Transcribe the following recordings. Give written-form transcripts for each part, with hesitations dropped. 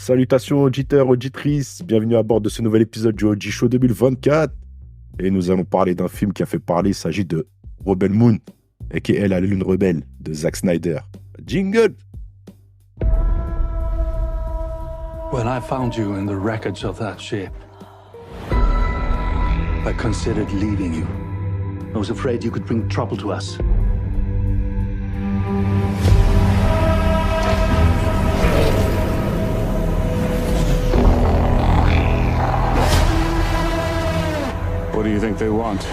Salutations auditeurs, auditrices, bienvenue à bord de ce nouvel épisode du OG Show 2024. Et nous allons parler d'un film qui a fait parler, il s'agit de Rebel Moon, aka La Lune Rebelle, de Zack Snyder. Jingle! When I found you in the wreckage of that ship, I considered leaving you. I was afraid you could bring trouble to us. What do you think they want?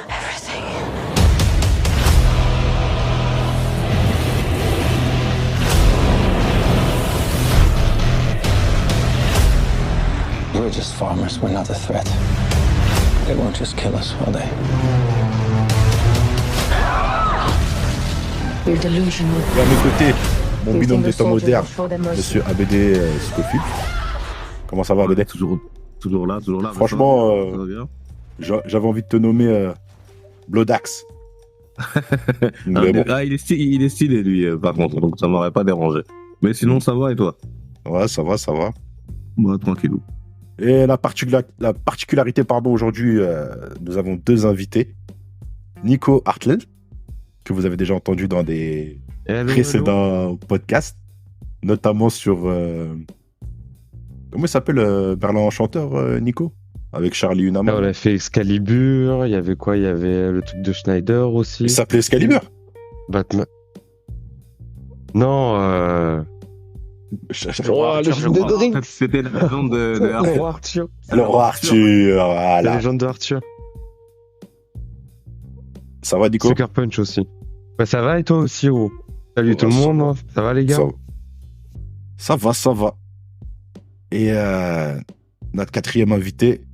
Everything. We're just farmers. We're not a threat. They won't just kill us, will they? You're delusional. Et à mes côtés, mon binôme des temps modernes, monsieur ABD Scofield. Comment ça va, ABD? Toujours là. Franchement, ça va bien. j'avais envie de te nommer Bloodaxe. Mais bon, Il est stylé, lui, par contre, donc ça m'aurait pas dérangé. Mais sinon, ça va, et toi? ouais, ça va. Moi, tranquillou. Et la particularité, aujourd'hui, nous avons deux invités. Nico Hartland, que vous avez déjà entendu dans des précédents podcasts, notamment sur... comment il s'appelle Berlin Enchanteur, Nico? Avec Charlie Hunnam. On a fait Excalibur, il y avait quoi? Il y avait le truc de Schneider aussi. Il s'appelait Excalibur. Batman. Non, Oh, le jeu de Drink. C'était la légende de Le roi Arthur. Le roi Arthur, La voilà. légende de Arthur. Ça va, Nico? Sucker Punch aussi. Bah, ça va et toi aussi, oh. Salut Ouais, tout le monde, ça va les gars? Ça va. Et notre quatrième invité,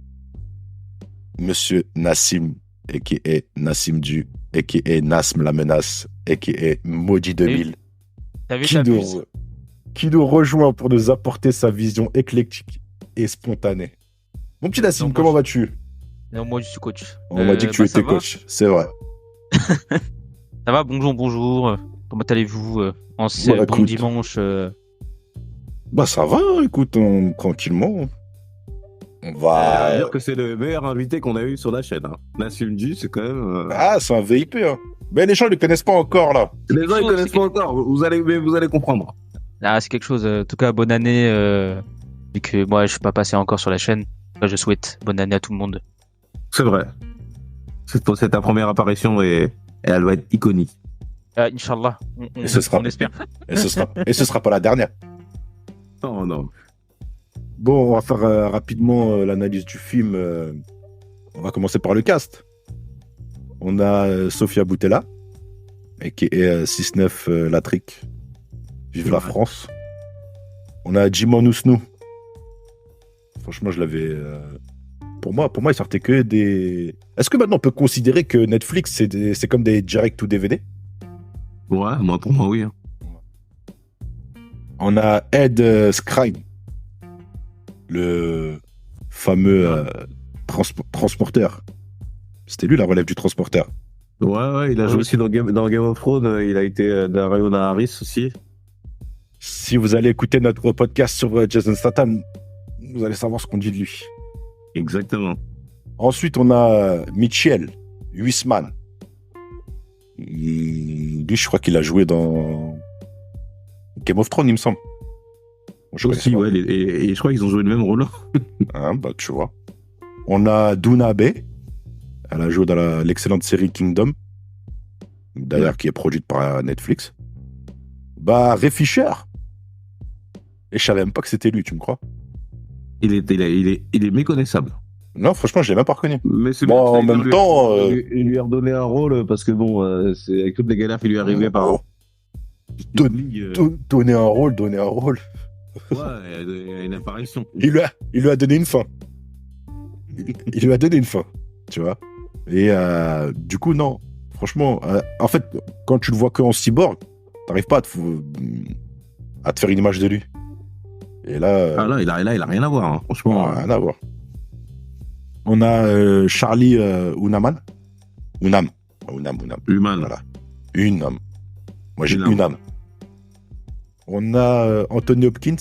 monsieur Nassim, a.k.a. Nassim Du, a.k.a. Nasm la menace, a.k.a. Maudit 2000, T'as vu ta puce? qui nous rejoint pour nous apporter sa vision éclectique et spontanée. Mon petit Nassim, Donc, comment vas-tu? Non, moi je suis coach. On m'a dit que tu ça étais va. coach, c'est vrai. Ça va, bonjour. Comment allez-vous en ce Bah, bon écoute. dimanche Bah ça va, écoute, tranquillement. On va... dire que c'est le meilleur invité qu'on a eu sur la chaîne. Hein. Nassim Du, c'est quand même... Ah, c'est un VIP, hein. Mais les gens ne le connaissent pas encore, là. Les gens, ils connaissent pas encore. Vous allez comprendre. Ah, c'est quelque chose. En tout cas, bonne année. Vu que moi, je suis pas passé encore sur la chaîne. Enfin, je souhaite bonne année à tout le monde. C'est vrai. C'est ta première apparition et elle va être iconique. Inch'Allah. Et ce sera- On espère. Et ce sera pas la dernière. Non. Bon, on va faire rapidement l'analyse du film. On va commencer par le cast. On a Sofia Boutella, qui est 6-9 Latric. Vive la France. On a Jimon Ousnou. Franchement, je l'avais... Pour moi, il sortait que des... Est-ce que maintenant on peut considérer que Netflix, c'est comme des direct to DVD? Ouais, pour moi, oui. Hein. On a Ed Skrein, le fameux transporteur. C'était lui la relève du transporteur. Ouais, il a joué aussi dans Game of Thrones. Il a été Darion Harris aussi. Si vous allez écouter notre podcast sur Jason Statham, vous allez savoir ce qu'on dit de lui. Exactement. Ensuite, on a Mitchell Huisman. Lui, je crois qu'il a joué dans Game of Thrones, il me semble. Je connais Aussi, pas. ouais. Et je crois qu'ils ont joué le même rôle. Hein, bah, tu vois. On a Doona Bay. Elle a joué dans l'excellente série Kingdom. D'ailleurs, qui est produite par Netflix. Bah, Ray Fisher. Et je savais même pas que c'était lui, tu me crois? Il est méconnaissable. Non, franchement, je l'ai même pas reconnu. Mais c'est Bon, bien, en même temps, il lui a redonné un rôle parce que bon, c'est avec toutes les galères qui lui arrivaient par. Donner un rôle. Ouais, une apparition. Il lui a donné une fin. Il lui a donné une fin, tu vois. Et du coup, non. Franchement, en fait, quand tu le vois que en cyborg, t'arrives pas à te faire une image de lui. Et là... Ah là, il a rien à voir, hein, franchement. rien à voir. On a Charlie Hunnam. Unam. Human. Voilà. Hunnam. Moi, j'ai Une une âme. On a Anthony Hopkins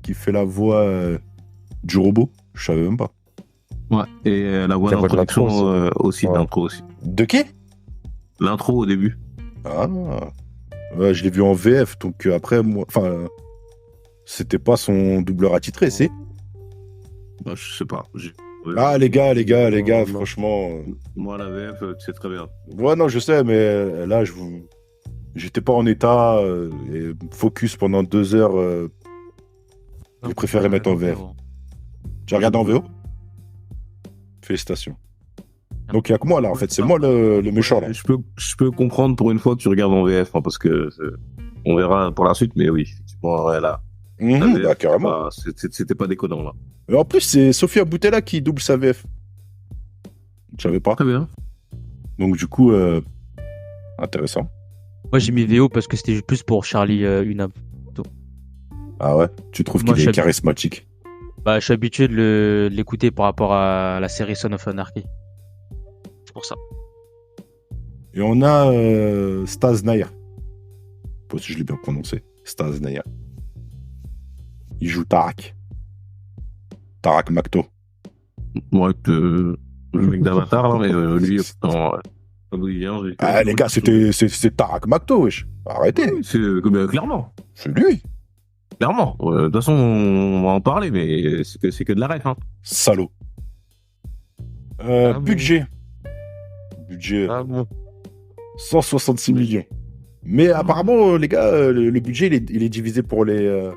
qui fait la voix du robot. Je savais même pas. Ouais. Et la voix La voix de d'introduction l'intro aussi, Ouais. l'intro aussi. De qui? L'intro au début. Ah. Ouais, je l'ai vu en VF, donc après, moi. Enfin. C'était pas son doubleur attitré, c'est. Bah, je sais pas. Ah, les gars, Non. franchement. Moi, la VF, tu sais très bien. Ouais, non, je sais, mais là, j'étais pas en état. Et focus pendant 2 heures. J'ai préféré mettre en VF. Tu as regardé en VO? Félicitations. Donc, il y a que moi, là, en fait. C'est moi le méchant, là. Ouais, je peux comprendre pour une fois que tu regardes en VF, hein, parce que on verra pour la suite, mais oui, effectivement, ouais, là. La Mhm, VF, bah, carrément. c'était pas déconnant, là. Et en plus, c'est Sophia Boutella qui double sa VF. Je savais pas. Très bien. Donc, du coup, intéressant. Moi, j'ai mis VO parce que c'était plus pour Charlie Hunnam. Ah ouais? Tu trouves Moi, qu'il je est sais- charismatique? Bah, je suis habitué de l'écouter par rapport à la série Son of Anarchy. C'est pour ça. Et on a Stas Nair. Je sais pas si je l'ai bien prononcé. Stas Nair. Il joue Tarak. Tarak Makto. Moi, le mec d'Avatar, là, mais lui, non, pas d'où il vient. Ah, les gars, c'est Tarak Makto, wesh. Arrêtez. C'est clairement. C'est lui. Clairement. De toute façon, on va en parler, mais c'est que de la ref, hein. Salaud. Ah bon. Budget. Budget. Ah bon. 166 millions. Mais apparemment, les gars, le budget, il est divisé pour les...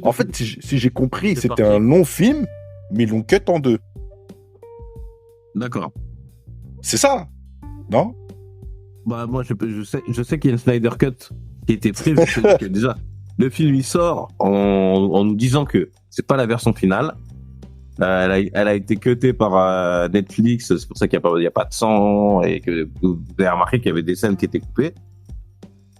En fait, si j'ai compris, C'est c'était parti. un long film, mais ils l'ont cut en 2. D'accord. C'est ça? Non? Bah, moi, je sais qu'il y a une Snyder Cut qui était prévue. C'est-à-dire que déjà, le film, il sort en nous disant que c'est pas la version finale. Elle a été cutée par Netflix, c'est pour ça qu'il n'y a pas de sang et que vous avez remarqué qu'il y avait des scènes qui étaient coupées.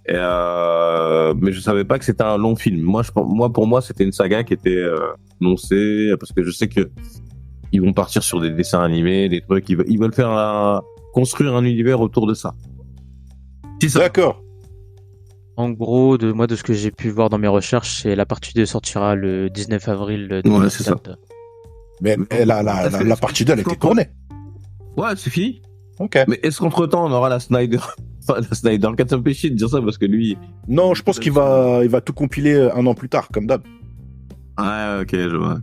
Mais je savais pas que c'était un long film. Pour moi, c'était une saga qui était annoncée parce que je sais que ils vont partir sur des dessins animés, des trucs. Ils veulent faire construire un univers autour de ça. C'est ça. D'accord. En gros, de ce que j'ai pu voir dans mes recherches, c'est la partie 2 sortira le 19 avril Ouais, c'est ça. 2024. Mais la partie 2, elle était tournée. Ouais, c'est fini. Ok. Mais est-ce qu'entre temps, on aura la Snyder Cut? Ça me fait chier de dire ça parce que lui. Non, je pense qu'il va tout compiler un an plus tard, comme d'hab. Ah, ok, je vois.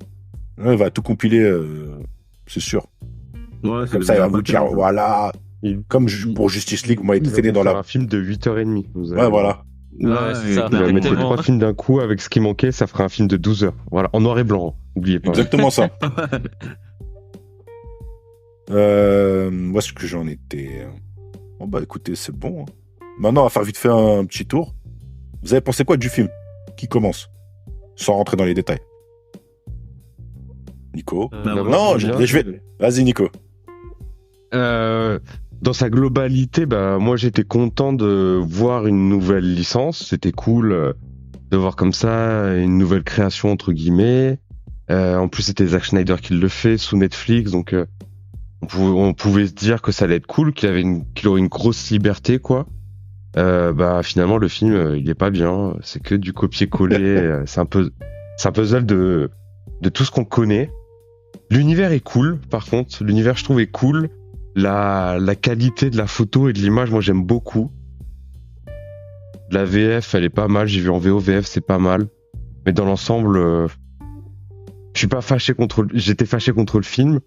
Ouais, il va tout compiler, c'est sûr. Ouais, c'est Comme le ça, il va meilleur vous dire, pattern. voilà. Comme pour Justice League, vous m'avez traîné dans la... un film de 8h30. Ouais, voilà. Ouais, c'est ça. Il va mettre les Exactement. 3 films d'un coup avec ce qui manquait, ça fera un film de 12 heures. Voilà, en noir et blanc, hein. N'oubliez pas. Exactement ça. Où est-ce que j'en étais? Bon, bah écoutez, c'est bon. Hein. Maintenant, on va faire vite fait un petit tour. Vous avez pensé quoi du film qui commence? Sans rentrer dans les détails. Nico? Non, je vais... Vas-y, Nico. Dans sa globalité, bah, moi j'étais content de voir une nouvelle licence. C'était cool de voir comme ça une nouvelle création entre guillemets. En plus, c'était Zack Snyder qui le fait sous Netflix, donc on pouvait se dire que ça allait être cool, qu'il aurait une grosse liberté, quoi. Bah finalement, le film, il est pas bien. C'est que du copier-coller. C'est un puzzle de tout ce qu'on connaît. L'univers est cool, par contre. L'univers, je trouve, est cool. La qualité de la photo et de l'image, moi, j'aime beaucoup. La VF, elle est pas mal. J'ai vu en VO, VF, c'est pas mal. Mais dans l'ensemble, je suis pas fâché j'étais fâché contre le film.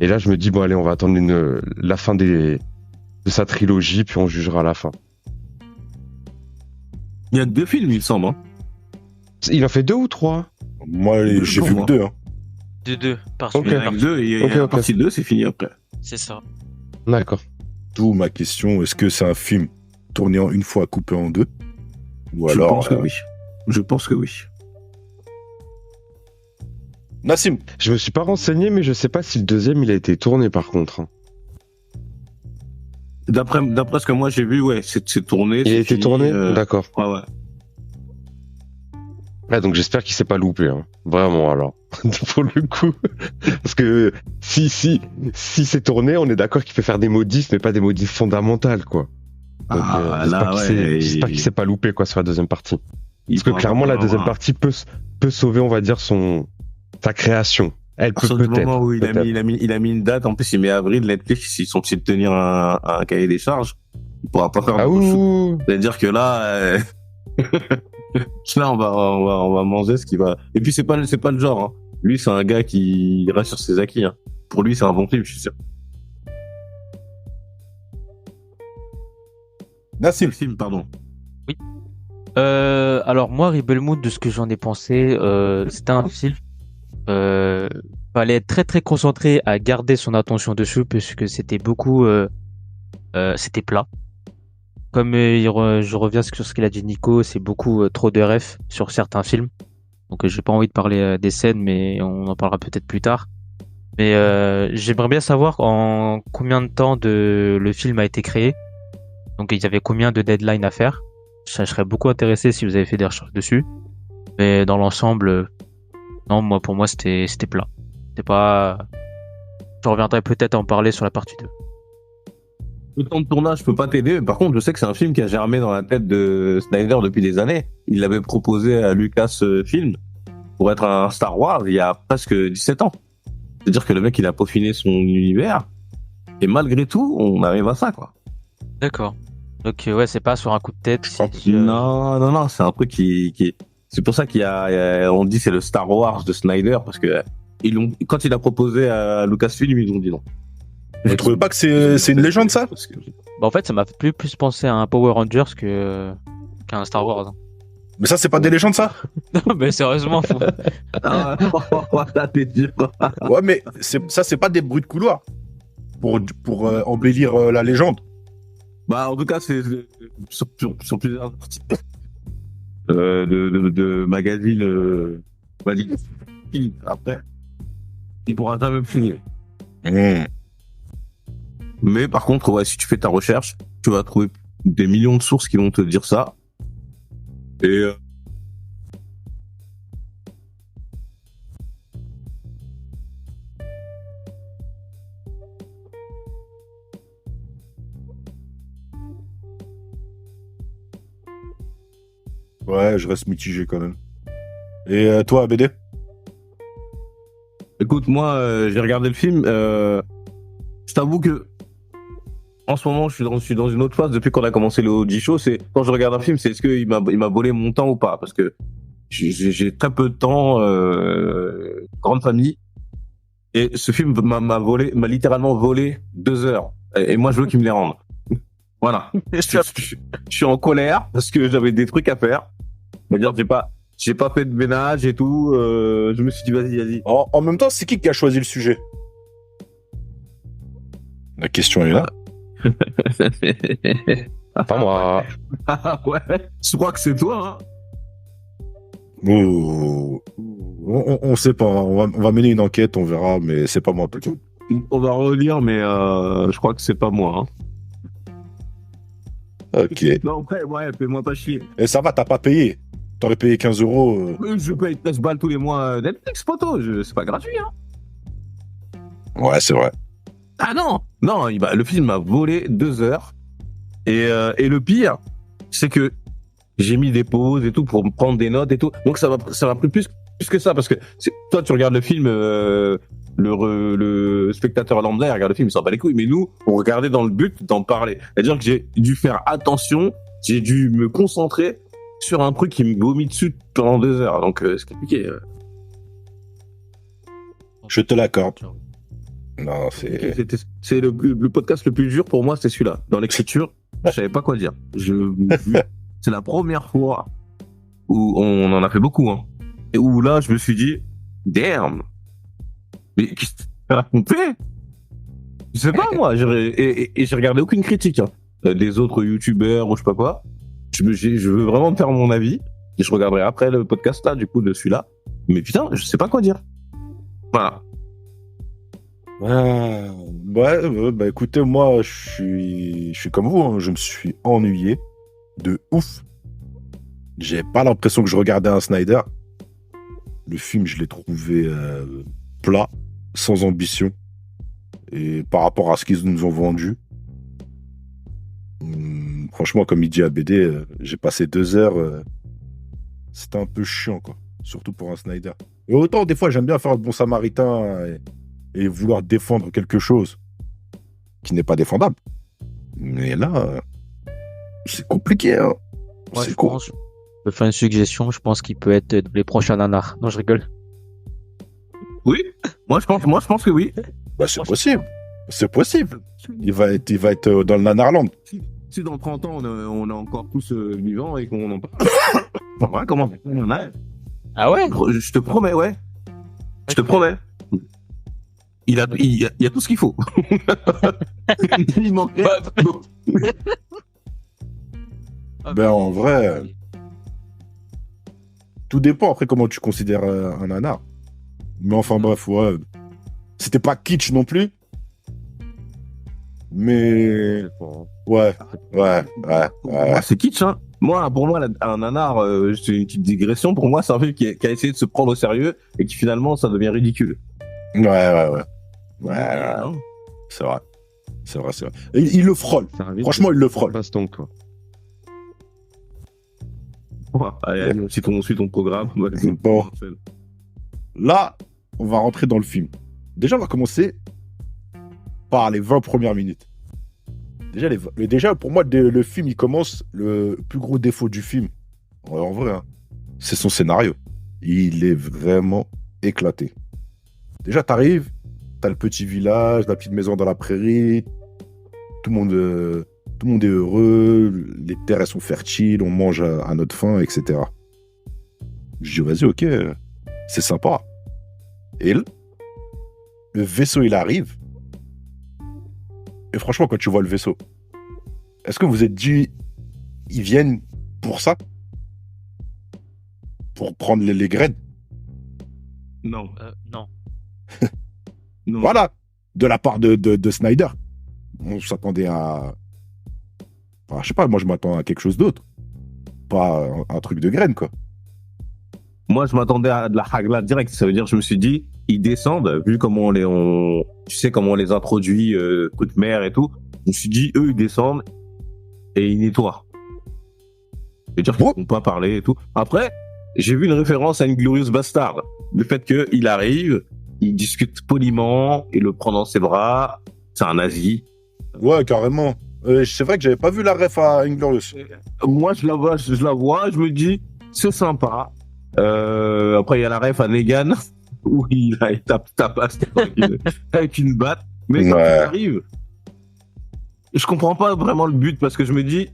Et là, je me dis, bon, allez, on va attendre la fin de sa trilogie, puis on jugera à la fin. Il y a 2 films, il me semble. Hein. Il en fait 2 ou 3? Moi, j'ai vu que 2. Hein. De 2 par Ok. suite. Il y en a que 2 et Ok, la ok. partie 2, c'est fini après. C'est ça. D'accord. D'où ma question, est-ce que c'est un film tourné en une fois, coupé en 2? Ou Je alors... pense que oui. Je pense que oui. Nassim. Je me suis pas renseigné, mais je sais pas si le deuxième, il a été tourné, par contre. Hein. D'après ce que moi j'ai vu, ouais, c'est tourné. Il a c'est été fini, tourné? D'accord. Ouais, ouais. Ouais, donc j'espère qu'il s'est pas loupé, hein. Vraiment, alors. Pour le coup. Parce que si c'est tourné, on est d'accord qu'il peut faire des modifs, mais pas des modifs fondamentales, quoi. Donc, j'espère qu'il s'est pas loupé quoi sur la deuxième partie. Parce que clairement, la deuxième partie peut sauver, on va dire, sa création. Elle À peut partir du peut-être. moment où il peut-être. a mis une date, en plus il met avril, Netflix, ils sont obligés de tenir un cahier des charges. Il pourra pas faire Ah de oui, reshoot. oui, oui. C'est-à-dire que là, là on va manger ce qui va. Et puis c'est pas le genre. Hein. Lui c'est un gars qui reste sur ses acquis. Hein. Pour lui c'est un bon film, je suis sûr. Nassim. Le film, pardon. Alors moi, Rebel Moon, de ce que j'en ai pensé, c'était un film. Fallait être très très concentré à garder son attention dessus puisque c'était beaucoup, c'était plat. Comme je reviens sur ce qu'il a dit Nico, c'est beaucoup trop de refs sur certains films. Donc j'ai pas envie de parler des scènes, mais on en parlera peut-être plus tard. Mais j'aimerais bien savoir en combien de temps le film a été créé. Donc il y avait combien de deadlines à faire. Je serais beaucoup intéressé si vous avez fait des recherches dessus. Mais dans l'ensemble, non, pour moi c'était plat. C'était pas. Je reviendrai peut-être à en parler sur la partie 2. Le temps de tournage, je peux pas t'aider. Par contre, je sais que c'est un film qui a germé dans la tête de Snyder depuis des années. Il l'avait proposé à Lucasfilm pour être un Star Wars il y a presque 17 ans. C'est-à-dire que le mec, il a peaufiné son univers. Et malgré tout, on arrive à ça, quoi. D'accord. Donc ouais, c'est pas sur un coup de tête. Non, c'est un truc qui... C'est pour ça on dit c'est le Star Wars de Snyder, parce que quand il a proposé à Lucasfilm, ils ont dit non. Vous trouvez pas que c'est une légende, ça? Bah, en fait, ça m'a fait plus penser à un Power Rangers qu'à un Star Wars. Mais ça, c'est pas des légendes, ça? Non, mais sérieusement, Voilà, t'es dur. Ouais, mais ça, c'est pas des bruits de couloir pour embellir la légende. Bah, en tout cas, c'est sur plusieurs articles de magazines. Après, il pourra jamais finir. Mais par contre, ouais, si tu fais ta recherche, tu vas trouver des millions de sources qui vont te dire ça. Et Ouais, je reste mitigé quand même. Et toi, BD? écoute, moi, j'ai regardé le film. Je t'avoue que en ce moment, je suis dans une autre phase depuis qu'on a commencé le OG Show. C'est quand je regarde un film, c'est est-ce qu'il m'a volé mon temps ou pas? Parce que j'ai très peu de temps, grande famille. Et ce film m'a littéralement volé 2 heures. Et moi, je veux qu'il me les rende. Voilà. Je suis en colère parce que j'avais des trucs à faire. C'est-à-dire, j'ai pas fait de ménage et tout. Je me suis dit, vas-y. En même temps, c'est qui a choisi le sujet? La question est là. Pas moi. Ouais. Je crois que c'est toi, hein. Oh. On sait pas. On va mener une enquête, on verra, mais c'est pas moi en tout cas. On va relire, mais je crois que c'est pas moi, hein. Ok. Non, ouais, fais-moi pas chier. Et ça va, t'as pas payé. T'aurais payé 15 euros. Je paye 13 balles tous les mois Netflix, poteau. C'est pas gratuit, hein. Ouais, c'est vrai. Ah non, le film m'a volé 2 heures. Et le pire, c'est que j'ai mis des pauses et tout pour me prendre des notes et tout. Donc ça m'a pris plus que ça, parce que toi tu regardes le film, le spectateur lambda il regarde le film, il s'en bat les couilles. Mais nous, on regardait dans le but d'en parler. C'est-à-dire que j'ai dû faire attention, j'ai dû me concentrer sur un truc qui me vomit dessus pendant 2 heures. Donc c'est compliqué. Je te l'accorde. Non, c'est... C'est le podcast le plus dur pour moi, c'est celui-là. Dans l'écriture, je savais pas quoi dire. C'est la première fois où on en a fait beaucoup, hein. Et où là, je me suis dit, damn! Mais qu'est-ce que tu raconté? Je sais pas, moi. Et j'ai regardé aucune critique, hein, des autres youtubeurs ou je sais pas quoi. Je veux vraiment me faire mon avis. Et je regarderai après le podcast là, du coup, de celui-là. Mais putain, je sais pas quoi dire. Voilà. Ouais, bah écoutez, moi, je suis comme vous, hein, je me suis ennuyé de ouf. J'ai pas l'impression que je regardais un Snyder. Le film, je l'ai trouvé plat, sans ambition. Et par rapport à ce qu'ils nous ont vendu, Franchement, comme il dit à BD, j'ai passé 2 heures. C'était un peu chiant, quoi. Surtout pour un Snyder. Et autant, des fois, j'aime bien faire le bon samaritain et vouloir défendre quelque chose qui n'est pas défendable. Mais là, c'est compliqué, hein. Moi, C'est je con. pense, je peux faire une suggestion, je pense qu'il peut être dans les prochains nanars. Non, je rigole. Oui, moi je pense que oui. Bah, c'est possible. C'est possible. Il va être dans le Nanarland. Si dans 30 ans on est encore tous vivants et qu'on en parle. Ouais, comment on en a. Ah ouais? Je te promets, ouais. Je te promets. Il y a tout ce qu'il faut. Il manquait. Ben, en vrai, tout dépend après comment tu considères un nanar. Mais enfin, bref, ouais. C'était pas kitsch non plus. Mais. Ouais. Moi, c'est kitsch, hein. Moi, pour moi, un nanar, c'est une petite digression. Pour moi, c'est un film qui a essayé de se prendre au sérieux et qui finalement, ça devient ridicule. Ouais. Non. C'est vrai. Et il le frôle. Franchement, il le frôle. Baston, quoi. Ouais, allez, suis ton programme. Bon. Là, on va rentrer dans le film. Déjà, on va commencer par les 20 premières minutes. Déjà, pour moi, le film, il commence. Le plus gros défaut du film, en vrai, hein, c'est son scénario. Il est vraiment éclaté. Déjà, t'arrives, t'as le petit village, la petite maison dans la prairie, tout le monde est heureux, les terres, elles sont fertiles, on mange à notre faim, etc. Je dis, vas-y, ok, c'est sympa. Et là, le vaisseau, il arrive. Et franchement, quand tu vois le vaisseau, est-ce que vous êtes dit, ils viennent pour ça? Pour prendre les graines? Non. Non. Non. Voilà, de la part de Snyder. On s'attendait à... Enfin, je sais pas, moi je m'attends à quelque chose d'autre. Pas un truc de graines, quoi. Moi, je m'attendais à de la hagla direct. Ça veut dire, je me suis dit, ils descendent, vu comment tu sais comment on les introduit, coup de mer et tout. Je me suis dit, eux, ils descendent et ils nettoient. Ça veut dire qu'ils ne vont pas parler et tout. Après, j'ai vu une référence à Inglourious Bastard. Le fait qu'il arrive, il discute poliment, il le prend dans ses bras. C'est un nazi. Ouais, carrément. C'est vrai que j'avais pas vu la ref à Inglorious. Moi, je la vois, je me dis, c'est sympa. Après, il y a la ref à Negan, où il tapasse avec une batte. Mais quand il arrive, je comprends pas vraiment le but, parce que je me dis,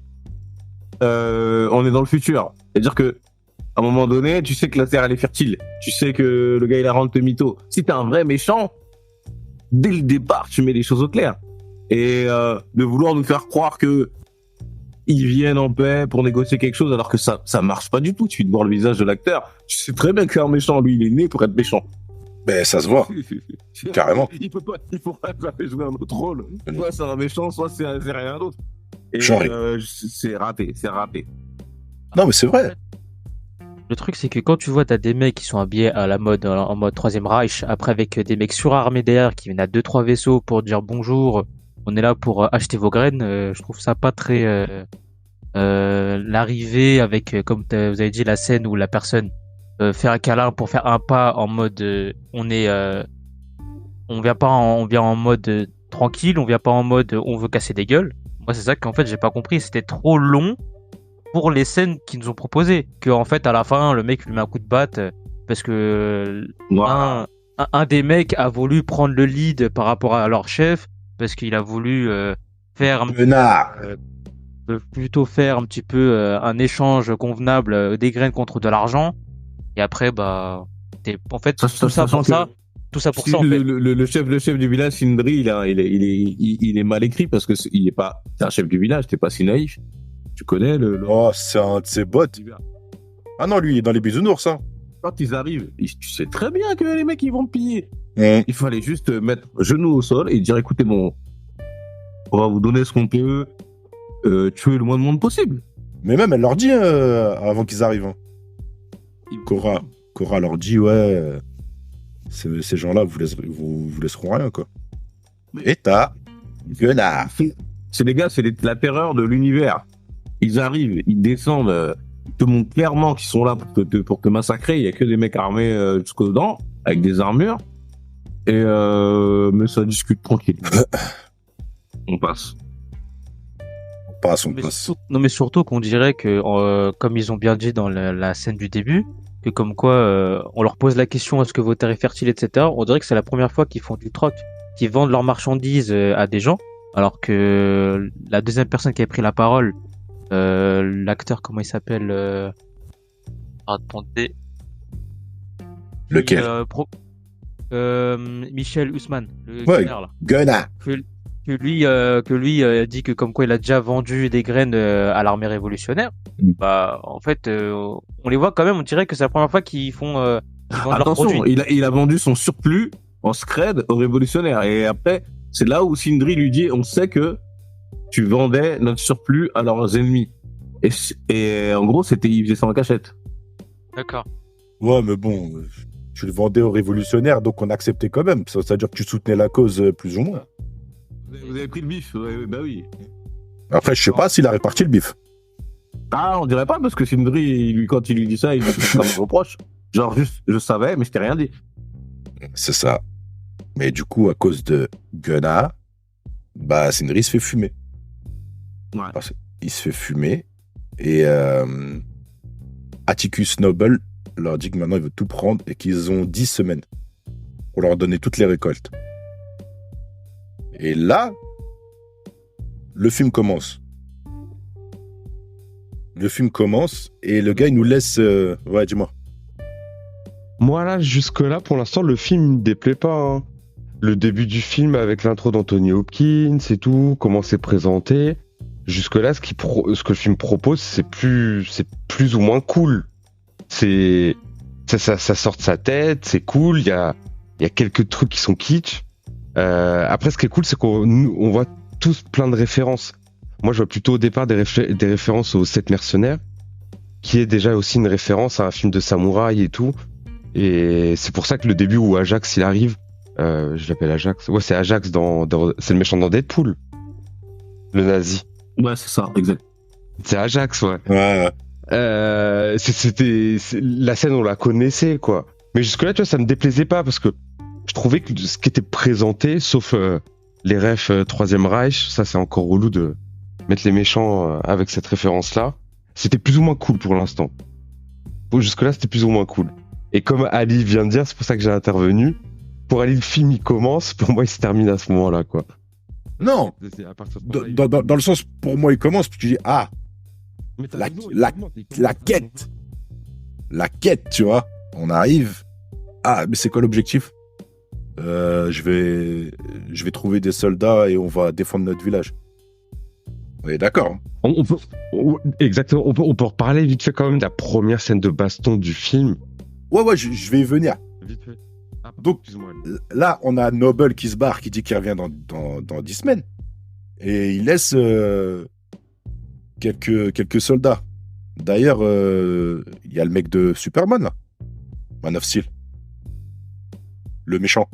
on est dans le futur. C'est-à-dire que, à un moment donné, tu sais que la Terre, elle est fertile. Tu sais que le gars, il a rendu mytho. Si t'es un vrai méchant, dès le départ, tu mets les choses au clair. Et de vouloir nous faire croire que ils viennent en paix pour négocier quelque chose, alors que ça marche pas du tout. Tu suffit de voir le visage de l'acteur. Tu sais très bien que c'est un méchant. Lui, il est né pour être méchant. Ben, ça se voit. Carrément. Il faut pas jouer un autre rôle. Soit c'est un méchant, soit c'est rien d'autre. Et c'est raté. Non, mais c'est vrai. Le truc, c'est que quand tu vois, t'as des mecs qui sont habillés à la mode, en mode Troisième Reich, après avec des mecs surarmés derrière qui viennent à 2-3 vaisseaux pour dire bonjour, on est là pour acheter vos graines, je trouve ça pas très... l'arrivée avec, comme vous avez dit, la scène où la personne fait un câlin pour faire un pas en mode... on vient en mode tranquille, on vient pas en mode on veut casser des gueules. Moi, c'est ça qu'en fait, j'ai pas compris. C'était trop long pour les scènes qu'ils nous ont proposées. Que, en fait, à la fin, le mec lui met un coup de batte parce que un des mecs a voulu prendre le lead par rapport à leur chef parce qu'il a voulu faire plutôt faire un petit peu un échange convenable des graines contre de l'argent. Et après, bah, en fait, tout ça pour ça, en fait. Le chef du village, Sindri, il est mal écrit parce que c'est un chef du village, t'es pas si naïf. Tu connais Oh, c'est un de ses bots. Ah non, lui, il est dans les bisounours, hein. Quand ils arrivent, tu sais très bien que les mecs, ils vont te piller. Il fallait juste mettre genou au sol et dire, écoutez, bon, on va vous donner ce qu'on peut, tuer le moins de monde possible. Mais même, elle leur dit, avant qu'ils arrivent. Hein. Cora leur dit, ouais, ces gens-là, vous laisseront rien, quoi. Et t'as Gunnar. C'est les gars, c'est la terreur de l'univers. Ils arrivent, ils descendent, ils te montrent clairement qu'ils sont là pour te massacrer. Il y a que des mecs armés jusqu'aux dents, avec des armures. Et mais ça discute tranquille. On passe. On Mais passe. non, mais surtout qu'on dirait que, comme ils ont bien dit dans la scène du début, que comme quoi on leur pose la question est-ce que vos terres est fertile, etc. On dirait que c'est la première fois qu'ils font du troc, qu'ils vendent leurs marchandises à des gens, alors que la deuxième personne qui a pris la parole, l'acteur, comment il s'appelle attendez. Lequel? Michel Ousmane, le Ouais. gunner, là. Gunnar. Que lui dit que comme quoi il a déjà vendu des graines à l'armée révolutionnaire. Mm. Bah en fait on les voit quand même, on dirait que c'est la première fois qu'ils font ils vendent leurs Attention, produits. il a vendu son surplus en scred aux révolutionnaires. Et après, c'est là où Sindri lui dit, on sait que tu vendais notre surplus à leurs ennemis. Et en gros, il faisait ça en cachette. D'accord. Ouais, mais bon, tu le vendais aux révolutionnaires, donc on acceptait quand même. Ça veut dire que tu soutenais la cause plus ou moins. Vous avez pris le bif, ouais, bah oui. Après, je sais pas s'il a réparti le bif. Ah, on dirait pas, parce que Sindri, quand il lui dit ça, il dit ça me reproche. Genre, juste, je savais, mais je t'ai rien dit. C'est ça. Mais du coup, à cause de Gunnar, bah, Sindri se fait fumer. Ouais. Il se fait fumer. Et Atticus Noble leur dit que maintenant il veut tout prendre et qu'ils ont 10 semaines pour leur donner toutes les récoltes. Et là, le film commence. Le film commence et le gars il nous laisse... Ouais, dis-moi. Moi, là, jusque-là, pour l'instant, le film ne me déplaît pas. Hein. Le début du film avec l'intro d'Anthony Hopkins et tout, comment c'est présenté. Jusque-là, ce que le film propose, c'est plus ou moins cool. Ça sort de sa tête, c'est cool. Il y a quelques trucs qui sont kitsch. Après, ce qui est cool, c'est qu'on voit tous plein de références. Moi, je vois plutôt au départ des références aux 7 mercenaires, qui est déjà aussi une référence à un film de samouraï et tout. Et c'est pour ça que le début où Ajax il arrive, je l'appelle Ajax. Ouais, c'est Ajax c'est le méchant dans Deadpool, le nazi. Ouais, c'est ça, exact. C'est Ajax, ouais. Ouais. La scène, on la connaissait, quoi. Mais jusque-là, tu vois, ça me déplaisait pas parce que je trouvais que ce qui était présenté, sauf les refs Troisième Reich, ça c'est encore relou de mettre les méchants avec cette référence-là. C'était plus ou moins cool pour l'instant. Bon, jusque-là, c'était plus ou moins cool. Et comme Ali vient de dire, c'est pour ça que j'ai intervenu. Pour Ali, le film, il commence. Pour moi, il se termine à ce moment-là, quoi. Non, C'est à partir de ce moment-là, dans le sens, pour moi, il commence, puis tu dis, ah, Mais t'as la raison, la- il commence, la quête. La quête, tu vois. On arrive. Ah, mais c'est quoi l'objectif? Je vais trouver des soldats et on va défendre notre village. On est d'accord. Hein. Exactement. On peut reparler vite fait quand même de la première scène de baston du film. Ouais, je vais y venir. Vite fait. Ah, Donc, excuse-moi. Là, on a Noble qui se barre, qui dit qu'il revient dans 10 semaines. Et il laisse quelques soldats. D'ailleurs, il y a le mec de Superman, là. Man of Steel. Le méchant.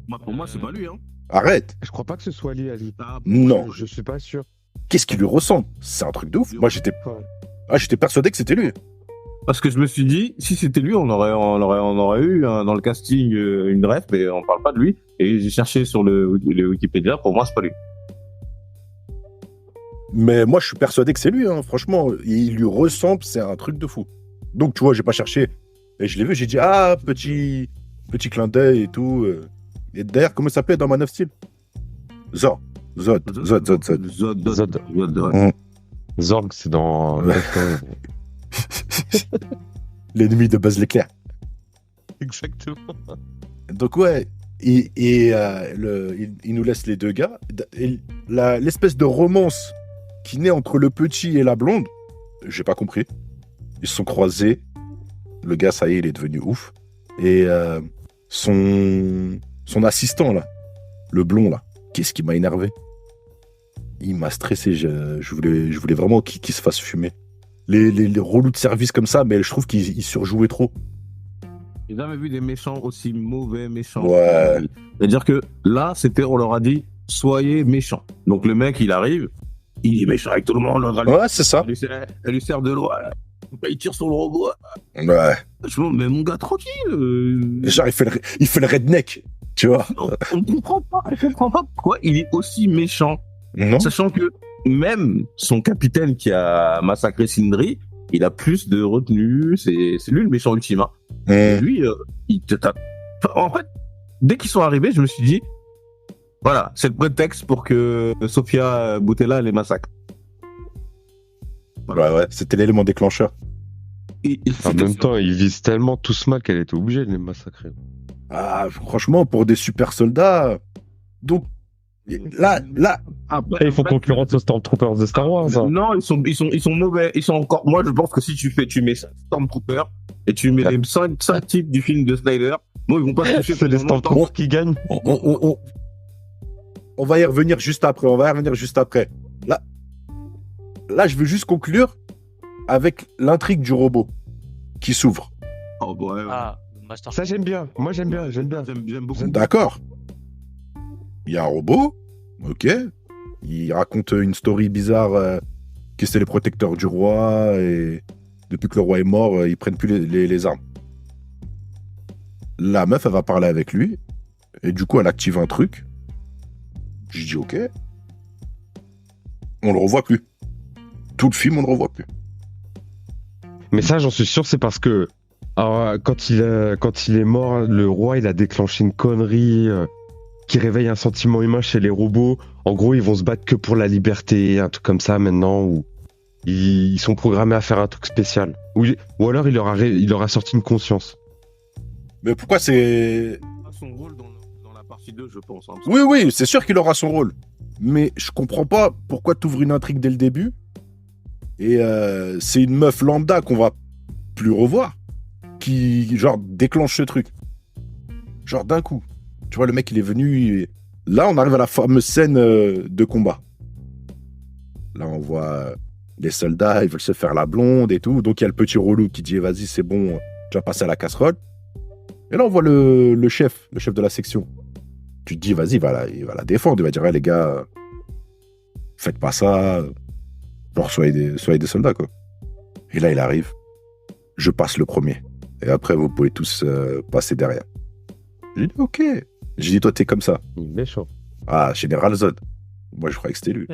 Bah, pour moi, c'est pas lui, hein. Arrête. Je crois pas que ce soit lié à lui. Non. Je suis pas sûr. Qu'est-ce qui lui ressemble? C'est un truc de ouf. Moi, j'étais persuadé que c'était lui. Parce que je me suis dit, si c'était lui, on aurait eu dans le casting une ref, mais on parle pas de lui. Et j'ai cherché sur le Wikipédia, pour moi, c'est pas lui. Mais moi, je suis persuadé que c'est lui. Hein. Franchement, il lui ressemble. C'est un truc de fou. Donc, tu vois, j'ai pas cherché. Et je l'ai vu, j'ai dit, ah, petit clin d'œil et tout. Et d'ailleurs, comment il s'appelait dans Man of Steel? Zod. Zod. Ouais. Zorg, c'est dans. L'ennemi de Buzz l'éclair. Exactement. Donc ouais, il nous laisse les deux gars. Et l'espèce de romance qui naît entre le petit et la blonde, j'ai pas compris. Ils se sont croisés. Le gars, ça y est, il est devenu ouf. Et son assistant, là, le blond, là, qu'est-ce qui m'a énervé? Il m'a stressé. Je voulais vraiment qu'il se fasse fumer. Les relous de service comme ça, mais je trouve qu'ils surjouaient trop. J'ai jamais vu des méchants aussi mauvais méchants. Ouais. C'est-à-dire que là, on leur a dit, soyez méchants. Donc le mec, il arrive, Il est méchant avec tout le monde. L'autre, Ouais, c'est ça. elle lui sert de l'eau. Il tire sur le robot. Ouais. Je me dis, mais mon gars, tranquille. Genre, il fait le redneck, tu vois. On ne comprend pas. On comprend pas pourquoi il est aussi méchant. Non. Sachant que même son capitaine qui a massacré Sindri, il a plus de retenue. C'est lui le méchant ultime. Hein. Et lui, en fait, dès qu'ils sont arrivés, je me suis dit, voilà, c'est le prétexte pour que Sofia Boutella les massacre. Voilà. Ouais, c'était l'élément déclencheur. En même temps, ils visent tellement tous mal qu'elle était obligée de les massacrer. Ah, franchement, pour des super soldats. Donc, là, Après, ils font concurrence aux Stormtroopers de Star Wars. Hein. Non, ils sont mauvais. Ils sont encore. Moi, je pense que si tu mets Stormtrooper et tu mets les 5 types du film de Snyder, bon, ils vont pas se toucher. C'est les Stormtroopers qui gagnent. on va y revenir juste après. Là, je veux juste conclure avec l'intrigue du robot qui s'ouvre. Oh, ouais, ouais. Ah, Master. Ça, j'aime bien. Moi, j'aime bien. J'aime beaucoup. D'accord. Il y a un robot, ok. Il raconte une story bizarre que c'est les protecteurs du roi et depuis que le roi est mort, ils prennent plus les armes. La meuf, elle va parler avec lui et du coup, elle active un truc. Je dis ok. On le revoit plus. Tout le film, on le revoit plus. Mais ça, j'en suis sûr, c'est parce que alors, quand il est mort, le roi, il a déclenché une connerie qui réveille un sentiment humain chez les robots. En gros, ils vont se battre que pour la liberté, un truc comme ça maintenant, où ils sont programmés à faire un truc spécial. Ou alors, il leur a sorti une conscience. Mais pourquoi c'est... Son rôle dans la partie 2, je pense. Hein, Oui, c'est sûr qu'il aura son rôle. Mais je comprends pas pourquoi tu ouvres une intrigue dès le début. Et c'est une meuf lambda qu'on va plus revoir qui, genre, déclenche ce truc. Genre, d'un coup. Tu vois, le mec, il est venu... Là, on arrive à la fameuse scène de combat. Là, on voit les soldats, ils veulent se faire la blonde et tout. Donc, il y a le petit relou qui dit, vas-y, c'est bon, tu vas passer à la casserole. Et là, on voit le chef de la section. Tu te dis, vas-y, il va la défendre. Il va dire, les gars, faites pas ça. Genre, soyez des soldats, quoi. Et là, il arrive. Je passe le premier. Et après, vous pouvez tous passer derrière. J'ai dit, ok. J'ai dit, toi, t'es comme ça. Il est méchant. Ah, Général Zod. Moi, je croyais que c'était lui.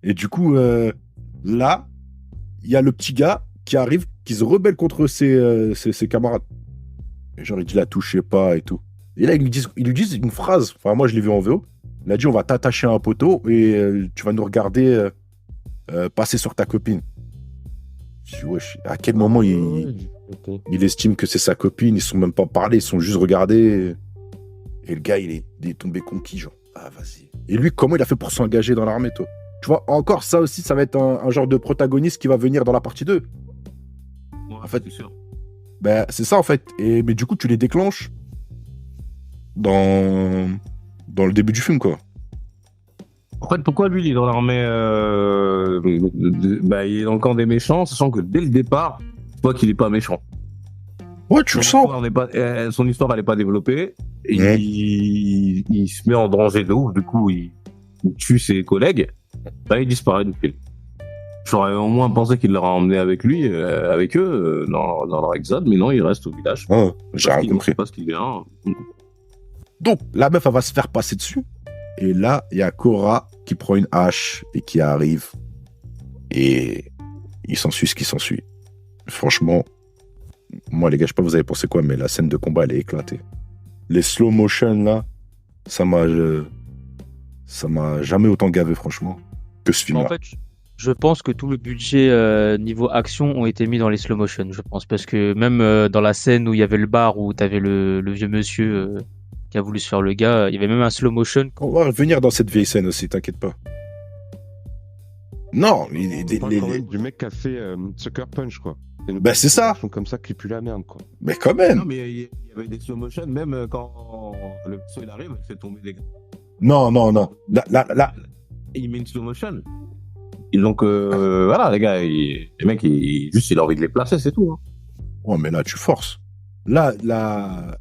Et du coup, là, il y a le petit gars qui arrive, qui se rebelle contre ses camarades. Et genre, il dit, la touchez pas et tout. Et là, ils lui disent une phrase. Enfin, moi, je l'ai vu en VO. Il a dit, on va t'attacher à un poteau et tu vas nous regarder passer sur ta copine. Je dis, wesh, à quel moment il estime que c'est sa copine? Ils se sont même pas parlé, ils se sont juste regardés. Et le gars, il est tombé conquis, genre, ah, vas-y. Et lui, comment il a fait pour s'engager dans l'armée, toi? Tu vois, encore, ça aussi, ça va être un genre de protagoniste qui va venir dans la partie 2. Ouais, en fait, c'est sûr. Ben, c'est ça, en fait. Mais du coup, tu les déclenches dans le début du film, quoi. En fait, pourquoi lui, il est dans l'armée il est dans le camp des méchants, sachant que dès le départ, tu vois qu'il est pas méchant. Ouais, tu le sens. Son histoire, elle est pas développée. Et il se met en danger de ouf. Du coup, il tue ses collègues. Là, il disparaît du film. J'aurais au moins pensé qu'il l'aurait emmené avec lui, avec eux, dans leur exode, mais non, il reste au village. Oh, j'ai rien compris. Parce qu'il vient. Donc, la meuf, elle va se faire passer dessus. Et là, il y a Korra qui prend une hache et qui arrive. Et il s'ensuit ce qui s'ensuit. Franchement, moi, les gars, je sais pas vous avez pensé quoi, mais la scène de combat, elle est éclatée. Les slow motion, là, ça m'a jamais autant gavé, franchement, que ce film-là. En fait, je pense que tout le budget niveau action ont été mis dans les slow motion, je pense. Parce que même dans la scène où il y avait le bar, où tu avais le vieux monsieur qui a voulu se faire le gars, il y avait même un slow motion. On va revenir dans cette vieille scène aussi, t'inquiète pas. Non, On parle quand même du mec qui a fait Sucker Punch, quoi. Ben, c'est ça. Ils sont comme ça qui pue la merde, quoi. Mais quand même. Non, mais il y avait des slow motion, même quand le perso il arrive, il fait tomber des gars. Non. Là. Il met une slow motion. Et donc, voilà, les gars, les mecs, il a envie de les placer, c'est tout. Hein. Ouais, mais là, tu forces. Là,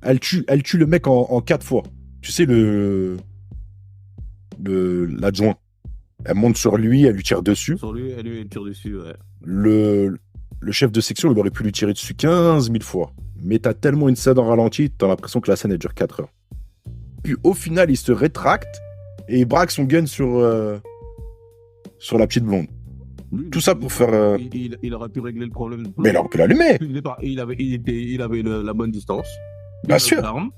elle tue le mec en 4 fois. Tu sais, l'adjoint. Elle monte sur lui, elle lui tire dessus. Sur lui, elle tire dessus, ouais. Le chef de section, il aurait pu lui tirer dessus 15 000 fois. Mais t'as tellement une scène en ralenti, t'as l'impression que la scène, elle dure 4 heures. Puis au final, il se rétracte et il braque son gun sur la petite blonde. Tout ça pour faire... Il aurait pu régler le problème. Mais il aurait pu l'allumer. Il avait la bonne distance. Bien sûr. L'arme.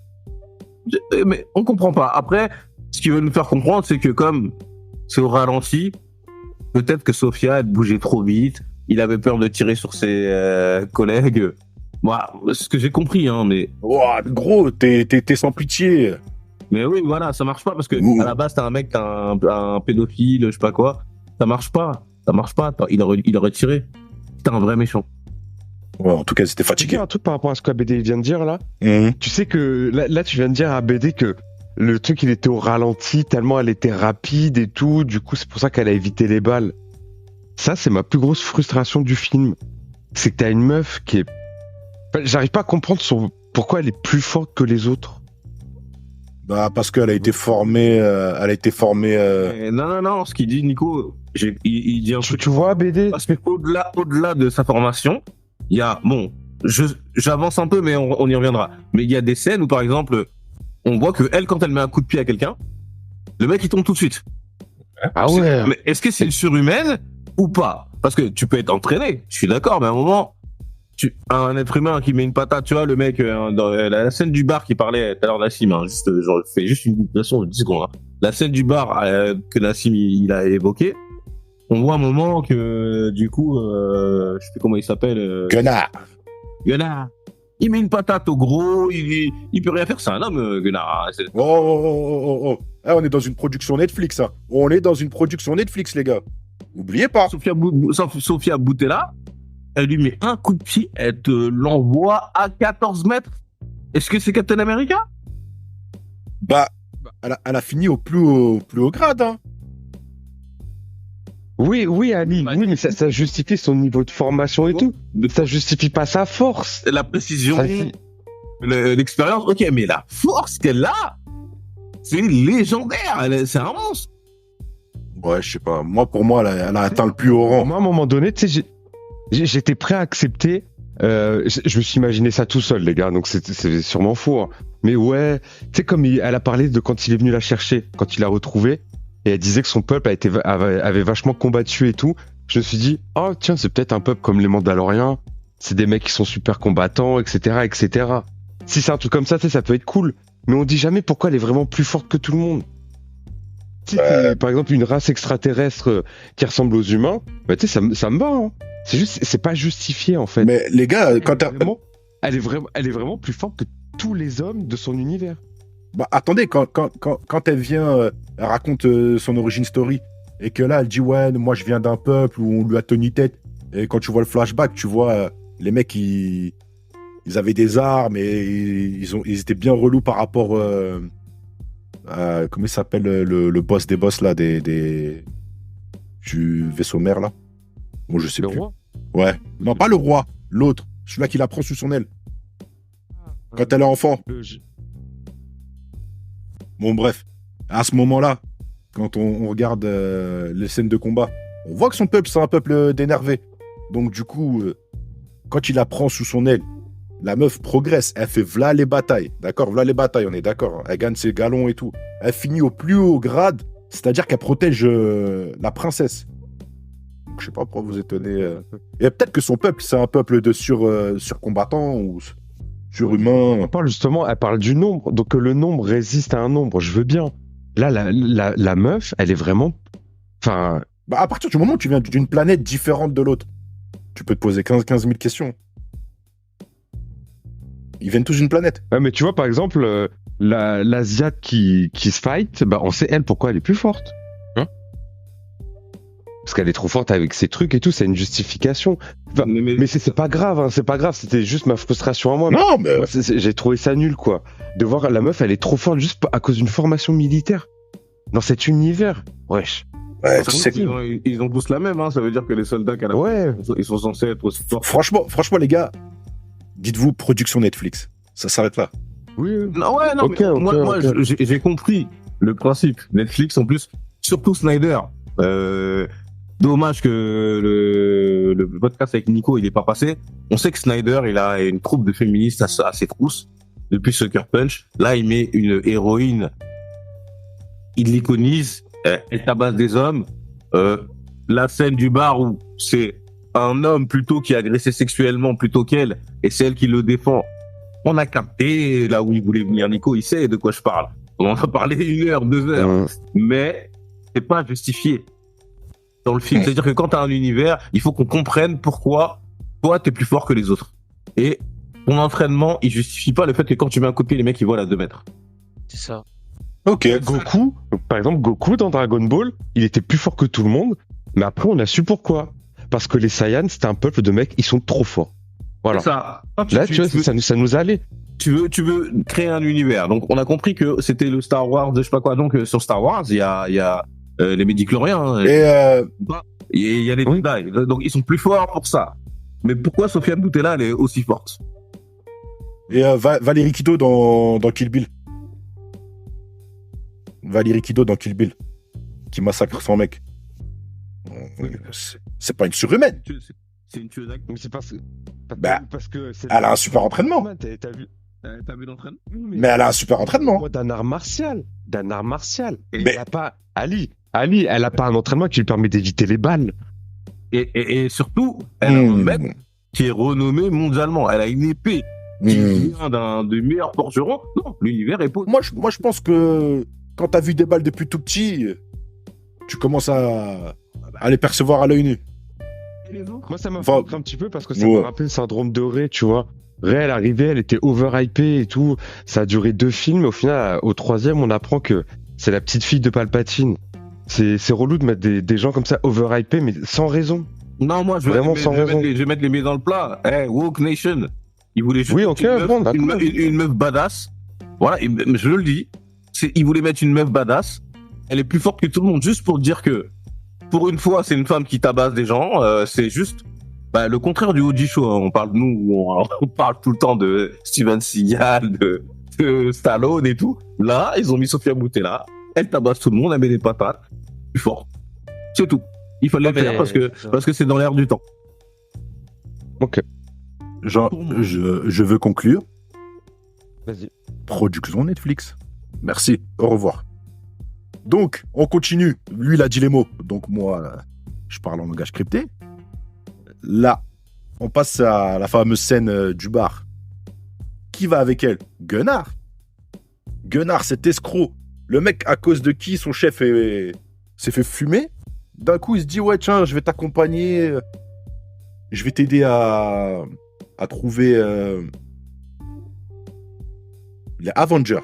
Mais on comprend pas. Après, ce qu'il veut nous faire comprendre, c'est que comme c'est au ralenti, peut-être que Sofia, elle bougeait trop vite. Il avait peur de tirer sur ses collègues. Moi, ce que j'ai compris, hein, mais... Ouah, gros, t'es sans pitié. Mais oui, voilà, ça marche pas parce que Ouh. à la base, t'as un mec, t'as un pédophile, je sais pas quoi. Ça marche pas. Il aurait tiré. T'es un vrai méchant. Ouais, en tout cas, c'était Je vais fatigué. dire un truc par rapport à ce qu'ABD vient de dire là. Mhm. Tu sais que là, tu viens de dire à ABD que le truc, il était au ralenti, tellement elle était rapide et tout. Du coup, c'est pour ça qu'elle a évité les balles. Ça, c'est ma plus grosse frustration du film. C'est que t'as une meuf qui est... Enfin, j'arrive pas à comprendre pourquoi elle est plus forte que les autres. Bah, parce qu'elle a été formée... Non, ce qu'il dit, Nico, il dit un truc. Tu vois, ABD? Parce que au-delà de sa formation, il y a, bon, j'avance un peu, mais on y reviendra. Mais il y a des scènes où, par exemple, on voit que elle, quand elle met un coup de pied à quelqu'un, le mec, il tombe tout de suite. Ah ouais. Mais est-ce que c'est une surhumaine ou pas? Parce que tu peux être entraîné, je suis d'accord, mais à un moment, un être humain qui met une patate, tu vois, le mec, dans la scène du bar qui parlait tout à l'heure Nassim, hein, je fais juste une digression de 10 secondes. Hein. La scène du bar que Nassim il a évoqué, on voit un moment que, du coup, je sais plus comment il s'appelle. Gunnar. Gunnar. Il met une patate au gros, il peut rien faire, c'est un homme, Gunnar. Oh. Ah, on est dans une production Netflix, hein. On est dans une production Netflix, les gars. Oubliez pas. Sofia Boutella, elle lui met un coup de pied, elle te l'envoie à 14 mètres. Est-ce que c'est Captain America? Bah, elle a fini au plus haut grade, hein. Oui, Ali, oui, mais ça justifie son niveau de formation et tout. Ça justifie pas sa force. La précision, Ça, l'expérience, ok, mais la force qu'elle a, c'est légendaire, c'est un monstre. Ouais, je sais pas. Moi, pour moi, elle a atteint le plus haut rang. Moi, à un moment donné, tu sais, j'étais prêt à accepter. Je me suis imaginé ça tout seul, les gars, donc c'est sûrement faux. Hein. Mais ouais, tu sais, comme elle a parlé de quand il est venu la chercher, quand il l'a retrouvée, et elle disait que son peuple avait vachement combattu et tout. Je me suis dit, oh tiens, c'est peut-être un peuple comme les Mandaloriens. C'est des mecs qui sont super combattants, etc., etc. Si c'est un truc comme ça, tu sais, ça peut être cool. Mais on dit jamais pourquoi elle est vraiment plus forte que tout le monde. Si c'est par exemple une race extraterrestre qui ressemble aux humains, bah tu sais, ça me va. Hein. C'est juste, c'est pas justifié en fait. Mais les gars, Elle est vraiment plus forte que tous les hommes de son univers. bah, attendez, quand elle vient, elle raconte son origin story, et que là, elle dit, ouais, moi, je viens d'un peuple où on lui a tenu tête. Et quand tu vois le flashback, tu vois, les mecs, ils avaient des armes et ils étaient bien relous par rapport à, comment il s'appelle, le boss des boss, là, du vaisseau mère, là. Bon, je sais Le plus. roi. Ouais. Non, pas le roi, l'autre. Celui-là qui la prend sous son aile. Quand elle est enfant. Bon, bref. À ce moment-là, quand on regarde les scènes de combat, on voit que son peuple, c'est un peuple d'énervés. Donc, du coup, quand il la prend sous son aile, la meuf progresse. Elle fait v'là les batailles. D'accord? V'là les batailles, on est d'accord. Hein. Elle gagne ses galons et tout. Elle finit au plus haut grade, c'est-à-dire qu'elle protège la princesse. Donc, je sais pas pourquoi vous étonnez. Et peut-être que son peuple, c'est un peuple de surcombattants ou surhumains. Elle parle du nombre, donc que le nombre résiste à un nombre, je veux bien. Là, la meuf, elle est vraiment... Enfin... Bah, à partir du moment où tu viens d'une planète différente de l'autre, tu peux te poser 15 000 questions. Ils viennent tous d'une planète. Ouais, mais tu vois, par exemple, l'Asiate qui se fight, bah, on sait, elle, pourquoi elle est plus forte. Hein? Parce qu'elle est trop forte avec ses trucs et tout, c'est une justification. Enfin, mais c'est pas grave, hein, c'est pas grave, c'était juste ma frustration à moi. Non, mais... Moi, j'ai trouvé ça nul, quoi. De voir la meuf, elle est trop forte juste à cause d'une formation militaire. Dans cet univers. Wesh. Ouais, ils ont tous la même, hein. Ça veut dire que les soldats qu'elle a, Ouais. ils sont censés être aussi forts. Franchement, les gars, dites-vous production Netflix. Ça s'arrête là. Oui. Non, ouais, non, Ok, mais ok, moi, ok. j'ai compris le principe. Netflix, en plus, surtout Snyder. Dommage que le podcast avec Nico, il est pas passé. On sait que Snyder, il a une troupe de féministes à ses trousses depuis Sucker Punch. Là, il met une héroïne, il l'iconise, elle tabasse des hommes. La scène du bar où c'est un homme plutôt qui est agressé sexuellement plutôt qu'elle, et c'est elle qui le défend. On a capté là où il voulait venir Nico, il sait de quoi je parle. On en a parlé 1 heure, 2 heures, mais c'est pas justifié dans le film. C'est-à-dire que quand t'as un univers, il faut qu'on comprenne pourquoi toi t'es plus fort que les autres. Et ton entraînement, il justifie pas le fait que quand tu mets un coup de pied, les mecs ils volent à 2 mètres. C'est ça. Ok. Goku, par exemple, Goku dans Dragon Ball, il était plus fort que tout le monde, mais après on a su pourquoi. Parce que les Saiyans, c'était un peuple de mecs, ils sont trop forts. Voilà. C'est ça. Là, tu vois, ça nous allait. Tu veux créer un univers. Donc on a compris que c'était le Star Wars, je sais pas quoi. Donc sur Star Wars, il y a les médicloriens. Et Il y a les Oui. Jedi. Donc ils sont plus forts pour ça. Mais pourquoi Sofia Boutella elle est aussi forte? Valérie Kido dans Kill Bill. Valérie Kido dans Kill Bill. Qui massacre son mec. C'est pas une surhumaine. C'est une tueuse d'acte. Mais c'est parce Bah, que c'est elle a un super entraînement. T'as vu? T'as vu l'entraînement? Mais elle a un super entraînement. Moi, d'un art martial. Et Mais- elle a pas Ali, elle a pas un entraînement qui lui permet d'éviter les balles. Et surtout, elle a un Mmh. mec qui est renommé mondialement. Elle a une épée qui Mmh. vient d'un des meilleurs forgerons. Non, l'univers est pas. Moi, je pense que quand t'as vu des balles depuis tout petit, tu commences à les percevoir à l'œil nu. Moi, ça m'a Enfin, fait un petit peu parce que ça ouais. me rappelle le syndrome de Ré, tu vois. Ré, elle arrivait, elle était overhypée et tout. Ça a duré 2 films. Au final, au 3e, on apprend que c'est la petite fille de Palpatine. C'est relou de mettre des gens comme ça overhypés, mais sans raison. Non, moi, Vraiment sans raison. je vais mettre les mains dans le plat. Hey, Woke Nation. Il voulait juste Oui, ok, une, meuf, bon, d'accord. une meuf badass. Voilà, je le dis. Il voulait mettre une meuf badass. Elle est plus forte que tout le monde, juste pour dire que, pour une fois, c'est une femme qui tabasse des gens. C'est juste le contraire du OG Show. Hein. On parle, on parle tout le temps de Steven Seagal, de Stallone et tout. Là, ils ont mis Sofia Boutella. Elle tabasse tout le monde, elle met des patates. Plus forte. C'est tout. Il fallait le faire parce que c'est dans l'air du temps. Ok, Je veux conclure. vas-y. Production Netflix. Merci. Au revoir. Donc, on continue. Lui, il a dit les mots. Donc, moi, je parle en langage crypté. Là, on passe à la fameuse scène du bar. Qui va avec elle? Gunnar. Gunnar, cet escroc. Le mec, à cause de qui son chef s'est fait fumer. D'un coup, il se dit, ouais, tiens, je vais t'accompagner. Je vais t'aider à trouver les Avengers.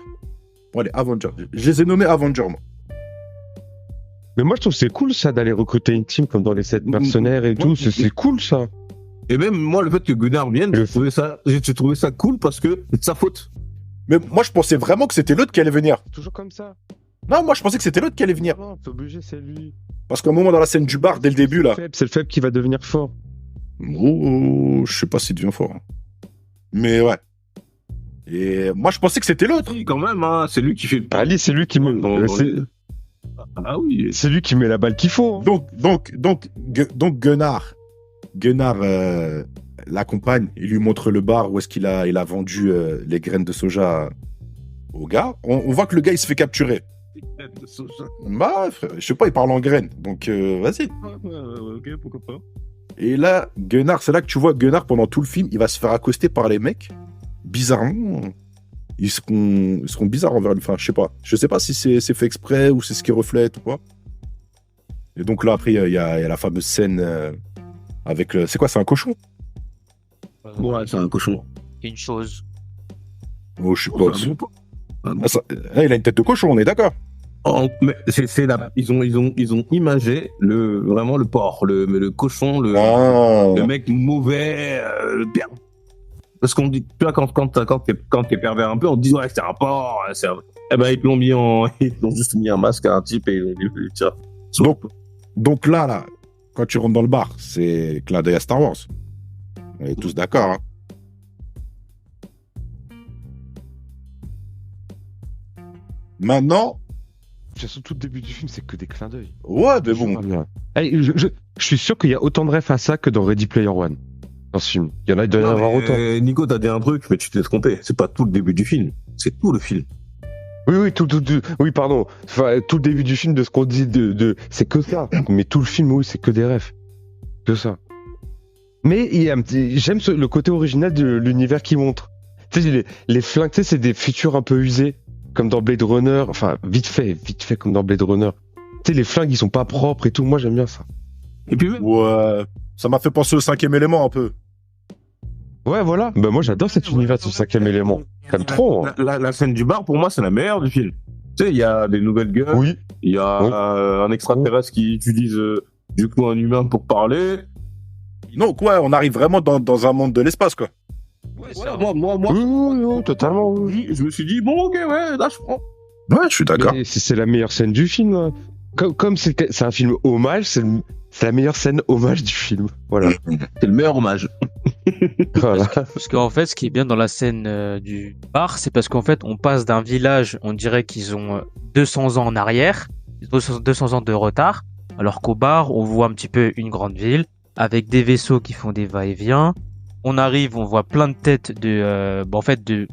Ouais, les Avengers. Je les ai nommés Avengers, moi. Mais moi, je trouve que c'est cool ça d'aller recruter une team comme dans les 7 mercenaires et tout. C'est cool ça. Et même moi, le fait que Gunnar vienne, Le- j'ai trouvé ça cool parce que c'est de sa faute. Mais moi, je pensais vraiment que c'était l'autre qui allait venir. Toujours comme ça. Non, moi, je pensais que c'était l'autre qui allait venir. Non, c'est obligé, c'est lui. Parce qu'à un moment, dans la scène du bar, dès le début, là. C'est le faible qui va devenir fort. Oh, je sais pas s'il devient fort. Hein. Mais ouais. Et moi, je pensais que c'était l'autre. Oui, quand même, hein, c'est lui qui fait le Ali, c'est lui qui met. Ah oui. C'est lui qui met la balle qu'il faut. hein. Donc Gunnar l'accompagne, il lui montre le bar où est-ce qu'il a vendu les graines de soja au gars. On voit que le gars, il se fait capturer. Bah, frère, je sais pas, il parle en graines. Donc, vas-y. Ok, pourquoi pas. Et là, Gunnar, c'est là que tu vois Gunnar, pendant tout le film, il va se faire accoster par les mecs. Bizarrement, ils seront bizarres envers lui. Enfin, je sais pas. Je sais pas si c'est fait exprès ou c'est ce qui reflète ou quoi. Et donc là, après, il y a la fameuse scène avec le... C'est quoi, c'est un cochon? Ouais, c'est un cochon. Une chose. Oh, je sais pas. C'est un bon pot. Il a une tête de cochon, on est d'accord. Mais ils ont imagé vraiment le porc, le cochon, le Ah. mec mauvais, le pervers. Parce qu'on dit, tu vois, quand t'es pervers un peu, on te dit, ouais, c'est un porc, eh ben, ils l'ont juste mis un masque à un type et ils ont dit, tiens. Donc là, quand tu rentres dans le bar, c'est clin d'œil à Star Wars. On est tous d'accord, hein. Maintenant, toute façon, tout le début du film, c'est que des clins d'œil. Ouais, mais bon. Allez, je suis sûr qu'il y a autant de refs à ça que dans Ready Player One. Dans ce film. Il doit y en avoir autant. Nico, t'as dit un truc, mais tu t'es trompé. C'est pas tout le début du film. C'est tout le film. Oui, oui, pardon. Enfin, tout le début du film, de ce qu'on dit, c'est que ça. Mais tout le film, oui, c'est que des refs. Que ça. Mais j'aime le côté original de l'univers qu'il montre. Tu sais, les flingues, tu sais, c'est des features un peu usées, comme dans Blade Runner. Enfin, vite fait comme dans Blade Runner. Tu sais, les flingues, ils sont pas propres et tout. Moi, j'aime bien ça. Et puis même, Ouais, ça m'a fait penser au 5e élément un peu. Ouais, voilà. Bah, moi, j'adore cet univers du 5e élément. J'aime trop. Hein. la scène du bar, pour moi, c'est la meilleure du film. Tu sais, il y a des nouvelles gueules. Oui. Il y a Oui. un extraterrestre qui utilise du coup un humain pour parler. Non, quoi, on arrive vraiment dans un monde de l'espace, quoi. Voilà, moi, Oui, totalement. Oui. je me suis dit, bon, ok, ouais, là, je prends. Ouais, je suis d'accord. Mais c'est la meilleure scène du film. Hein. Comme c'est un film hommage, c'est la meilleure scène hommage du film. Voilà. C'est le meilleur hommage. Voilà. Parce qu'en fait, ce qui est bien dans la scène du bar, c'est parce qu'en fait, on passe d'un village, on dirait qu'ils ont 200 ans en arrière, 200 ans de retard, alors qu'au bar, on voit un petit peu une grande ville, avec des vaisseaux qui font des va-et-vient. On arrive, on voit plein de têtes de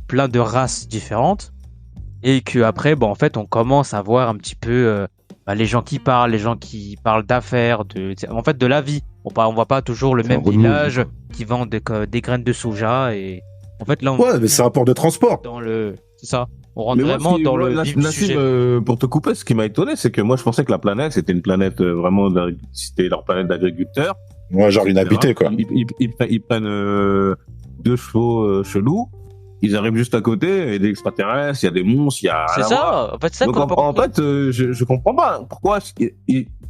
plein de races différentes. Et que après, en fait, on commence à voir un petit peu les gens qui parlent d'affaires, de la vie. On voit pas toujours le C'est un même road village movie. qui vend des graines de soja. Et en fait, là, on Ouais, mais c'est un port de transport. c'est ça. On rentre Mais moi, vraiment dans le Nassim, vif du sujet. pour te couper, ce qui m'a étonné, c'est que moi, je pensais que la planète, c'était une planète c'était leur planète d'agriculteurs. Ouais, genre inhabité, quoi. Ils prennent 2 chevaux chelous. Ils arrivent juste à côté, il y a des extraterrestres, il y a des monstres, il y a. C'est rien à voir. ça. En fait, c'est ça Donc qu'on a pas en compris. fait, je comprends pas pourquoi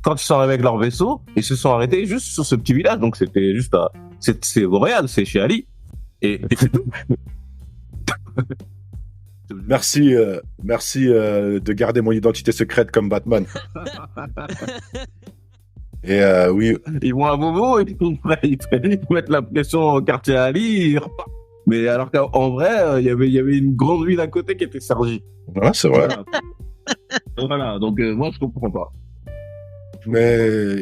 quand ils sont arrivés avec leur vaisseau, ils se sont arrêtés juste sur ce petit village. Donc c'était juste c'est Boréal, c'est chez Ali. Et c'est tout. Merci de garder mon identité secrète comme Batman. Et oui, Ils vont à Momo et ils mettent la pression au quartier Ali. Ils repartent. Mais alors qu'en vrai, il y avait une grande ville à côté qui était Sergi. ouais, c'est vrai. Voilà, donc moi je comprends pas. Mais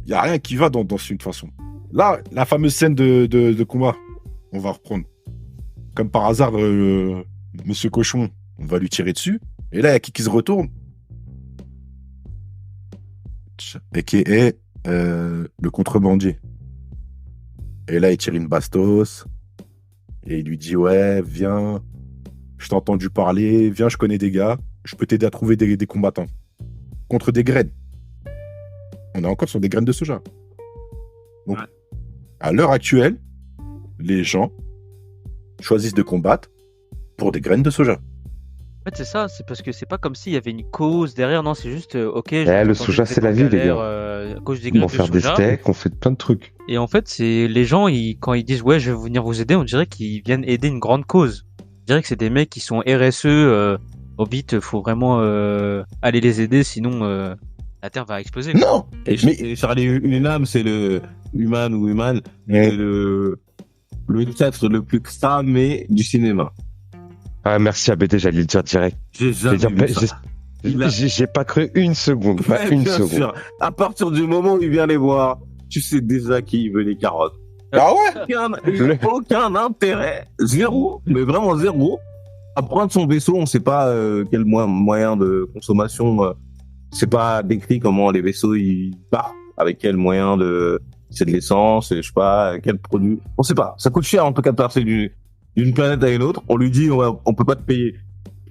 il y a rien qui va dans ce film de toute façon. Là, la fameuse scène de combat, on va reprendre. Comme par hasard, Monsieur Cochon, on va lui tirer dessus. Et là, il y a qui se retourne. Et qui est le contrebandier. Et là, il tire une bastos. Et il lui dit, ouais, viens, je t'ai entendu parler, viens, je connais des gars, je peux t'aider à trouver des combattants. Contre des graines. On est encore sur des graines de soja. Donc, Ouais. à l'heure actuelle, les gens choisissent de combattre pour des graines de soja. En fait, c'est ça. C'est parce que c'est pas comme s'il y avait une cause derrière. Non, c'est juste, ok. Le soja, c'est la vie, les gars. À cause des On graines va de faire des soja. steaks, on fait plein de trucs. Et en fait, c'est les gens, quand ils disent ouais, je vais venir vous aider, on dirait qu'ils viennent aider une grande cause. On dirait que c'est des mecs qui sont RSE. Au vite, faut vraiment aller les aider, sinon la Terre va exploser. Non. Et Charlie Hunnam, c'est le human ou human, c'est le être le plus cramé du cinéma. Ah, merci ABD, j'allais le dire direct. J'ai jamais vu ça. J'ai pas cru une seconde, pas Ouais, une bien seconde. sûr. À partir du moment où il vient les voir, tu sais déjà qui veut les carottes. Ah ouais. Aucun intérêt, zéro, mais vraiment zéro, à prendre son vaisseau. On sait pas quel moyen de consommation. C'est pas décrit comment les vaisseaux ils partent, avec quel moyen de. C'est de l'essence, je sais pas quel produit. On sait pas. Ça coûte cher en tout cas de passer d'une planète à une autre. On lui dit on peut pas te payer.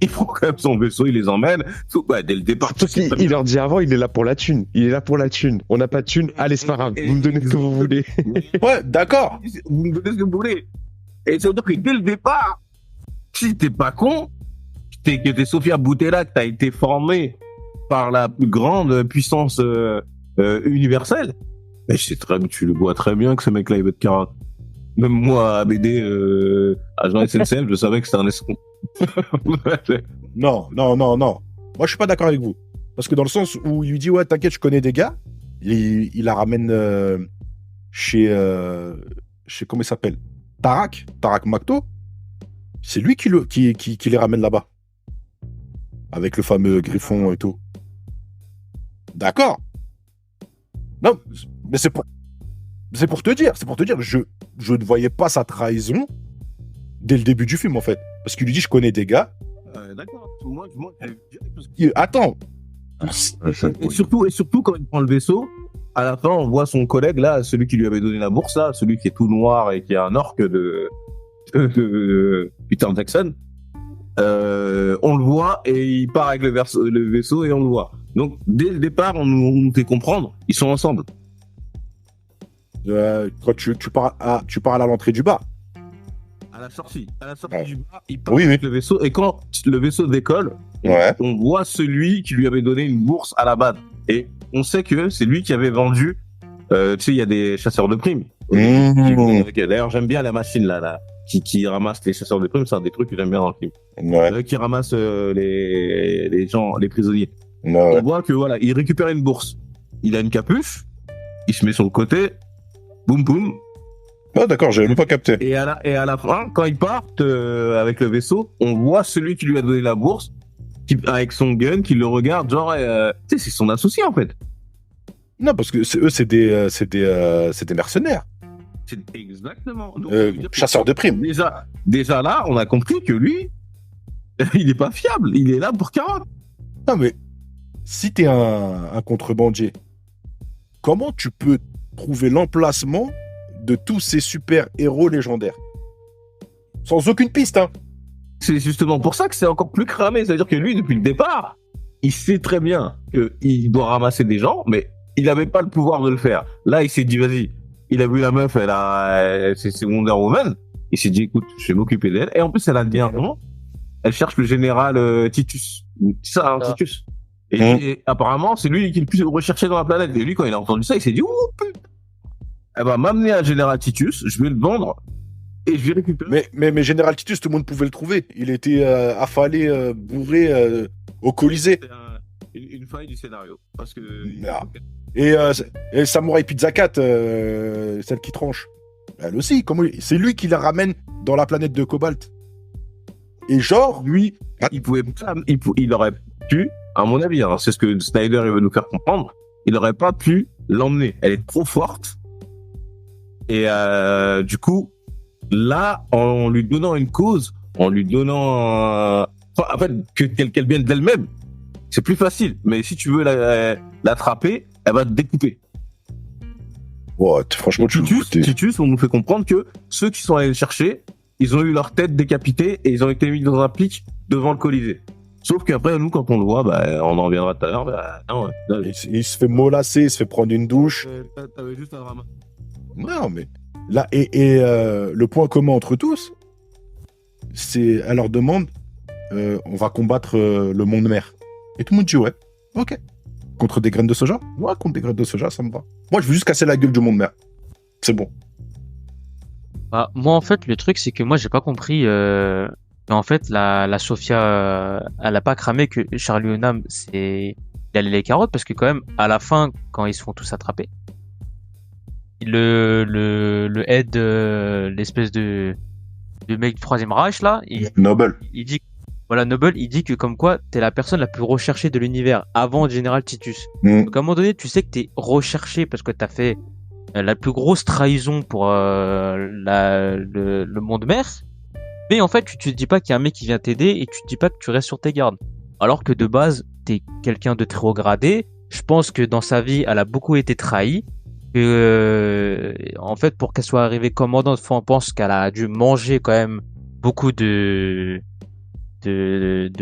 Il prend quand même son vaisseau, il les emmène. Tout, dès le départ. Surtout qu'il leur dit avant, il est là pour la thune. Il est là pour la thune. On n'a pas de thune. Allez, c'est pas grave. Vous me donnez ce que vous voulez. Ouais, d'accord. Vous me donnez ce que vous voulez. Et ça veut dire que dès le départ, si t'es pas con, que t'es Sofia Boutella, que t'as été formé par la plus grande puissance universelle, mais tu le vois très bien que ce mec-là, il veut de carotte. Même moi, à BD, agent SNCF, je savais que c'était un escroc. Non. Moi, je suis pas d'accord avec vous. Parce que dans le sens où il lui dit, ouais, t'inquiète, je connais des gars, il la ramène chez comment il s'appelle, Tarak Makto. C'est lui qui les ramène là-bas. avec le fameux griffon et tout. D'accord. Non, mais c'est pour te dire, je ne voyais pas sa trahison dès le début du film, en fait. Parce qu'il lui dit, je connais des gars. D'accord. Moi, Attends. et surtout, quand il prend le vaisseau, à la fin, on voit son collègue, là, celui qui lui avait donné la bourse, là, celui qui est tout noir et qui est un orque de Peter Jackson. On le voit et il part avec le vaisseau et on le voit. Donc, dès le départ, on nous fait comprendre, ils sont ensemble. Quand tu pars à l'entrée du bar. À la sortie Ouais. du bar, il part Oui, avec le vaisseau et quand le vaisseau décolle, Ouais. on voit celui qui lui avait donné une bourse à la base. Et on sait que c'est lui qui avait vendu. Tu sais, il y a des chasseurs de primes. D'ailleurs, j'aime bien la machine là qui ramasse les chasseurs de primes. C'est un des trucs que j'aime bien dans le film. Ouais. Qui ramasse les gens, les prisonniers. Ouais. On voit que voilà, il récupère une bourse. Il a une capuche. Il se met sur le côté. Boum boum. Ah, d'accord, j'avais même pas capté. Et à la fin, quand ils partent avec le vaisseau, on voit celui qui lui a donné la bourse, avec son gun, qui le regarde, genre, tu sais, c'est son associé en fait. Non, parce que c'est des mercenaires. C'est exactement. Donc, Chasseurs de primes. Déjà là, on a compris que lui, il est pas fiable. Il est là pour carotte. Non, mais si t'es un contrebandier, comment tu peux trouver l'emplacement de tous ces super-héros légendaires? Sans aucune piste, hein. C'est justement pour ça que c'est encore plus cramé. C'est-à-dire que lui, depuis le départ, il sait très bien qu'il doit ramasser des gens, mais il n'avait pas le pouvoir de le faire. Là, il s'est dit, vas-y. Il a vu la meuf, c'est Wonder Woman. Il s'est dit, écoute, je vais m'occuper d'elle. Et en plus, elle a bien un nom. Elle cherche le général Titus. C'est ça, hein, Titus. Et apparemment, c'est lui qui est le plus recherché dans la planète. Et lui, quand il a entendu ça, il s'est dit, oh putain, elle va m'amener à Général Titus, je vais le vendre et je vais récupérer. Mais Général Titus, tout le monde pouvait le trouver. Il était affalé, bourré au Colisée. C'est une faille du scénario. Parce que. Et Samurai Pizza Cat, celle qui tranche, elle aussi, c'est lui qui la ramène dans la planète de Cobalt. Et genre, lui, il aurait pu, à mon avis, hein, c'est ce que Snyder il veut nous faire comprendre, il aurait pas pu l'emmener. Elle est trop forte. Et du coup, là, en lui donnant une cause, en lui donnant, en fait, qu'elle vienne d'elle-même, c'est plus facile. Mais si tu veux l'attraper, elle va te découper. What, franchement, Titus, on nous fait comprendre que ceux qui sont allés le chercher, ils ont eu leur tête décapitée et ils ont été mis dans un pic devant le Colisée. Sauf qu'après, nous, quand on le voit, on en reviendra tout à l'heure, non, il se fait molasser, il se fait prendre une douche. T'avais juste un drama. Non, mais là, et le point commun entre tous, c'est, elle leur demande, on va combattre le monde mère. Et tout le monde dit ouais, ok. Contre des graines de soja? Ouais, contre des graines de soja, ça me va. Moi, je veux juste casser la gueule du monde mère. C'est bon. Bah, moi, en fait, le truc, c'est que moi, j'ai pas compris. Mais en fait, la Sophia, elle a pas cramé que Charlie Hunnam, il allait les carottes parce que quand même, à la fin, quand ils se font tous attraper, le head, l'espèce de mec du Troisième Reich là, Noble. il dit, voilà, Noble, il dit que comme quoi t'es la personne la plus recherchée de l'univers avant Général Titus. Donc à un moment donné, tu sais que t'es recherché parce que t'as fait la plus grosse trahison pour le monde mère. Mais en fait, tu te dis pas qu'il y a un mec qui vient t'aider et tu te dis pas que tu restes sur tes gardes. Alors que de base, t'es quelqu'un de très haut gradé. Je pense que dans sa vie, elle a beaucoup été trahie. En fait, pour qu'elle soit arrivée commandante, on pense qu'elle a dû manger quand même beaucoup de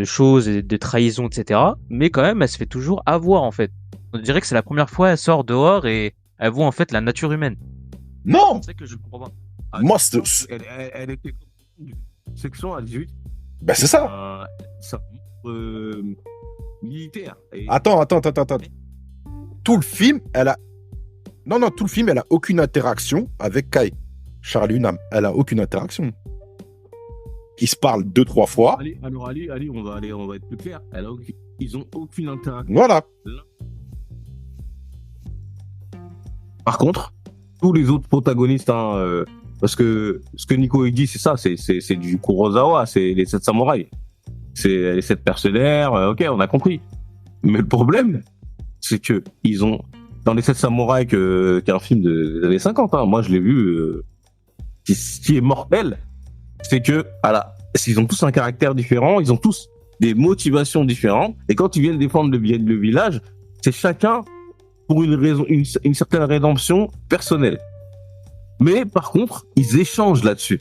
choses, et de trahisons, etc. Mais quand même, elle se fait toujours avoir, en fait. On dirait que c'est la première fois elle sort dehors et elle voit en fait la nature humaine. Non! C'est ça que je comprends pas. Moi, elle était section à 18. Ben, c'est ça. Militaire. Attends. Tout le film, tout le film, elle a aucune interaction avec Kai. Charlie Hunnam, elle a aucune interaction. Ils se parlent 2-3 fois. Ali, on va être plus clair. Ils ont aucune interaction. Voilà. Par contre, tous les autres protagonistes, parce que ce que Nico il dit, c'est ça, c'est du Kurosawa, c'est les 7 samouraïs. elle est cette mercenaire, ok, on a compris. Mais le problème, c'est que ils ont, dans les 7 samouraïs, qui est un film des années 50, hein, moi je l'ai vu, ce qui est mortel, c'est que, voilà, ils ont tous un caractère différent, ils ont tous des motivations différentes, et quand ils viennent défendre le village, c'est chacun pour une raison, une certaine rédemption personnelle. Mais par contre, ils échangent là-dessus.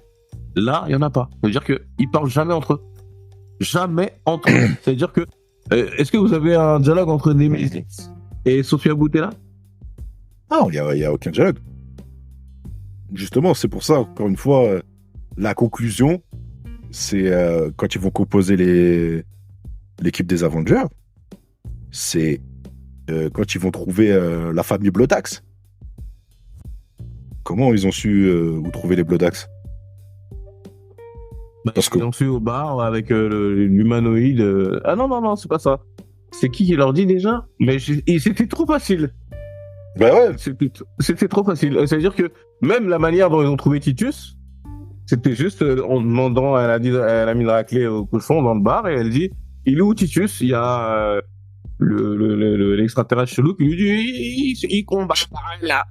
Là, il y en a pas. Ça veut dire que ils parlent jamais entre eux. Jamais entre eux. Ça veut dire que est-ce que vous avez un dialogue entre Nemesis et Sofia Boutella? Ah, il y a aucun dialogue. Justement, c'est pour ça, encore une fois, la conclusion, c'est quand ils vont composer l'équipe des Avengers, c'est quand ils vont trouver la famille Bloodaxe. Comment ils ont su où trouver les Bloodaxe? Parce que... Ils ont su au bar avec l'humanoïde. Ah non, c'est pas ça. C'est qui leur dit déjà? Mais c'était trop facile. Bah ouais. C'était trop facile. C'est-à-dire que même la manière dont ils ont trouvé Titus, c'était juste en demandant, elle a mis la clé au cochon dans le bar et elle dit, il est où Titus? Il y a l'extraterrestre chelou qui lui dit, il combat là.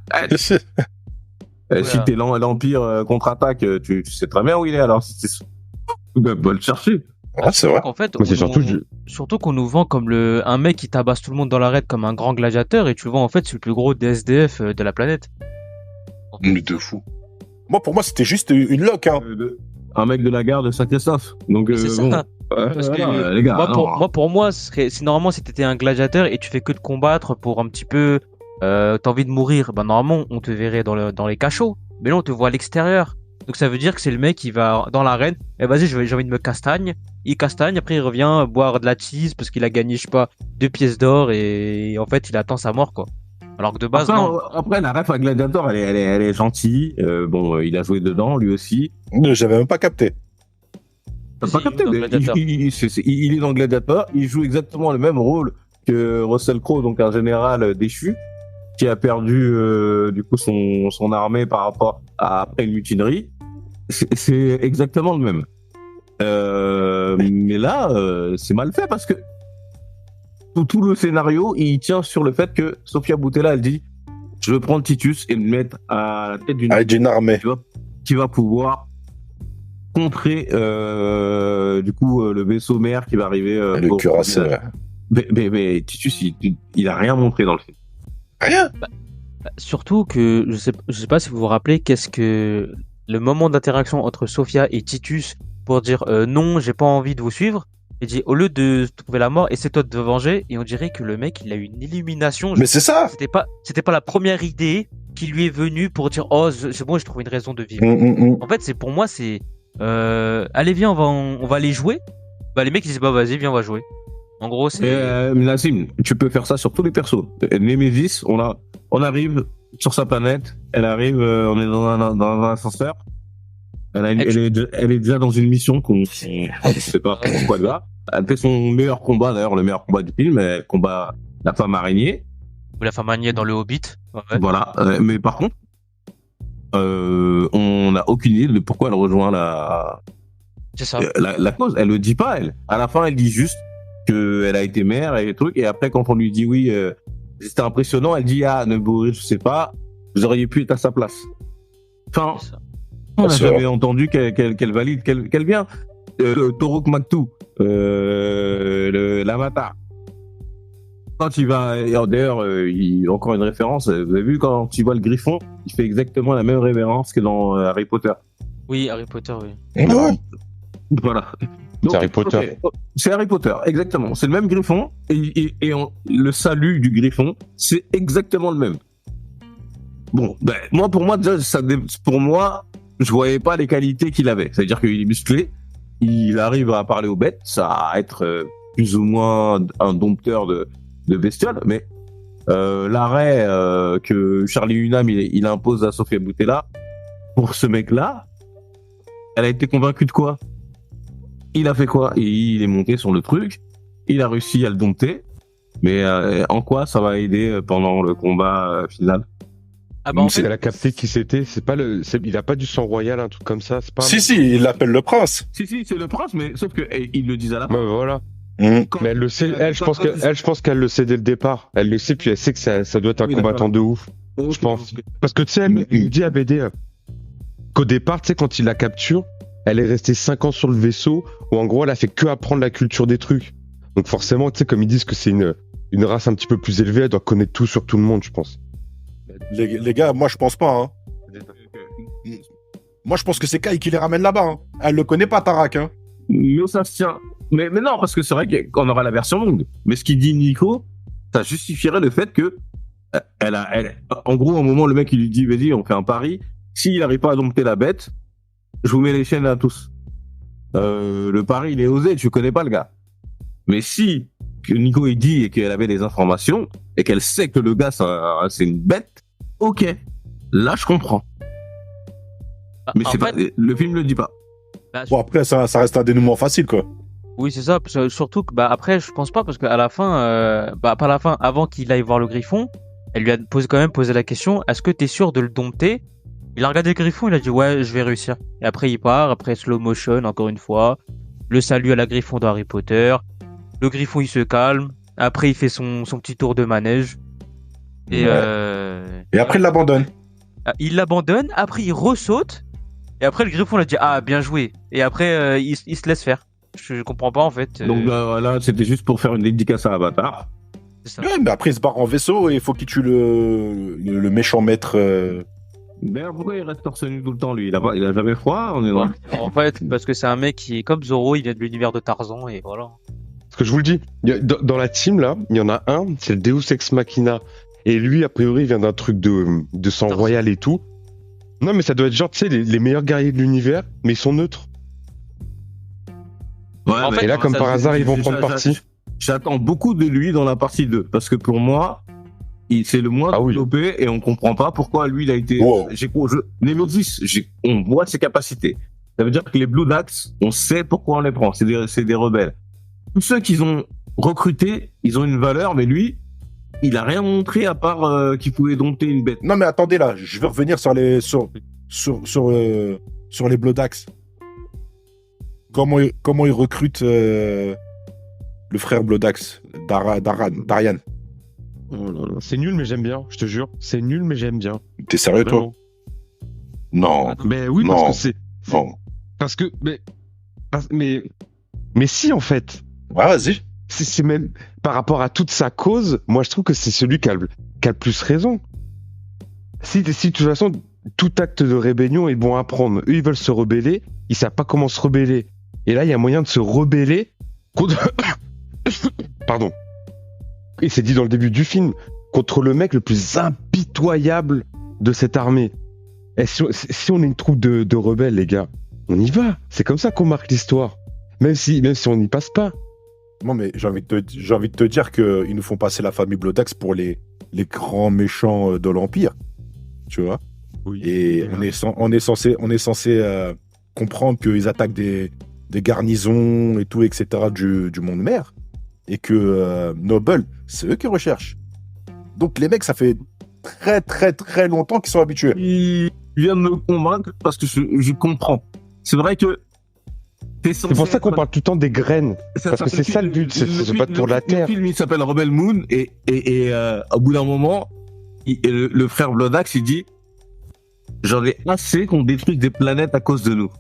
Si t'es l'Empire contre-attaque, tu sais très bien où il est, alors tu peux le chercher. Ah, c'est vrai. En fait, Mais c'est surtout qu'on nous vend comme un mec qui tabasse tout le monde dans l'arête comme un grand gladiateur et tu le vois en fait c'est le plus gros DSDF de la planète. Mais de fou. Moi, pour moi, c'était juste une loque, hein. Un mec de la gare de Saint-Christophe. Donc, C'est bon. ça. Parce que les gars, pour moi, si normalement si t'étais un gladiateur et tu fais que de combattre pour un petit peu, t'as envie de mourir, bah normalement on te verrait dans les cachots. Mais là on te voit à l'extérieur. Donc ça veut dire que c'est le mec qui va dans l'arène, et vas-y j'ai envie de me castagne. Il castagne, après il revient boire de la cheese parce qu'il a gagné je sais pas 2 pièces d'or et en fait il attend sa mort quoi. Alors que de base non. Après la ref à Gladiator elle est gentille. Bon il a joué dedans lui aussi. J'avais même pas capté. T'as pas capté, mais il est dans Gladiator, il joue exactement le même rôle que Russell Crowe, donc un général déchu qui a perdu du coup son armée par rapport à après une mutinerie. C'est exactement le même. Mais là, c'est mal fait parce que tout le scénario, il tient sur le fait que Sofia Boutella, elle dit, je veux prendre Titus et me mettre à la tête d'une armée qui va pouvoir contrer du coup le vaisseau mère qui va arriver. Le cuirassé. Mais Titus, il a rien montré dans le film. Rien. Surtout que je sais pas si vous vous rappelez qu'est-ce que le moment d'interaction entre Sofia et Titus pour dire non, j'ai pas envie de vous suivre. Il dit au lieu de trouver la mort, essaie-toi de te venger. Et on dirait que le mec il a eu une illumination. Mais c'est ça. C'était pas la première idée qui lui est venue pour dire oh c'est bon j'ai trouvé une raison de vivre. En fait c'est pour moi c'est allez viens on va aller jouer. Bah les mecs ils disent bah vas-y viens on va jouer. En gros c'est. Nassim, tu peux faire ça sur tous les persos. Nemesis, on arrive sur sa planète, elle arrive, on est dans un ascenseur. Elle est déjà dans une mission qu'on sait pas pourquoi elle va. Elle fait son meilleur combat, d'ailleurs, le meilleur combat du film. Elle combat la femme araignée. Ou la femme araignée dans le Hobbit. Ouais. Voilà. Mais par contre, on n'a aucune idée de pourquoi elle rejoint C'est ça. La cause. Elle le dit pas, elle. À la fin, elle dit juste qu'elle a été mère et des trucs. Et après, quand on lui dit oui, c'était impressionnant, elle dit ah, Nebuchadnezzar, je sais pas, vous auriez pu être à sa place. Enfin. On n'a jamais entendu qu'elle valide, qu'elle vient. Toruk Maktou, l'Avatar. Quand il va, d'ailleurs, encore une référence, vous avez vu quand tu vois le griffon, il fait exactement la même révérence que dans Harry Potter. Oui, Harry Potter, oui. Voilà. Donc, c'est Harry Potter. Okay. C'est Harry Potter, exactement. C'est le même griffon, et le salut du griffon, c'est exactement le même. Bon, ben, pour moi, je voyais pas les qualités qu'il avait. C'est-à-dire qu'il est musclé, il arrive à parler aux bêtes, ça à être plus ou moins un dompteur de bestioles, mais l'arrêt que Charlie Hunnam il impose à Sofia Boutella, pour ce mec-là, elle a été convaincue de quoi? Il a fait quoi? Il est monté sur le truc, il a réussi à le dompter, mais en quoi ça va aider pendant le combat final? Ah bah en Elle fait, a capté qui c'était. Il a pas du sang royal, un truc comme ça. C'est pas. Si, il l'appelle le prince. Si, c'est le prince, mais sauf que ils le disent à la fin. Ouais, voilà. Mhm. Quand- Mais elle le sait. Je pense qu'elle le sait dès le départ. Elle le sait, puis elle sait que ça doit être un Oui, combattant d'accord. de ouf. Ok, Je pense. ok. Parce que tu sais, il nous dit à BD qu'au départ, tu sais, quand il la capture, elle est restée 5 ans sur le vaisseau, où en gros, elle a fait que apprendre la culture des trucs. Donc forcément, tu sais, comme ils disent que c'est une race un petit peu plus élevée, elle doit connaître tout sur tout le monde, je pense. Les gars, moi, je pense pas. Hein. Moi, je pense que c'est Kai qui les ramène là-bas. Hein. Elle le connaît pas, Tarak. Hein. Mais ça se tient. Mais non, parce que c'est vrai qu'on aura la version longue. Mais ce qu'il dit Nico, ça justifierait le fait que en gros, à un moment, le mec, il lui dit, vas-y, on fait un pari. S'il n'arrive pas à dompter la bête, je vous mets les chaînes à tous. Le pari, il est osé, tu connais pas le gars. Mais si que Nico, il dit et qu'elle avait des informations et qu'elle sait que le gars, c'est une bête, ok. Là, je comprends. Mais en c'est fait, pas, le film le dit pas. bah, Bon, après, ça reste un dénouement facile, quoi. oui, c'est ça. Parce que, surtout que, bah, après, je pense pas, parce qu'à la fin, pas à la fin, avant qu'il aille voir le griffon, elle lui a quand même posé la question, est-ce que t'es sûr de le dompter? Il a regardé le griffon, il a dit, ouais, je vais réussir. Et après, il part, après, slow motion, encore une fois. Le salut à la griffon d'Harry Potter. Le griffon, il se calme. Après, il fait son petit tour de manège. Et, Ouais. Et après, il l'abandonne. il l'abandonne, après, il ressaute. Et après, le griffon, il a dit, ah, bien joué. Et après, il se laisse faire. Je comprends pas, en fait. Donc là, c'était juste pour faire une dédicace à Avatar. C'est ça. Ouais, mais après, il se barre en vaisseau et il faut qu'il tue le méchant maître. D'ailleurs, pourquoi il reste torse nu tout le temps, lui? Il a jamais froid? On est dans... En fait, parce que c'est un mec qui est comme Zoro, il vient de l'univers de Tarzan, et voilà. Parce que je vous le dis, dans la team, là, il y en a un, c'est le Deus Ex Machina. Et lui, a priori, il vient d'un truc de sang royal et tout. Non, mais ça doit être genre, tu sais, les meilleurs guerriers de l'univers, mais ils sont neutres. Ouais, En mais fait, Et là, comme par hasard, ils vont prendre parti. J'attends beaucoup de lui dans la partie 2. Parce que pour moi, c'est le moins Ah oui. développé et on comprend pas pourquoi lui, il a été. Wow. Nemesis, on voit ses capacités. Ça veut dire que les Blue Dax, on sait pourquoi on les prend. C'est des rebelles. Tous ceux qu'ils ont recrutés, ils ont une valeur, mais lui, il a rien montré à part qu'il pouvait dompter une bête. Non, mais attendez, là, je vais revenir sur les Bloodax. Comment il recrute le frère Bloodax, Darian. Oh là là. C'est nul, mais j'aime bien, je te jure. C'est nul, mais j'aime bien. T'es sérieux, toi? Vraiment. Non, Mais oui, Non. parce que c'est. non. Parce que. Mais si, en fait. Ouais, vas-y. C'est même. Par rapport à toute sa cause, moi, je trouve que c'est celui qui a le plus raison. Si, de toute façon, tout acte de rébellion est bon à prendre. Eux, ils veulent se rebeller. Ils savent pas comment se rebeller. Et là, il y a moyen de se rebeller contre. Pardon. Et c'est dit dans le début du film, contre le mec le plus impitoyable de cette armée. Et si on est une troupe de rebelles, les gars, on y va. C'est comme ça qu'on marque l'histoire. Même si on n'y passe pas. Non, mais j'ai envie de te dire qu'ils nous font passer la famille Bloodax pour les grands méchants de l'Empire. Tu vois? Oui. Et on est censé comprendre qu'ils attaquent des garnisons et tout, etc. du monde mère. Et que Noble, c'est eux qui recherchent. Donc les mecs, ça fait très très très longtemps qu'ils sont habitués. Il vient de me convaincre parce que je comprends. C'est vrai que C'est pour ça qu'on parle tout le temps des graines. Parce que c'est ça le but, c'est pas pour la Terre. Le film, il s'appelle Rebel Moon et au bout d'un moment, le frère Bloodax, il dit « J'en ai assez qu'on détruise des planètes à cause de nous. »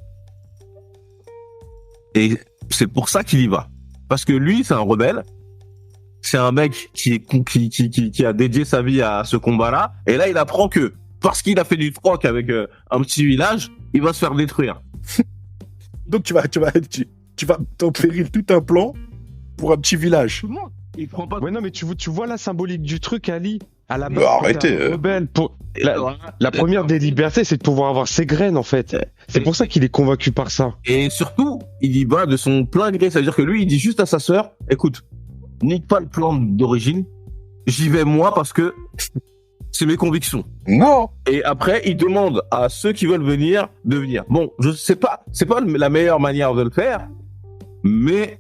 Et c'est pour ça qu'il y va. Parce que lui, c'est un rebelle. C'est un mec qui a dédié sa vie à ce combat-là. Et là, il apprend que parce qu'il a fait du troc avec un petit village, il va se faire détruire. Donc tu vas t'en péril tout un plan pour un petit village. Tout le monde. Il prend pas. Ouais, non, mais tu vois la symbolique du truc, Ali. À la Mais arrêtez, t'es un rebelle. La première des libertés, c'est de pouvoir avoir ses graines, en fait. C'est pour ça qu'il est convaincu par ça. Et surtout, il y va de son plein gré. Ça veut dire que lui, il dit juste à sa sœur, écoute, nique pas le plan d'origine. J'y vais moi parce que c'est mes convictions. Non. Et après, il demande à ceux qui veulent venir de venir. Bon, je sais pas, c'est pas la meilleure manière de le faire, mais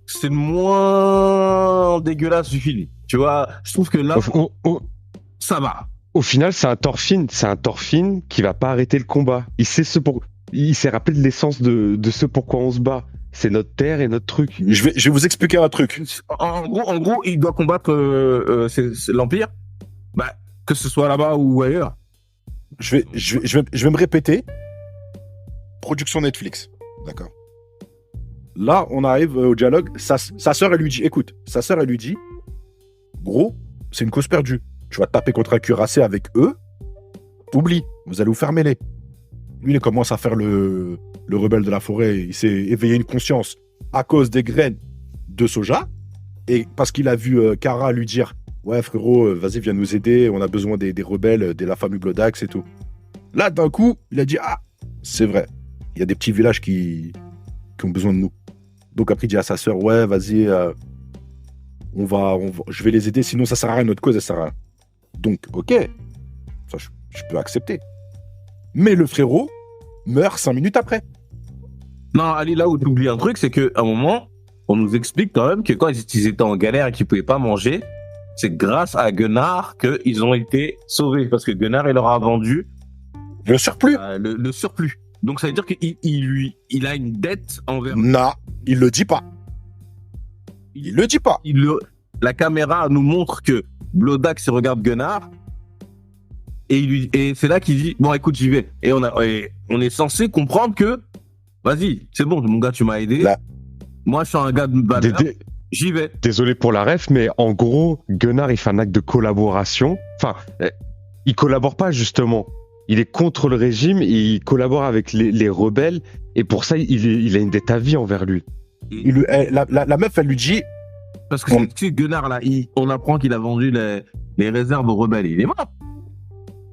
c'est le moins dégueulasse du film. Tu vois, je trouve que là, ça va. Au final, c'est un Thorfinn qui va pas arrêter le combat. Il s'est rappelé de l'essence de ce pourquoi on se bat. C'est notre terre et notre truc. Je vais vous expliquer un truc. En gros, il doit combattre c'est l'Empire, bah, que ce soit là-bas ou ailleurs. Je vais me répéter. Production Netflix. D'accord. Là, on arrive au dialogue. Sa sœur, elle lui dit, écoute, gros, c'est une cause perdue. Tu vas te taper contre un cuirassé avec eux. Oublie, vous allez vous faire mêler. Lui, il commence à faire le rebelle de la forêt. Il s'est éveillé une conscience à cause des graines de soja. Et parce qu'il a vu Kara lui dire, ouais, frérot, vas-y, viens nous aider. On a besoin des rebelles, de la famille Blodax et tout. Là, d'un coup, il a dit, ah, c'est vrai. Il y a des petits villages qui ont besoin de nous. Donc après, il dit à sa sœur, ouais, vas-y, je vais les aider, sinon ça sert à rien, notre cause, elle sert à rien. Donc, ok, ça, je peux accepter. Mais le frérot meurt 5 minutes après. Non, Ali, là où tu oublies un truc, c'est qu'à un moment, on nous explique quand même que quand ils étaient en galère et qu'ils pouvaient pas manger, c'est grâce à Gunnar qu'ils ont été sauvés. Parce que Gunnar, il leur a vendu Le surplus. le surplus. Donc ça veut dire qu'il a une dette envers... Non, il le dit pas. Il le dit pas. La caméra nous montre que Blodax regarde Gunnar et c'est là qu'il dit bon écoute j'y vais et on est censé comprendre que vas-y c'est bon mon gars tu m'as aidé Là. Moi je suis un gars de valeur j'y vais. Désolé pour la ref, mais en gros, Gunnar, il fait un acte de collaboration. Enfin, il collabore pas, justement. Il est contre le régime, et il collabore avec les rebelles, et pour ça, il a une dette à vie envers lui. La meuf, elle lui dit... Parce que c'est Gunnar, là, on apprend qu'il a vendu les réserves aux rebelles, il est mort.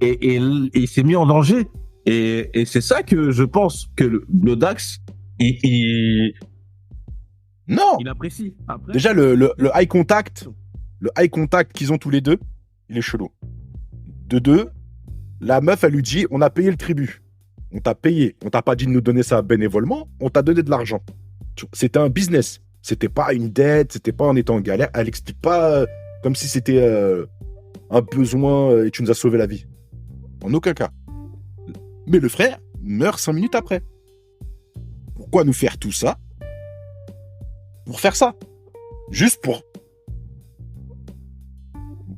Et il s'est mis en danger. Et c'est ça que je pense que le Blodax, Non. il apprécie. Après, Déjà, le eye contact qu'ils ont tous les deux, il est chelou. De deux, la meuf, elle lui dit, on a payé le tribut. On t'a payé. On t'a pas dit de nous donner ça bénévolement. On t'a donné de l'argent. C'était un business. C'était pas une dette. C'était pas en étant en galère. Elle explique pas comme si c'était un besoin et tu nous as sauvé la vie. En aucun cas. Mais le frère meurt 5 minutes après. Pourquoi nous faire tout ça? Pour faire ça. Juste pour...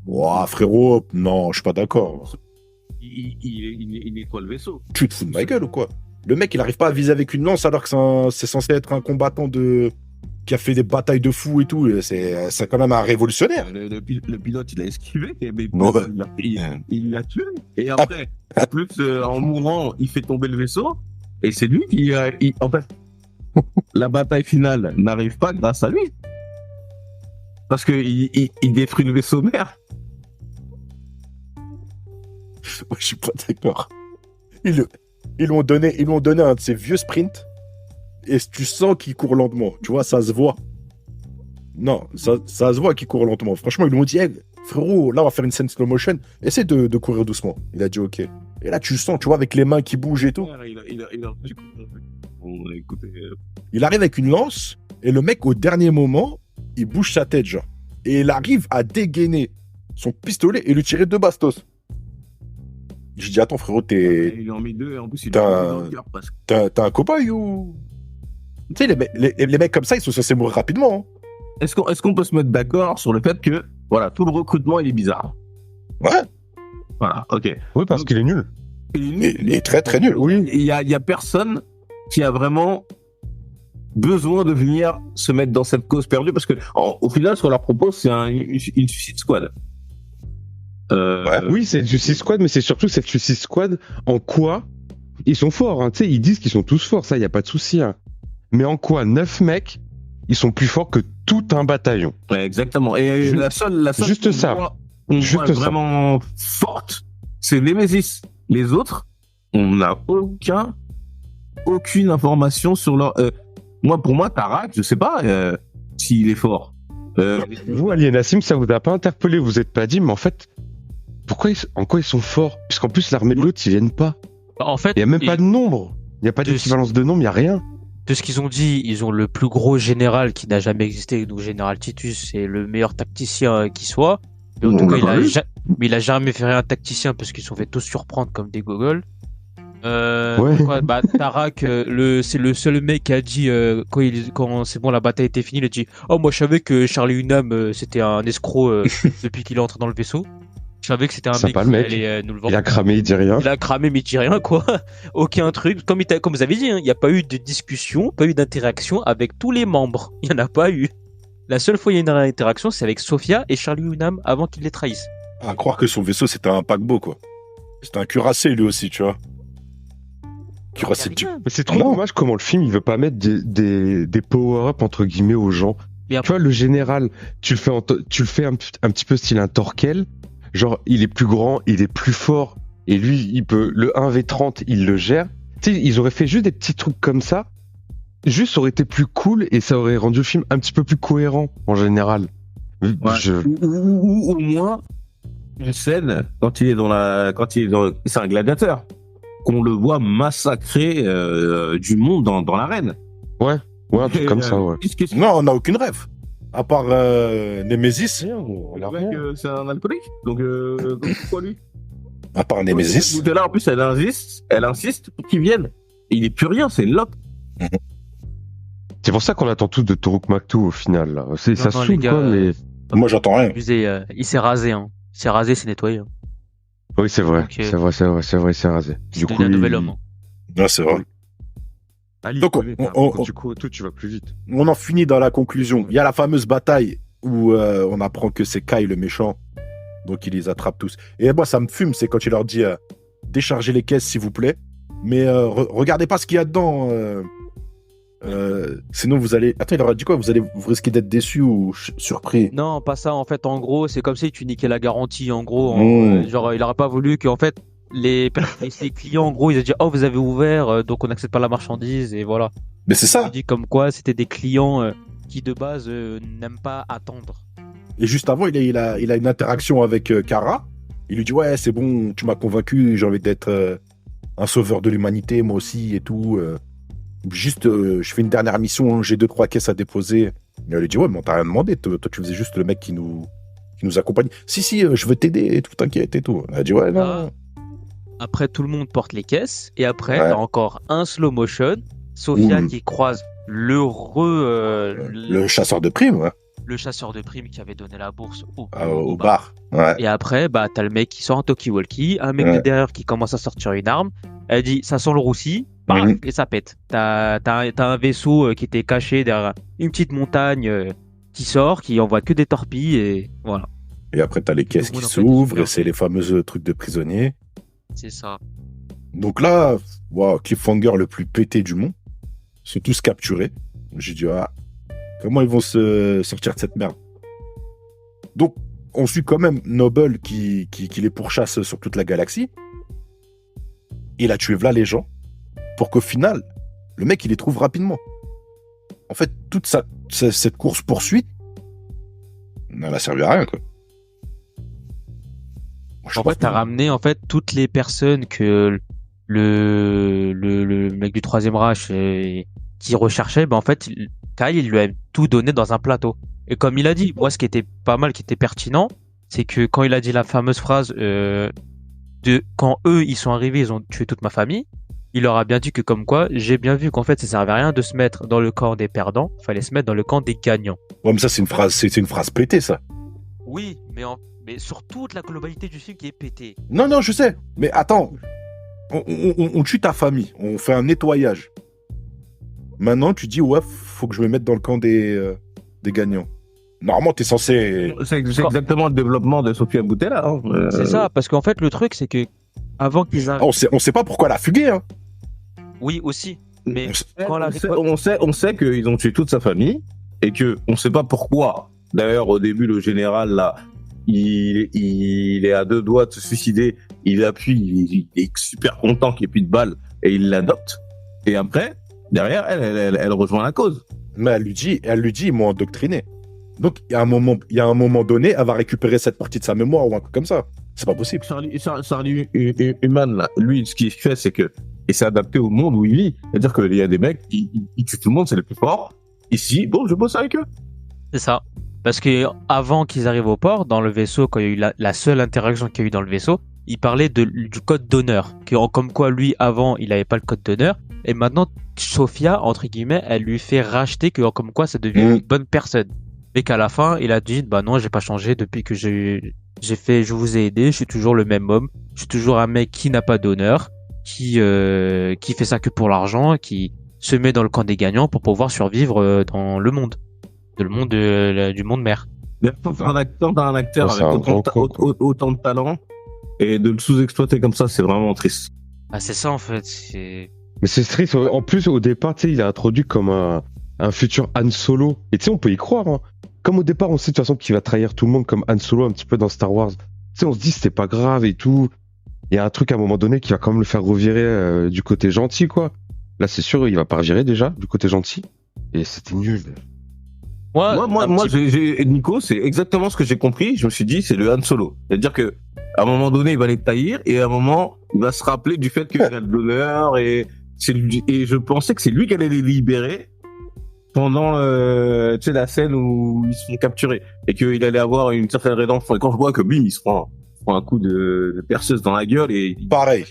Ouah, frérot, non, je suis pas d'accord. il nettoie le vaisseau. Tu te fous de ma gueule ou quoi? Le mec, il arrive pas à viser avec une lance alors que c'est censé être un combattant qui a fait des batailles de fous et tout. C'est quand même un révolutionnaire. Le pilote, il a esquivé, mais Ouais. il l'a tué. Et après, en plus, en mourant, il fait tomber le vaisseau. Et c'est lui qui... en fait, la bataille finale n'arrive pas grâce à lui. Parce qu'il détruit le vaisseau mère. Moi, je suis pas d'accord. Ils lui ont donné un de ces vieux sprints et tu sens qu'il court lentement. Tu vois, ça se voit. Non, ça se voit qu'il court lentement. Franchement, ils lui ont dit, hey, frérot, là, on va faire une scène slow motion. Essaie de courir doucement. Il a dit, ok. Et là, tu sens, tu vois, avec les mains qui bougent et tout. Bon, écoutez, Il arrive avec une lance et le mec, au dernier moment, il bouge sa tête, genre. Et il arrive à dégainer son pistolet et lui tirer 2 bastos. Je dis, attends, frérot, il lui en met 2 et en plus, il T'as lui en un- met dans le cœur. Parce que... t'as un copain ou... Tu sais, les mecs comme ça, ils sont censés mourir rapidement. Hein. Est-ce qu'on peut se mettre d'accord sur le fait que, voilà, tout le recrutement, il est bizarre. Ouais. Voilà, ok. Oui, parce qu'il est nul. Il est très très nul, oui. Il y a personne qui a vraiment besoin de venir se mettre dans cette cause perdue parce que au final, ce qu'on leur propose, c'est une Suicide Squad. Oui, c'est Suicide Squad, mais c'est surtout cette Suicide Squad en quoi ils sont forts. Hein. Tu sais, ils disent qu'ils sont tous forts, ça, y a pas de souci. Hein. Mais en quoi 9 mecs, ils sont plus forts que tout un bataillon. Ouais, exactement. Et la seule juste ça. On Juste voit ça. vraiment forte, c'est Nemesis. Les autres, on n'a aucune information sur leur. Pour moi, Tarak, je sais pas s'il est fort. Vous, Ali et Nassim, ça vous a pas interpellé, vous êtes pas dit, mais en fait, en quoi ils sont forts? Puisqu'en plus, l'armée de l'autre, ils viennent pas. En fait, Il y a même pas de nombre. Il y a pas d'équivalence de nombre, il y a rien. de ce qu'ils ont dit, ils ont le plus gros général qui n'a jamais existé, donc Général Titus, c'est le meilleur tacticien qui soit. Et en tout cas, mais il a jamais fait rien tacticien parce qu'ils se sont fait tous surprendre comme des gogoles. Ouais. Quoi, bah, Tarak, c'est le seul mec qui a dit quand c'est bon la bataille était finie, il a dit oh moi je savais que Charlie Hunnam c'était un escroc depuis qu'il est entré dans le vaisseau. Je savais que c'était un Sympa, mec le qui mec. allait nous le vendre. Il a cramé, il dit rien. Il a cramé mais il dit rien quoi. Aucun truc. Comme vous avez dit, hein, il n'y a pas eu de discussion, pas eu d'interaction avec tous les membres. Il n'y en a pas eu. La seule fois où il y a eu une interaction, c'est avec Sophia et Charlie Hunnam avant qu'ils les trahissent. À croire que son vaisseau, c'était un paquebot, quoi. C'était un cuirassé, lui aussi, tu vois. Cuirassé Y a du... rien. Mais c'est trop Non. dommage comment le film il veut pas mettre des power-up entre guillemets aux gens. Mais Tu vois, le général, tu le fais un petit peu style un Torquel. Genre, il est plus grand, il est plus fort. Et lui, il peut, le 1v30, il le gère. Tu sais, ils auraient fait juste des petits trucs comme ça. Juste, ça aurait été plus cool et ça aurait rendu le film un petit peu plus cohérent, en général. Ouais. Je- Ou au moins une scène quand il est c'est un gladiateur, qu'on le voit massacrer du monde dans l'arène. Ouais, un truc comme ça, ouais. Qu'est-ce Non, on n'a aucune rêve. À part Nemesis. c'est un alcoolique. Donc pourquoi lui? À part Nemesis. Là en plus elle insiste pour qu'il vienne. Et il est plus rien, c'est une lope. C'est pour ça qu'on attend tous de Toruk Maktou au final. Là. Ça non, les saoule gars, quoi, mais. Moi, j'entends rien. Il s'est rasé. Hein. Il s'est rasé, c'est nettoyé. Hein. Oui, c'est vrai. Ok. C'est vrai, c'est rasé. C'est devenu un nouvel homme. Hein. Ouais, c'est vrai. Ali, Donc, quand tu cours et tout, tu vas plus vite. On en finit dans la conclusion. Il y a la fameuse bataille où on apprend que c'est Kai le méchant. Donc, il les attrape tous. Et moi, ça me fume, c'est quand il leur dit déchargez les caisses, s'il vous plaît. Mais regardez pas ce qu'il y a dedans. Sinon, vous allez. Attends, il leur a dit quoi? Vous risquez d'être déçus ou surpris. Non, pas ça. En fait, en gros, c'est comme si tu niquais la garantie. En gros, genre, il aurait pas voulu qu'en fait, les clients, en gros, ils aient dit oh, vous avez ouvert, donc on n'accepte pas la marchandise. Et voilà. Mais c'est ça. Il dit comme quoi c'était des clients qui, de base, n'aiment pas attendre. Et juste avant, il a une interaction avec Kara. Il lui dit ouais, c'est bon, tu m'as convaincu, j'ai envie d'être un sauveur de l'humanité, moi aussi et tout. Juste, je fais une dernière mission, j'ai 2-3 caisses à déposer. Et elle lui dit ouais, mais on t'a rien demandé, toi tu faisais juste le mec qui nous accompagne. Si, je veux t'aider et tout, t'inquiète et tout. Elle a dit ouais, non. Après, tout le monde porte les caisses. Et après, Ouais. t'as encore un slow motion. Sophia Ouh. qui croise le chasseur de primes, ouais, le chasseur de primes qui avait donné la bourse au bar. Ouais. Et après, bah, t'as le mec qui sort un talkie-walkie, un mec Ouais. de derrière qui commence à sortir une arme. Elle dit, ça sent le roussi, bam, Mhm. et ça pète. T'as un vaisseau qui était caché derrière une petite montagne qui sort, qui envoie que des torpilles, et voilà. Et après, t'as les caisses Tout le qui monde, en fait, s'ouvrent, super et c'est les fameux trucs de prisonniers. C'est ça. Donc là, wow, cliffhanger le plus pété du monde. Ils sont tous capturés. J'ai dit, comment ils vont se sortir de cette merde? Donc, on suit quand même Noble qui les pourchasse sur toute la galaxie. Il a tué là les gens pour qu'au final, le mec, il les trouve rapidement. En fait, toute cette course-poursuite, elle a servi à rien, quoi. Moi, je En sais fait, pas. t'as ramené en fait toutes les personnes que le mec du Troisième Reich qui recherchait, ben en fait, Kyle, il lui a tout donné dans un plateau. Et comme il a dit, moi, ce qui était pas mal, qui était pertinent, c'est que quand il a dit la fameuse phrase de quand eux, ils sont arrivés, ils ont tué toute ma famille, il leur a bien dit que comme quoi, j'ai bien vu qu'en fait, ça servait à rien de se mettre dans le camp des perdants, fallait se mettre dans le camp des gagnants. Ouais, mais ça, c'est une phrase pétée, ça. Oui, mais sur toute la globalité du film qui est pété. Non, je sais. Mais attends. On tue ta famille. On fait un nettoyage. Maintenant, tu dis, ouais, faut que je me mette dans le camp des gagnants. Normalement, t'es censé... C'est exactement le développement de Sophia Boutella. Hein. C'est ça, parce qu'en fait, le truc, c'est que avant qu'ils arrivent. On sait pas pourquoi elle a fugué, hein. Oui, aussi. Mais On sait- quand la. On sait qu'ils ont tué toute sa famille et que on sait pas pourquoi. D'ailleurs, au début, le général là, il est à 2 doigts de se suicider. Il appuie, il est super content qu'il n'y ait plus de balles et il l'adopte. Et après, derrière, elle rejoint la cause. Mais elle lui dit, ils m'ont endoctriné. Donc, il y a un moment donné, elle va récupérer cette partie de sa mémoire ou un truc comme ça. C'est pas possible. Charlie Human, là, lui, ce qu'il fait, c'est que il s'est adapté au monde où il vit. C'est-à-dire qu'il y a des mecs, ils tuent tout le monde, c'est les plus forts. Ici, bon, je bosse avec eux. C'est ça. Parce que avant qu'ils arrivent au port, dans le vaisseau, quand il y a eu la seule interaction qu'il y a eu dans le vaisseau, il parlait du code d'honneur. Comme quoi, lui, avant, il n'avait pas le code d'honneur. Et maintenant, Sophia, entre guillemets, elle lui fait racheter comme quoi ça devient une bonne personne. Et qu'à la fin, il a dit, bah non, j'ai pas changé depuis que je vous ai aidé, je suis toujours le même homme. Je suis toujours un mec qui n'a pas d'honneur, qui fait ça que pour l'argent, qui se met dans le camp des gagnants pour pouvoir survivre dans le monde. Du monde mère. Mais pour faire un acteur c'est avec un grand autant de talent et de le sous-exploiter comme ça, c'est vraiment triste. Ah, c'est ça en fait. Mais c'est triste. En plus, au départ, tu sais, il est introduit comme un futur Han Solo. Et tu sais, on peut y croire. Hein. Comme au départ, on sait de toute façon qu'il va trahir tout le monde comme Han Solo un petit peu dans Star Wars. Tu sais, on se dit c'était pas grave et tout. Il y a un truc à un moment donné qui va quand même le faire revirer du côté gentil, quoi. Là, c'est sûr, il va pas revirer déjà du côté gentil. Et c'était nul. Moi, Nico, c'est exactement ce que j'ai compris. Je me suis dit, c'est le Han Solo. C'est-à-dire que, à un moment donné, il va les trahir et à un moment, il va se rappeler du fait qu'il a de l'honneur et je pensais que c'est lui qui allait les libérer pendant la scène où ils se font capturer et qu'il allait avoir une certaine rédemption. Et quand je vois que bim, il se prend un coup de perceuse dans la gueule et Pareil.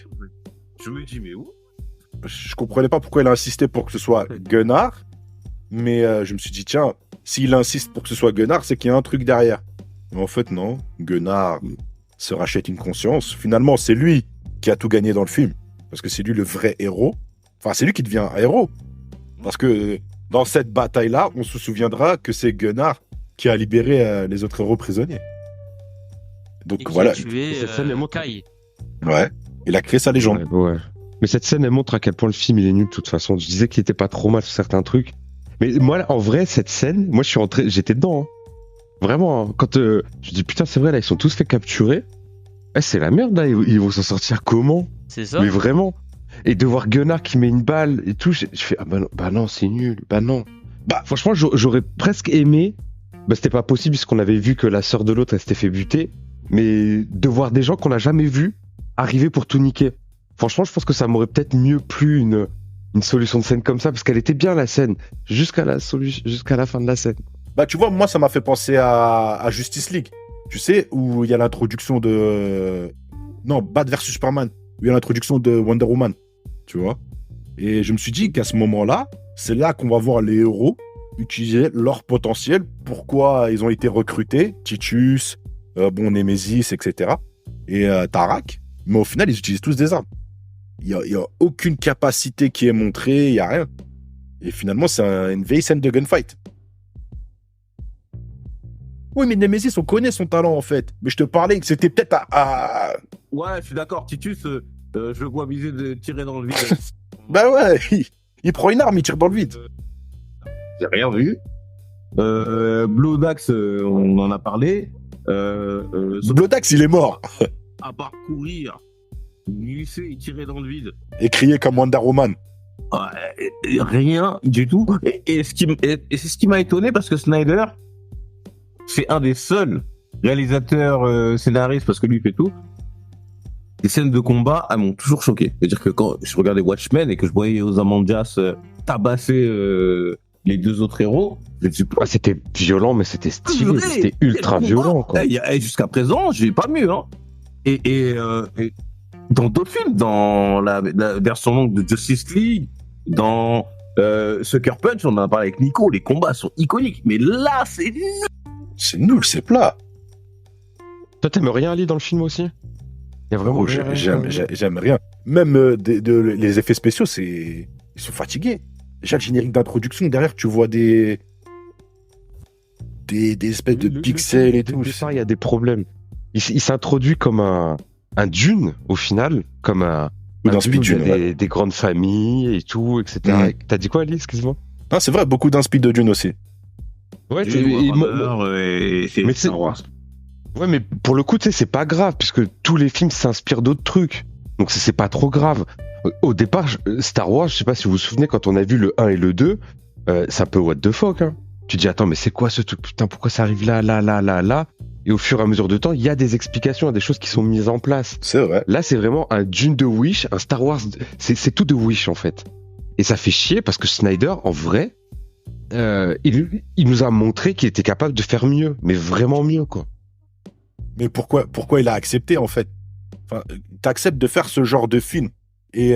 Je me dis, mais où? Je comprenais pas pourquoi il a insisté pour que ce soit Gunnar, mais je me suis dit, tiens, s'il insiste pour que ce soit Gunnar, c'est qu'il y a un truc derrière. Mais en fait, non. Gunnar se rachète une conscience. Finalement, c'est lui qui a tout gagné dans le film. Parce que c'est lui le vrai héros. Enfin, c'est lui qui devient un héros. Parce que dans cette bataille-là, on se souviendra que c'est Gunnar qui a libéré les autres héros prisonniers. Donc Et qui voilà. a tué cette scène, elle montre- Kai. Ouais. Il a créé sa légende. Ouais. Mais cette scène, elle montre à quel point le film il est nul de toute façon. Je disais qu'il était pas trop mal sur certains trucs. Mais moi, en vrai, cette scène, moi, j'étais dedans. Hein. Vraiment, hein. Quand je dis putain, c'est vrai, là, ils sont tous fait capturer. C'est la merde, là. Ils vont s'en sortir comment? C'est ça. Mais vraiment. Et de voir Gunnar qui met une balle et tout, je fais ah bah non, c'est nul. Bah non. Bah franchement, j'aurais presque aimé. Bah c'était pas possible puisqu'on avait vu que la sœur de l'autre elle s'était fait buter. Mais de voir des gens qu'on n'a jamais vus arriver pour tout niquer. Franchement, je pense que ça m'aurait peut-être mieux plu une solution de scène comme ça, parce qu'elle était bien la scène, jusqu'à la fin de la scène. Bah, tu vois, moi, ça m'a fait penser à Justice League. Tu sais, où il y a l'introduction de... Non, Batman versus Superman. Où il y a l'introduction de Wonder Woman. Tu vois. Et je me suis dit qu'à ce moment-là, c'est là qu'on va voir les héros utiliser leur potentiel. Pourquoi ils ont été recrutés. Titus, Nemesis, etc. Et Tarak. Mais au final, ils utilisent tous des armes. Il y a aucune capacité qui est montrée, il y a rien. Et finalement, c'est une vieille scène de gunfight. Oui, mais Nemesis, on connaît son talent, en fait. Mais je te parlais que c'était peut-être à... Ouais, je suis d'accord. Titus, je le vois viser de tirer dans le vide. Bah ouais, il prend une arme, il tire dans le vide. J'ai rien vu. Blue Dax, on en a parlé. Blodax, il est mort. À part courir, glisser et tirer dans le vide. Et crier comme Wonder Woman. Rien du tout. Et c'est ce qui m'a étonné parce que Snyder, c'est un des seuls réalisateurs scénaristes, parce que lui il fait tout. Les scènes de combat, elles m'ont toujours choqué. C'est-à-dire que quand je regardais Watchmen et que je voyais Ozymandias tabasser les deux autres héros, je me suis dit, C'était violent, mais c'était stylé. C'était ultra violent, quoi. Jusqu'à présent, j'ai pas mieux. Hein. Et dans d'autres films, dans la version longue de Justice League, dans Sucker Punch, on en a parlé avec Nico, les combats sont iconiques. Mais là, c'est nul. C'est nul, c'est plat. Toi, t'aimes rien, Ali, dans le film aussi? Il y a vraiment Oh, rien. j'aime rien. Même les effets spéciaux, ils sont fatigués. Déjà, le générique d'introduction, derrière, tu vois des espèces de pixels et tout. Il y a des problèmes. Il s'introduit comme un Dune, au final, comme un dans Dune, Speed Dune, il y a des grandes familles et tout, etc. T'as dit quoi, Ali? Excuse-moi. Non, c'est vrai, beaucoup d'inspi de Dune aussi. Ouais, c'est Star Wars. Ouais, mais pour le coup, tu sais, c'est pas grave, puisque tous les films s'inspirent d'autres trucs. Donc c'est pas trop grave. Au départ, Star Wars, je sais pas si vous vous souvenez, quand on a vu le 1 et le 2, c'est un peu what the fuck, hein. Tu te dis, attends, mais c'est quoi ce truc? Putain, pourquoi ça arrive là? Et au fur et à mesure de temps, il y a des explications, il y a des choses qui sont mises en place. C'est vrai. Là, c'est vraiment un Dune de Wish, un Star Wars, c'est tout de Wish, en fait. Et ça fait chier, parce que Snyder, en vrai, il nous a montré qu'il était capable de faire mieux, mais vraiment mieux, quoi. Mais pourquoi il a accepté, en fait? Enfin, t'acceptes de faire ce genre de film. Et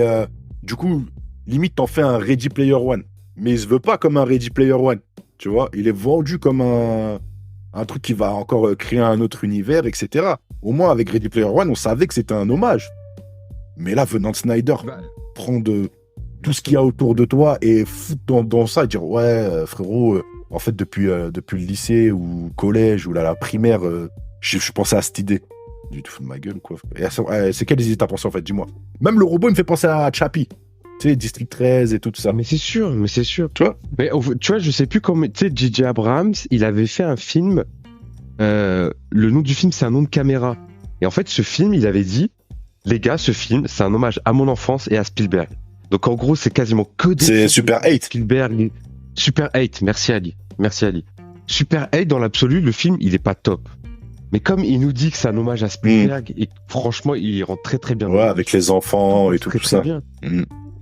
du coup, limite, t'en fais un Ready Player One. Mais il se veut pas comme un Ready Player One. Tu vois, il est vendu comme un truc qui va encore créer un autre univers, etc. Au moins, avec Ready Player One, on savait que c'était un hommage. Mais là, venant de Snyder, prendre tout ce qu'il y a autour de toi et foutre dans ça et dire ouais, frérot, en fait, depuis le lycée ou collège ou la primaire, je pensais à cette idée. Du tout de ma gueule, quoi. Et c'est quelles idées t'as pensé, en fait? Dis-moi. Même le robot, il me fait penser à Chappie. Tu sais, District 13 et tout ça. Mais c'est sûr. Tu vois? Mais tu vois, je sais plus comment. Tu sais, J.J. Abrams, il avait fait un film. Le nom du film, c'est Un nom de caméra. Et en fait, ce film, il avait dit, les gars, ce film, c'est un hommage à mon enfance et à Spielberg. Donc en gros, c'est quasiment que des. C'est Super 8. Spielberg. Super 8. Merci Ali. Super 8, dans l'absolu, le film, il est pas top. Mais comme il nous dit que c'est un hommage à Spielberg, et franchement, il rentre très très bien. Ouais, avec les enfants et tout ça. Bien.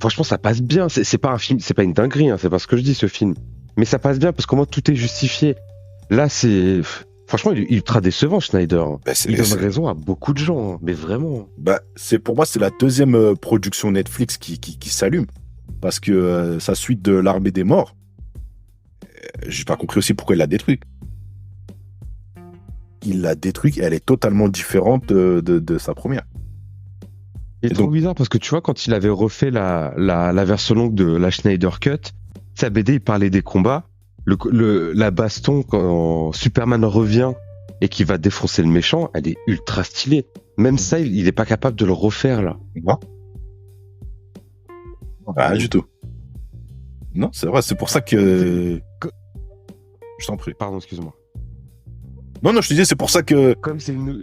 Franchement, ça passe bien. C'est pas un film, c'est pas une dinguerie, hein, c'est pas ce que je dis, ce film. Mais ça passe bien parce qu'au moins tout est justifié. Là, franchement, il est ultra décevant, Snyder. Bah, il donne raison à beaucoup de gens, hein, mais vraiment. Bah, pour moi, c'est la deuxième production Netflix qui s'allume. Parce que sa suite de L'Armée des Morts, j'ai pas compris aussi pourquoi il l'a détruite. Il l'a détruite et elle est totalement différente de sa première. C'est trop bizarre parce que tu vois, quand il avait refait la version longue de la Snyder Cut, sa BD, il parlait des combats. La baston, quand Superman revient et qu'il va défoncer le méchant, elle est ultra stylée. Même ça, il est pas capable de le refaire, là. Non. Pas du tout. Non, c'est vrai, c'est pour ça que... Je t'en prie. Pardon, excuse-moi. Non, je te disais, c'est pour ça que... Comme c'est une...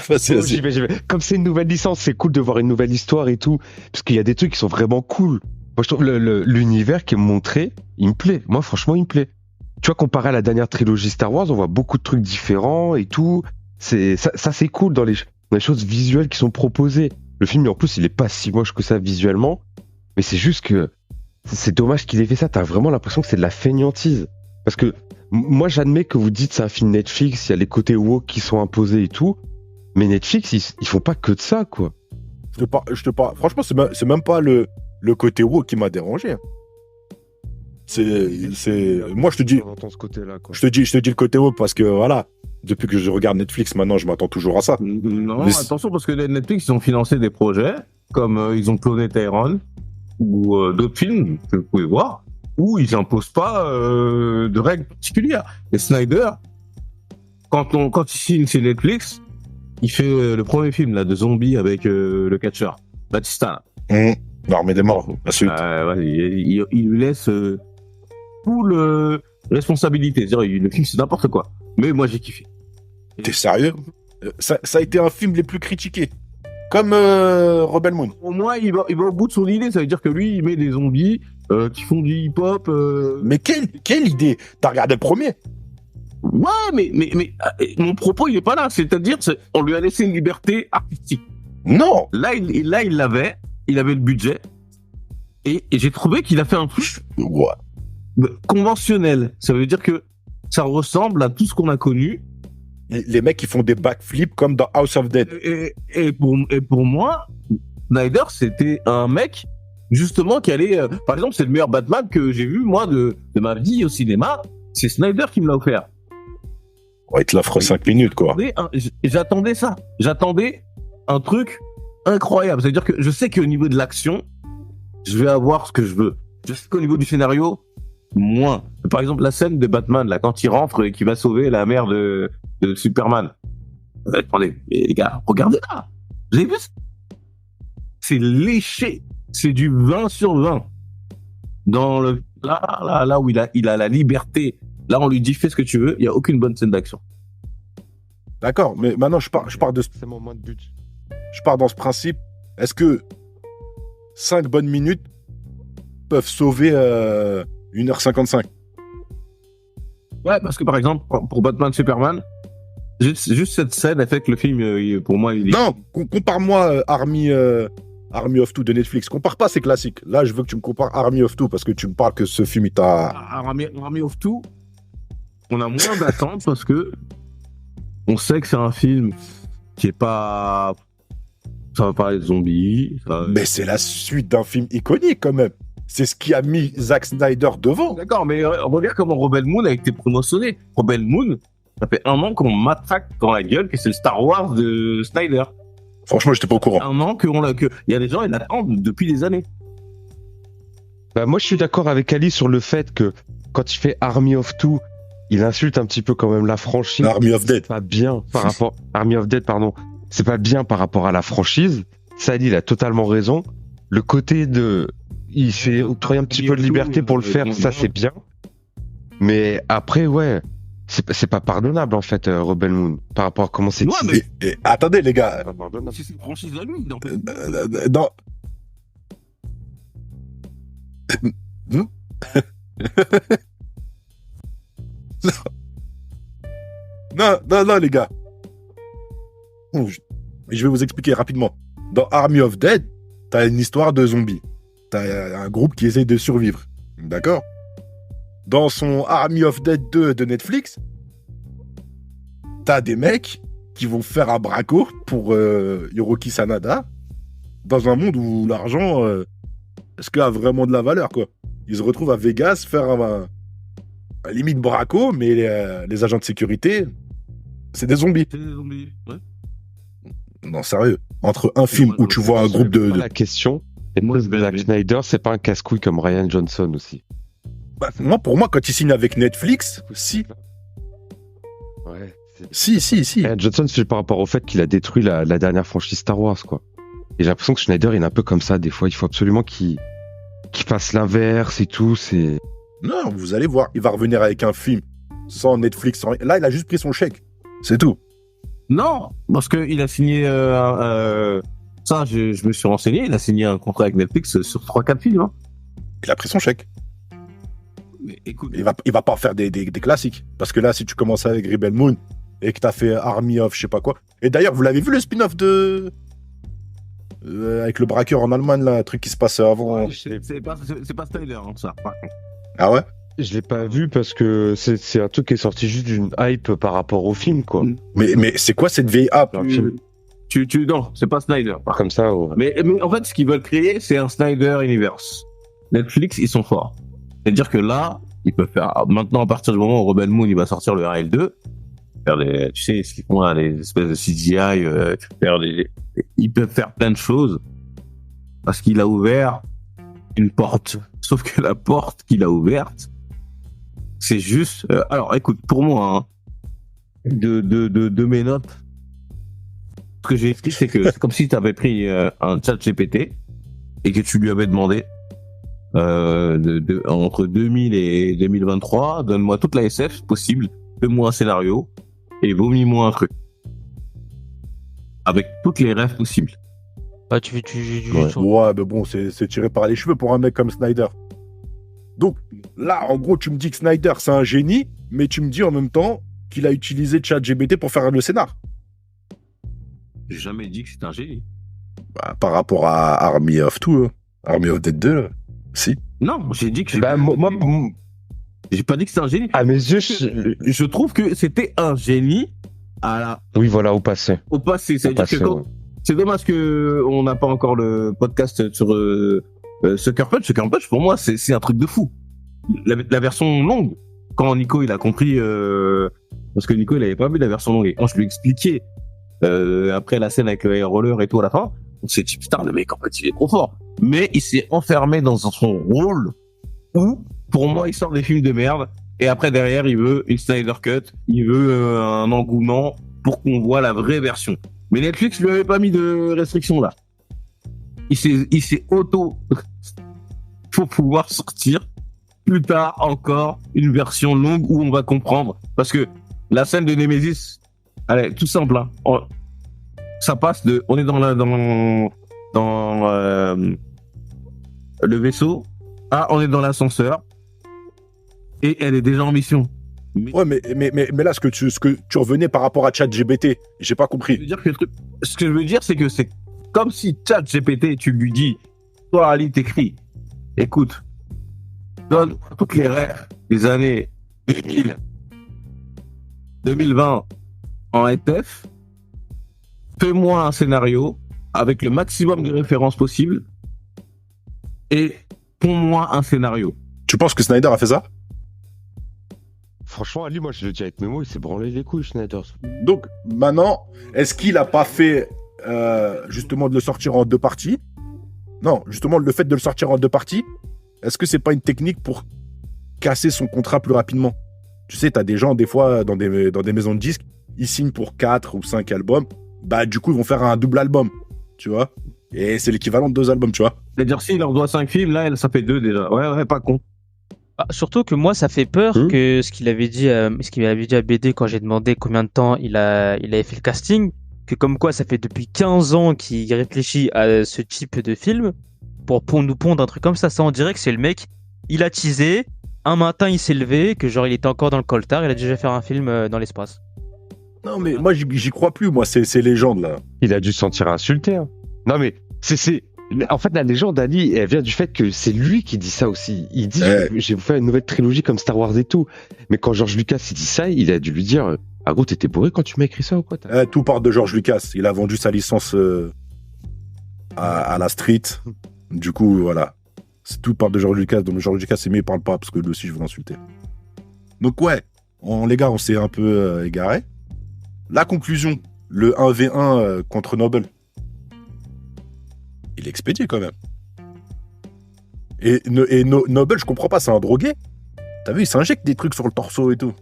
Vas-y. J'y vais. Comme c'est une nouvelle licence, c'est cool de voir une nouvelle histoire et tout. Parce qu'il y a des trucs qui sont vraiment cool. Moi, je trouve l'univers qui est montré, il me plaît. Moi, franchement, il me plaît. Tu vois, comparé à la dernière trilogie Star Wars, on voit beaucoup de trucs différents et tout. Ça, c'est cool dans les choses visuelles qui sont proposées. Le film, en plus, il est pas si moche que ça visuellement. Mais c'est juste que c'est dommage qu'il ait fait ça. T'as vraiment l'impression que c'est de la fainéantise. Parce que moi, j'admets que vous dites c'est un film Netflix, il y a les côtés woke qui sont imposés et tout. Mais Netflix, ils font pas que de ça, quoi. Je te parle. Franchement, c'est même pas le côté woke qui m'a dérangé. Moi, je te dis. Ce côté-là, quoi. Je te dis le côté woke parce que voilà. Depuis que je regarde Netflix, maintenant, je m'attends toujours à ça. Non, attention, parce que Netflix, ils ont financé des projets, comme ils ont cloné Tyrone, ou d'autres films que vous pouvez voir, où ils imposent pas de règles particulières. Et Snyder, quand il signe chez Netflix, il fait le premier film là de zombies avec le catcheur, Batista. L'Armée des Morts, la suite. Ouais, il lui laisse full responsabilité. C'est-à-dire, le film, c'est n'importe quoi. Mais moi, j'ai kiffé. T'es sérieux? Ça a été un film les plus critiqués. Comme Rebel Moon. Au moins, il va au bout de son idée. Ça veut dire que lui, il met des zombies qui font du hip-hop. Mais quelle idée? T'as regardé le premier? Ouais, mais mon propos, il est pas là. C'est-à-dire, on lui a laissé une liberté artistique. Non. Là, il avait le budget. Et j'ai trouvé qu'il a fait un truc conventionnel. Ça veut dire que ça ressemble à tout ce qu'on a connu. Les mecs qui font des backflips comme dans House of Dead. Et pour moi, Snyder, c'était un mec, justement, qui allait... par exemple, c'est le meilleur Batman que j'ai vu, moi, de ma vie au cinéma. C'est Snyder qui me l'a offert. Ouais, il te l'offre 5 minutes, quoi. J'attendais ça. J'attendais un truc incroyable. C'est-à-dire que je sais qu'au niveau de l'action, je vais avoir ce que je veux. Je sais qu'au niveau du scénario, moins. Par exemple, la scène de Batman, là, quand il rentre et qu'il va sauver la mère de Superman. Attendez, les gars, regardez là. Vous avez vu ça? C'est léché. C'est du 20 sur 20. Dans là où il a la liberté. Là, on lui dit, fais ce que tu veux. Il n'y a aucune bonne scène d'action. D'accord, mais maintenant, je pars de... C'est mon moins de but. Je pars dans ce principe. Est-ce que 5 bonnes minutes peuvent sauver 1h55? Ouais, parce que par exemple, pour Batman Superman, juste cette scène a fait que le film, pour moi, il est... Non, compare-moi Army of Two de Netflix. Compare pas ces classiques. Là, je veux que tu me compares Army of Two parce que tu me parles que ce film, il t'a. Army of Two, on a moins d'attentes parce que on sait que c'est un film qui est pas. Ça va parler de zombies. Mais c'est la suite d'un film iconique quand même. C'est ce qui a mis Zack Snyder devant. D'accord, mais regarde comment Rebel Moon a été promotionné. Rebel Moon, ça fait 1 an qu'on m'attraque dans la gueule que c'est le Star Wars de Snyder. Franchement, j'étais pas au courant. 1 an que il y a des gens, ils l'attendent depuis des années. Bah, moi, je suis d'accord avec Ali sur le fait que quand il fait Army of Two, il insulte un petit peu quand même la franchise. Army of Dead. C'est pas bien par rapport Army of Dead, pardon. C'est pas bien par rapport à la franchise. Sally, il a totalement raison. Le côté de, il s'est octroyé un petit peu de liberté pour le faire, ça c'est bien. Mais après, ouais, c'est pas pardonnable en fait, Rebel Moon, par rapport à comment c'est. Ouais, mais- Attendez, les gars. C'est une franchise à lui, donc. Non. Non, les gars. Je vais vous expliquer rapidement. Dans Army of Dead, t'as une histoire de zombies. T'as un groupe qui essaye de survivre. D'accord? Dans son Army of Dead 2 de Netflix, t'as des mecs qui vont faire un braco pour Hiroki Sanada dans un monde où l'argent, est-ce qu'il a vraiment de la valeur, quoi? Ils se retrouvent à Vegas faire un limite braco, mais les agents de sécurité, c'est des zombies. C'est des zombies, ouais. Non, sérieux. Entre un film où tu vois un groupe de... La question, et Moi, moi, Zack Snyder, c'est pas un casse-couille comme Ryan Johnson aussi. Bah, pour moi, quand il signe avec Netflix, si. Ouais. Si. Ryan Johnson, c'est par rapport au fait qu'il a détruit la dernière franchise Star Wars, quoi. Et j'ai l'impression que Snyder, il est un peu comme ça. Des fois, il faut absolument qu'il fasse l'inverse et tout. C'est. Non, vous allez voir, il va revenir avec un film sans Netflix, sans... Là, il a juste pris son chèque. C'est tout. Non, parce qu'il a signé. Ça, je me suis renseigné. Il a signé un contrat avec Netflix sur 3-4 films. Hein. Il a pris son chèque. Mais écoute, Il va pas faire des classiques. Parce que là, si tu commences avec Rebel Moon et que t'as fait Army of je sais pas quoi. Et d'ailleurs, vous l'avez vu le spin-off de. Avec le braqueur en Allemagne, là, un truc qui se passe avant. c'est pas Snyder, hein, ça. Par contre. Ah ouais? Je l'ai pas vu parce que c'est un truc qui est sorti juste d'une hype par rapport au film, quoi. Mais c'est quoi cette vieille app? Non, c'est pas Snyder. Par contre. Comme ça, ouais. Mais en fait, ce qu'ils veulent créer, c'est un Snyder Universe. Netflix, ils sont forts. C'est-à-dire que là, ils peuvent faire. Maintenant, à partir du moment où Rebel Moon il va sortir le RL2, faire des, tu sais, ce qu'ils font là, les espèces de CGI, ils peuvent faire plein de choses parce qu'il a ouvert une porte. Sauf que la porte qu'il a ouverte, c'est juste. Alors, écoute, pour moi, hein, de mes notes, ce que j'ai écrit, c'est que c'est comme si tu avais pris un chat GPT et que tu lui avais demandé entre 2000 et 2023, donne-moi toute la SF possible, fais-moi un scénario et vomis-moi un truc. Avec toutes les rêves possibles. Bah, Ouais, mais bon, c'est tiré par les cheveux pour un mec comme Snyder. Donc, là, en gros, tu me dis que Snyder, c'est un génie, mais tu me dis en même temps qu'il a utilisé ChatGPT pour faire le scénar. J'ai jamais dit que c'était un génie. Bah, par rapport à Army of Two, Army of Dead 2, là. Si. Non, j'ai dit que Bah, moi, j'ai pas dit que c'était un génie. à mes yeux, Je trouve que c'était un génie oui, voilà, au passé. au passé. C'est-à-dire passé, que quand... ouais. C'est dommage que on n'a pas encore le podcast sur Sucker Punch. Sucker Punch, pour moi, c'est un truc de fou. La version longue, quand Nico il a compris, parce que Nico il avait pas vu la version longue. Et quand je lui ai expliqué après la scène avec le air roller et tout à la fin, on s'est dit putain le mec en fait il est trop fort. Mais il s'est enfermé dans son rôle où, pour moi, il sort des films de merde. Et après derrière, il veut une Snyder Cut, il veut un engouement pour qu'on voit la vraie version. Mais Netflix lui avait pas mis de restrictions là. Il s'est faut pouvoir sortir plus tard encore une version longue où on va comprendre. Parce que la scène de Nemesis, allez, tout simple, hein. Ça passe de, on est dans le vaisseau, on est dans l'ascenseur, et elle est déjà en mission. Ouais, mais là, ce que tu revenais par rapport à ChatGPT, j'ai pas compris. Ce que je veux dire, c'est que comme si ChatGPT, tu lui dis, toi, Ali, t'écris, écoute, donne toutes les rêves des années 2000, 2020 en SF, fais-moi un scénario avec le maximum de références possibles et ponds-moi un scénario. Tu penses que Snyder a fait ça? Franchement, Ali, moi, je le dis avec mes mots, il s'est branlé les couilles, Schneider. Donc, maintenant, est-ce qu'il a pas fait, justement, de le sortir en 2 parties? Non, justement, le fait de le sortir en 2 parties, est-ce que c'est pas une technique pour casser son contrat plus rapidement? Tu sais, t'as des gens, des fois, dans des maisons de disques, ils signent pour 4 ou 5 albums. Bah, du coup, ils vont faire un double album, tu vois. Et c'est l'équivalent de 2 albums, tu vois. C'est-à-dire, s'il leur doit 5 films, là, ça fait 2 déjà. Ouais, pas con. Bah, surtout que moi, ça fait peur que ce qu'il avait dit à BD quand j'ai demandé combien de temps il avait fait le casting, que comme quoi ça fait depuis 15 ans qu'il réfléchit à ce type de film pour nous pondre un truc comme ça. Ça, on dirait que c'est le mec, il a teasé, un matin il s'est levé, que genre il était encore dans le coltard, il a déjà fait un film dans l'espace. Non, mais moi, j'y crois plus, moi, ces légendes, là. Il a dû se sentir insulté. Hein. Non, mais en fait, la légende, Ali, elle vient du fait que c'est lui qui dit ça aussi. Il dit, je vais vous faire une nouvelle trilogie comme Star Wars et tout. Mais quand George Lucas il dit ça, il a dû lui dire, ah gros, t'étais bourré quand tu m'as écrit ça ou quoi? Tout part de George Lucas. Il a vendu sa licence à la street. Du coup, voilà. Tout part de George Lucas. Donc George Lucas, c'est mieux, il parle pas, parce que lui aussi, je veux l'insulter. Donc ouais, les gars, on s'est un peu égaré. La conclusion, le 1v1 contre Noble. Il est expédié quand même. Et Noble, je comprends pas, c'est un drogué. T'as vu, il s'injecte des trucs sur le torse et tout.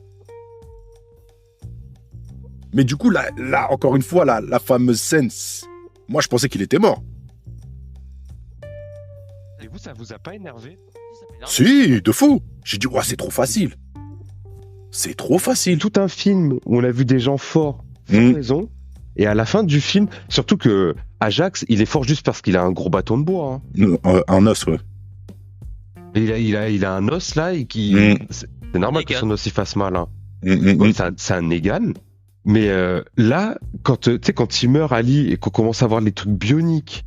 Mais du coup, là encore une fois, la fameuse scène, moi je pensais qu'il était mort. Et vous, ça vous a pas énervé? Si, de fou. J'ai dit, ouais, c'est trop facile. C'est trop facile. Tout un film où on a vu des gens forts, sans raison. Et à la fin du film, surtout que Ajax, il est fort juste parce qu'il a un gros bâton de bois. Hein. Un os, ouais. Et il a un os là et qui. C'est normal que son os il fasse mal. Hein. Bon, c'est un Negan. Mais là, quand il meurt Ali et qu'on commence à voir les trucs bioniques,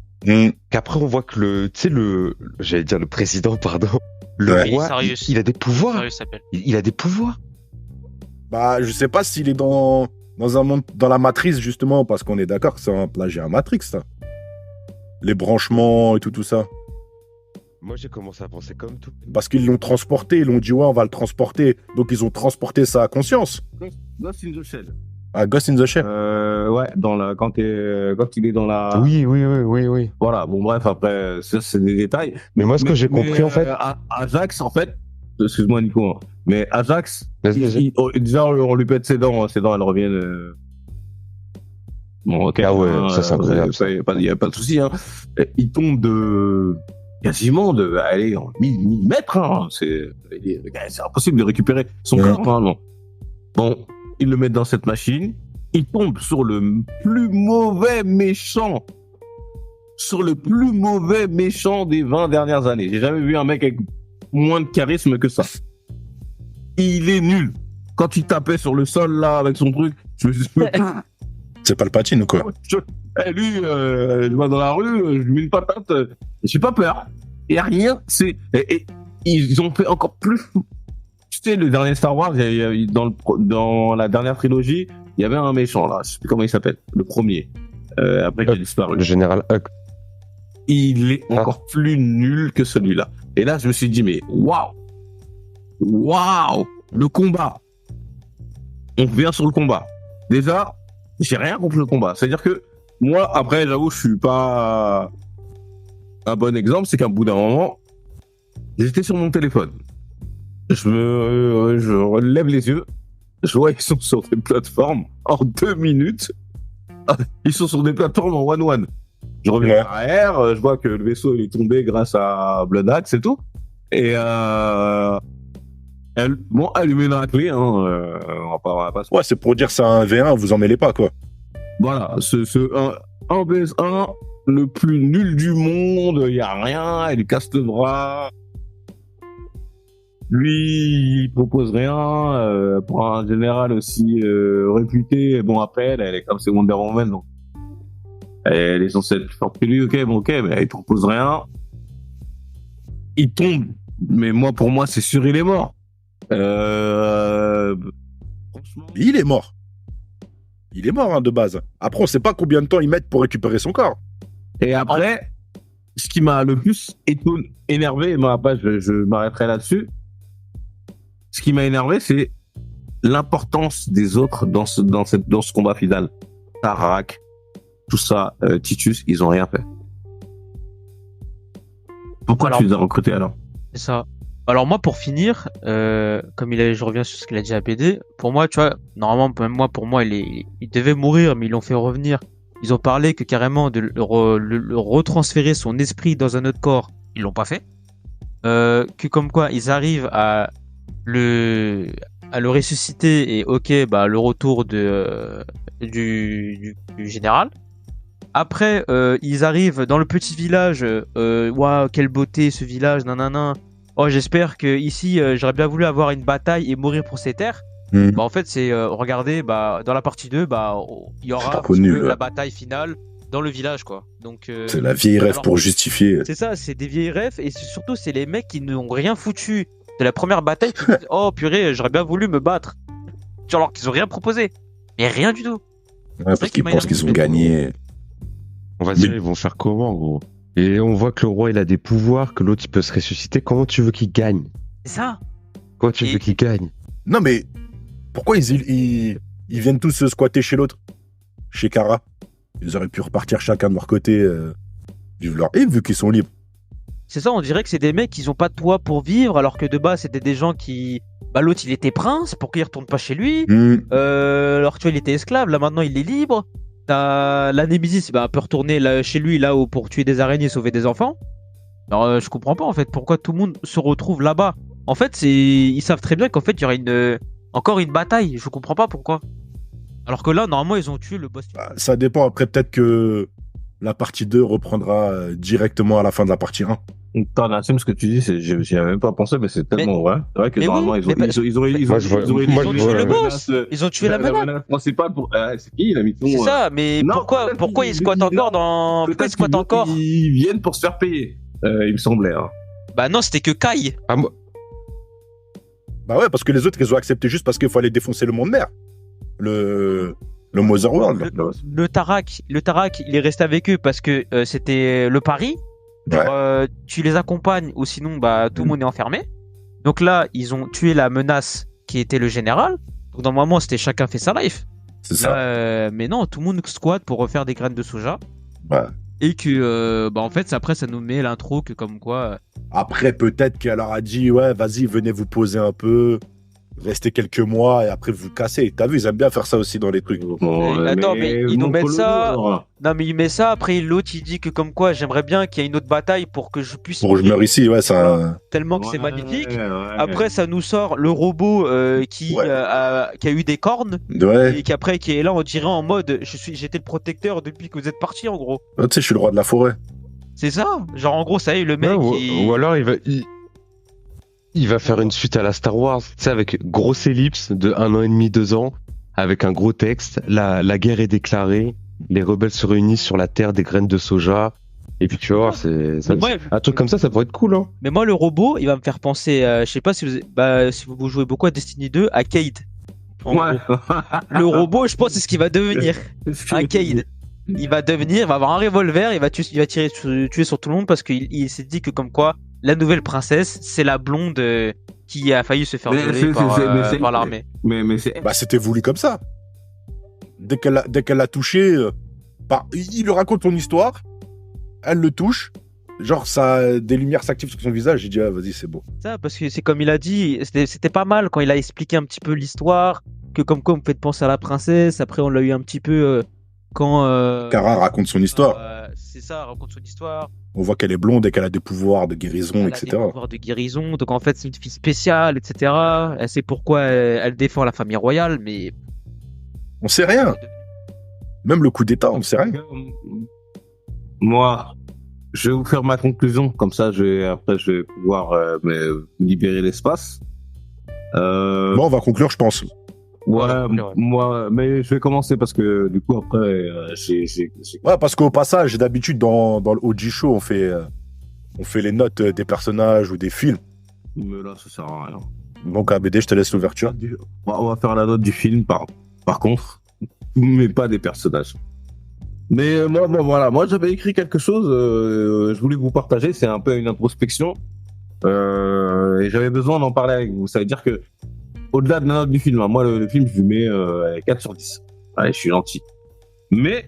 qu'après on voit que j'allais dire le président, pardon, le roi, il a des pouvoirs. Il a des pouvoirs. Bah, je sais pas s'il est dans un monde, dans la matrice, justement, parce qu'on est d'accord que c'est un plagiat à Matrix, ça. Les branchements et tout ça. Moi, j'ai commencé à penser comme tout. Parce qu'ils l'ont transporté, ils l'ont dit, ouais, on va le transporter. Donc, ils ont transporté sa conscience. Ghost in the Shell. Ah, Ghost in the Shell. Ouais, quand il est dans la... Oui. Voilà, bon, bref, après, ça, c'est des détails. Mais moi, ce que j'ai compris, en fait... Ajax, en fait... Excuse-moi, Nico, hein, mais Ajax, déjà, on lui pète ses dents, elles reviennent... Bon, ok. Ah ouais, ça, c'est incroyable. Il n'y a pas de souci, hein. Il tombe quasiment allez, en millimètres, hein. C'est impossible de récupérer son corps, normalement. Bon, ils le mettent dans cette machine, il tombe sur le plus mauvais méchant des 20 dernières années. J'ai jamais vu un mec avec moins de charisme que ça. Il est nul. Quand il tapait sur le sol, là, avec son truc, je me suis dit, c'est Palpatine ou quoi? Lui, je vois dans la rue, je lui mets une patate, j'ai pas peur. Il y a rien, et ils ont fait encore plus fou. Tu sais, le dernier Star Wars, dans la dernière trilogie, il y avait un méchant, là, je sais plus comment il s'appelle, le premier. Après qu'il a disparu. Le général Hux. Il est encore plus nul que celui-là. Et là, je me suis dit, mais waouh, le combat. On revient sur le combat. Déjà, j'ai rien contre le combat. C'est-à-dire que moi, après, j'avoue, je suis pas un bon exemple. C'est qu'à bout d'un moment, j'étais sur mon téléphone. Je relève les yeux. Je vois ils sont sur des plateformes en 2 minutes. Ils sont sur des plateformes en 1-1. Je reviens derrière, je vois que le vaisseau il est tombé grâce à Blood Axe et tout. Et allumez la clé, hein. On va pas. Ouais, c'est pour dire c'est un V1, vous en mêlez pas, quoi. Voilà, un VS1, le plus nul du monde, il y a rien, il casse le bras. Lui, il propose rien, pour un général aussi réputé. Bon, après, elle est comme c'est Wonder Woman, donc Elle est censée être plus forte que lui, ok, mais il propose rien. Il tombe, mais pour moi, c'est sûr, il est mort. Franchement. Il est mort. Il est mort, hein, de base. Après, on sait pas combien de temps ils mettent pour récupérer son corps. Et après, ce qui m'a le plus énervé, moi après je m'arrêterai là-dessus. Ce qui m'a énervé, c'est l'importance des autres dans ce combat final. Tarak, tout ça, Titus, ils ont rien fait. Pourquoi tu les as recrutés alors? C'est ça. Alors moi, pour finir, je reviens sur ce qu'il a dit à PD, pour moi, tu vois, normalement, même moi, pour moi, il devait mourir, mais ils l'ont fait revenir. Ils ont parlé que carrément de le retransférer son esprit dans un autre corps, ils l'ont pas fait. Que comme quoi, ils arrivent à le ressusciter et ok, bah le retour du général. Après, ils arrivent dans le petit village. Waouh, quelle beauté ce village, nanana. Oh, j'espère que ici, j'aurais bien voulu avoir une bataille et mourir pour ces terres. Bah, en fait, c'est regardez, bah dans la partie 2, bah il y aura la bataille finale dans le village, quoi. Donc c'est la vieille rêve pour justifier. C'est ça, c'est des vieilles rêves et surtout c'est les mecs qui n'ont rien foutu de la première bataille qui disent oh purée, j'aurais bien voulu me battre. Alors qu'ils ont rien proposé, mais rien du tout. Ouais, parce qu'ils pensent qu'ils ont gagné. On va dire, ils vont faire comment, gros? Et on voit que le roi, il a des pouvoirs, que l'autre, il peut se ressusciter. Comment tu veux qu'il gagne? C'est ça. Comment tu veux qu'il gagne? Non, mais pourquoi ils viennent tous se squatter chez l'autre? Chez Kara? Ils auraient pu repartir chacun de leur côté, vivre leur vie, vu qu'ils sont libres. C'est ça, on dirait que c'est des mecs qui n'ont pas de toit pour vivre, alors que de base, c'était des gens qui... Bah, l'autre, il était prince, pourquoi il retourne pas chez lui? Alors que tu vois, il était esclave, là, maintenant, il est libre. La Némésis peut retourner chez lui là pour tuer des araignées et sauver des enfants. Alors je comprends pas en fait pourquoi tout le monde se retrouve là-bas. En fait ils savent très bien qu'en fait il y aura encore une bataille. Je comprends pas pourquoi. Alors que là normalement ils ont tué le boss. Ça dépend, après peut-être que la partie 2 reprendra directement à la fin de la partie 1. T'en as ce que tu dis, j'y avais même pas pensé, mais c'est tellement vrai. C'est vrai que normalement, ils ont tué le boss. Ils ont tué la menace principale pour. C'est qui, la mission? C'est ça, mais pourquoi ils squattent encore dans. Pourquoi ils squattent encore? Ils viennent pour se faire payer, il me semblait. Hein. Bah non, c'était que Kai. Bah ouais, parce que les autres, ils ont accepté juste parce qu'il fallait défoncer le monde mère. Le Motherworld. Le Tarak, il est resté avec eux parce que c'était le pari. Ouais. Tu les accompagnes ou sinon bah tout le monde est enfermé. Donc là ils ont tué la menace qui était le général. Donc dans le moment c'était chacun fait sa life. C'est ça. Mais non, tout le monde squatte pour refaire des graines de soja. Ouais. Et que en fait après ça nous met l'intro que comme quoi. Après peut-être qu'elle leur a dit ouais vas-y venez vous poser un peu. Restez quelques mois et après vous cassez. T'as vu, ils aiment bien faire ça aussi dans les trucs. Attends, mais ils nous mettent ça. Non, mais il met ça. Après, l'autre, il dit que comme quoi, j'aimerais bien qu'il y ait une autre bataille pour que je puisse. Pour que je meure ici, ouais, ça. Tellement que c'est magnifique. Après, ça nous sort le robot qui a eu des cornes. Ouais. Et qui après, qui est là, on dirait en mode j'étais le protecteur depuis que vous êtes parti, en gros. Tu sais, je suis le roi de la forêt. C'est ça. Genre, en gros, ça y est, le mec. Ou alors, il va faire une suite à la Star Wars, tu sais, avec grosse ellipse de 1 an et demi, 2 ans, avec un gros texte. La guerre est déclarée, les rebelles se réunissent sur la terre des graines de soja. Et puis tu vois, un truc comme ça pourrait être cool, hein. Mais moi, le robot, il va me faire penser, je sais pas si vous jouez beaucoup à Destiny 2, à Cade. Le robot, je pense, c'est ce qu'il va devenir. Un Cade. Il va avoir un revolver, il va tuer sur tout le monde parce qu'il s'est dit que comme quoi la nouvelle princesse, c'est la blonde qui a failli se faire violer par l'armée. Bah c'était voulu comme ça. Dès qu'elle l'a touché, il lui raconte son histoire, elle le touche, genre des lumières s'activent sur son visage, il dit ah vas-y c'est beau. Ça parce que c'est comme il a dit, c'était pas mal quand il a expliqué un petit peu l'histoire, que comme quoi on peut penser à la princesse, après on l'a eu un petit peu quand Kara raconte son histoire. C'est ça, raconte son histoire. On voit qu'elle est blonde et qu'elle a des pouvoirs de guérison, etc. Elle a des pouvoirs de guérison, donc en fait c'est une fille spéciale, etc. Elle sait pourquoi elle défend la famille royale, mais... On sait rien. Même le coup d'état, on sait rien. Moi, je vais vous faire ma conclusion, comme ça après je vais pouvoir me libérer l'espace. Bon, on va conclure, je pense. Voilà, Ouais, ouais. moi, mais je vais commencer parce que du coup après, Ouais, parce qu'au passage, d'habitude, dans le OG Show, on fait les notes des personnages ou des films. mais là ça sert à rien. Donc, ABD, je te laisse l'ouverture. On va faire la note du film par contre, mais pas des personnages. Mais voilà, moi j'avais écrit quelque chose, je voulais vous partager, c'est un peu une introspection, et j'avais besoin d'en parler avec vous. Ça veut dire que, au-delà de la note du film, hein, moi le film je lui mets 4 sur 10. Allez, je suis gentil. Mais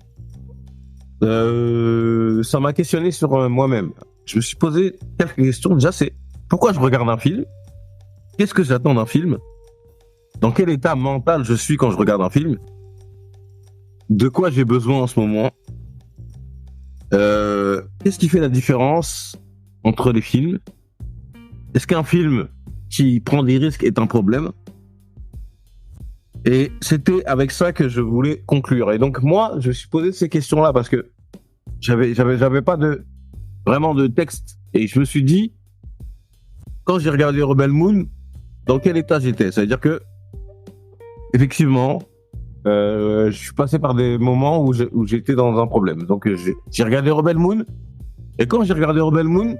ça m'a questionné sur moi-même. Je me suis posé quelques questions. Déjà, c'est pourquoi je regarde un film? Qu'est-ce que j'attends d'un film? Dans quel état mental je suis quand je regarde un film? De quoi j'ai besoin en ce moment? Qu'est-ce qui fait la différence entre les films? Est-ce qu'un film qui prend des risques est un problème? Et c'était avec ça que je voulais conclure. Et donc moi, je me suis posé ces questions-là parce que j'avais pas vraiment de texte. Et je me suis dit, quand j'ai regardé Rebel Moon, dans quel état j'étais? Ça veut dire que, effectivement, je suis passé par des moments où j'étais dans un problème. Donc j'ai regardé Rebel Moon, et quand j'ai regardé Rebel Moon,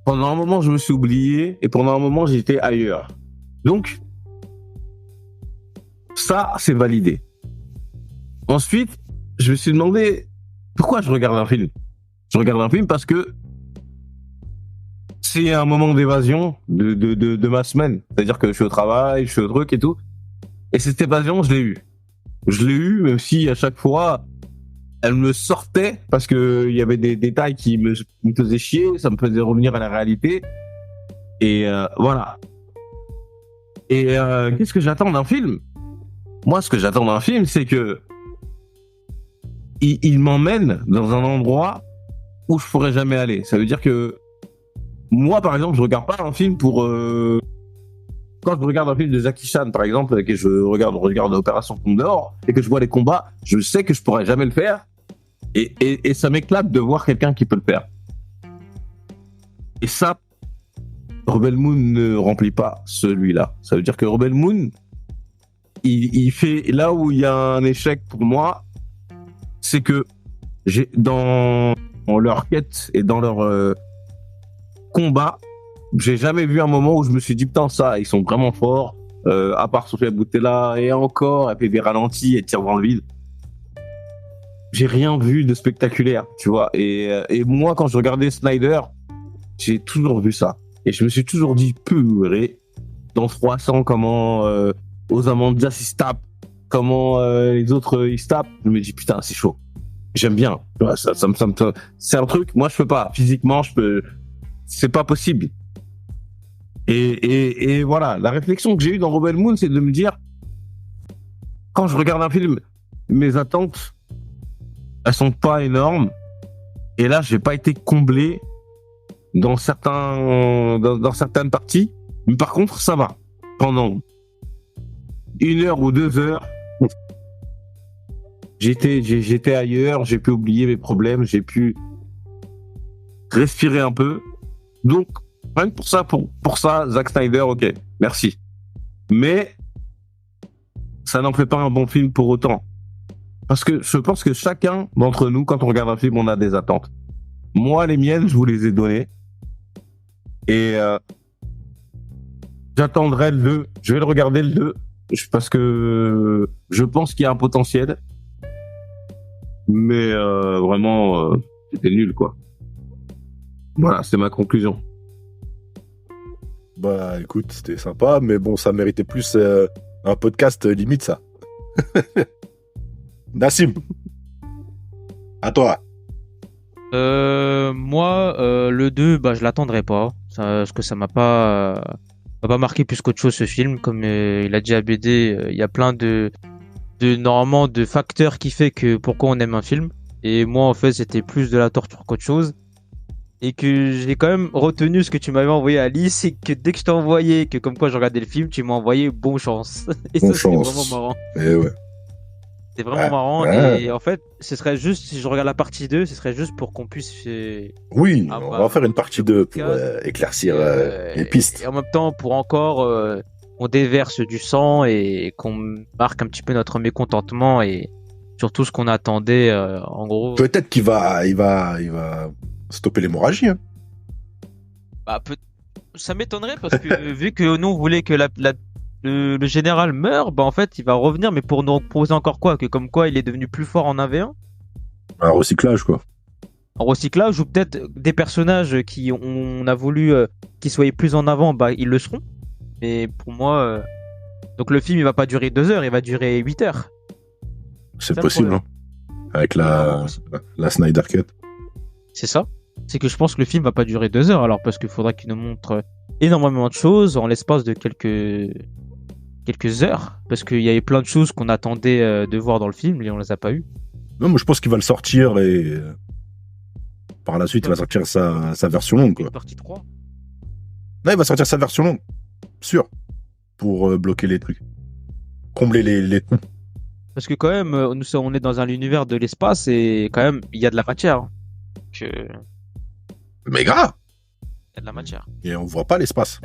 pendant un moment je me suis oublié, et pendant un moment j'étais ailleurs. Donc, ça, c'est validé. Ensuite, je me suis demandé pourquoi je regarde un film. Je regarde un film parce que c'est un moment d'évasion de ma semaine. C'est-à-dire que je suis au travail, je suis au truc et tout. Et cette évasion, je l'ai eue. Je l'ai eue, même si à chaque fois, elle me sortait parce que il y avait des détails qui me faisaient chier, ça me faisait revenir à la réalité. Et voilà. Et qu'est-ce que j'attends d'un film? Moi, ce que j'attends d'un film, c'est que il m'emmène dans un endroit où je pourrais jamais aller. Ça veut dire que moi, par exemple, je regarde pas un film pour quand je regarde un film de Jackie Chan, par exemple, et que je regarde Opération Condor et que je vois les combats, je sais que je pourrais jamais le faire, et ça m'éclate de voir quelqu'un qui peut le faire. Et ça, Rebel Moon ne remplit pas celui-là. Ça veut dire que Rebel Moon, il fait là où il y a un échec pour moi, c'est que dans leur quête et dans leur combat, j'ai jamais vu un moment où je me suis dit putain ça, ils sont vraiment forts. À part Sofia Boutella et encore, elle fait des ralentis et tire dans le vide. J'ai rien vu de spectaculaire, tu vois. Et moi, quand je regardais Snyder, j'ai toujours vu ça. Et je me suis toujours dit, purée, dans 300, comment Ozymandias il se tape, comment les autres ils se tapent. Je me dis, putain, c'est chaud. J'aime bien. Tu vois, c'est un truc, moi je peux pas. Physiquement, c'est pas possible. Et voilà, la réflexion que j'ai eue dans Rebel Moon, c'est de me dire, quand je regarde un film, mes attentes, elles sont pas énormes. Et là, j'ai pas été comblé dans certaines parties. Mais par contre, ça va. Pendant 1 heure ou 2 heures, j'étais ailleurs, j'ai pu oublier mes problèmes, j'ai pu respirer un peu. Donc, rien que pour ça, Zack Snyder, ok, merci. Mais ça n'en fait pas un bon film pour autant. Parce que je pense que chacun d'entre nous, quand on regarde un film, on a des attentes. Moi, les miennes, je vous les ai données. Et j'attendrai le 2. Je vais le regarder le 2. Parce que je pense qu'il y a un potentiel. Mais vraiment, c'était nul, quoi. Voilà, c'est ma conclusion. Bah écoute, c'était sympa, mais bon, ça méritait plus un podcast limite ça. Nassim, à toi. Moi, le 2, bah, je l'attendrai pas. Parce que ça m'a pas marqué plus qu'autre chose ce film. Comme il a dit à BD, il y a plein normalement de facteurs qui fait que pourquoi on aime un film. Et moi, en fait, c'était plus de la torture qu'autre chose. Et que j'ai quand même retenu ce que tu m'avais envoyé, Alice, c'est que dès que je t'ai envoyé, que comme quoi je regardais le film, tu m'as envoyé bonne chance. Et Bonne ça, c'était chance. vraiment marrant. Et ouais. C'est vraiment marrant. ouais. Et en fait, ce serait juste, si je regarde la partie 2, ce serait juste pour qu'on puisse Oui, Ah on bah, va faire une partie 2 pour podcast, éclaircir et les pistes. et en même temps, pour encore on déverse du sang et qu'on marque un petit peu notre mécontentement et surtout ce qu'on attendait, en gros. Peut-être qu'il va stopper l'hémorragie. Hein. Bah, ça m'étonnerait parce que vu que nous on voulait que le général meure, bah en fait il va revenir, mais pour nous proposer encore quoi? Que comme quoi il est devenu plus fort en 1v1? Un recyclage, quoi. En recyclage, ou peut-être des personnages qui on a voulu qu'ils soient plus en avant, bah ils le seront. Mais pour moi, donc le film il va pas durer 2 heures, il va durer 8 heures. C'est ça, le possible, problème. hein. Avec la Snyder Cut. C'est ça. C'est que je pense que le film va pas durer 2 heures alors parce qu'il faudra qu'il nous montre énormément de choses en l'espace de quelques heures. Parce qu'il y avait plein de choses qu'on attendait de voir dans le film et on les a pas eues. Non, mais je pense qu'il va le sortir et par la suite, il va sortir sa version longue, quoi. Une partie 3. Non, il va sortir sa version longue. Sûr. Pour bloquer les trucs. Combler les trous. Parce que quand même, on est dans un univers de l'espace et quand même, il y a de la matière. Donc, Mais grave. il y a de la matière. Et on voit pas l'espace.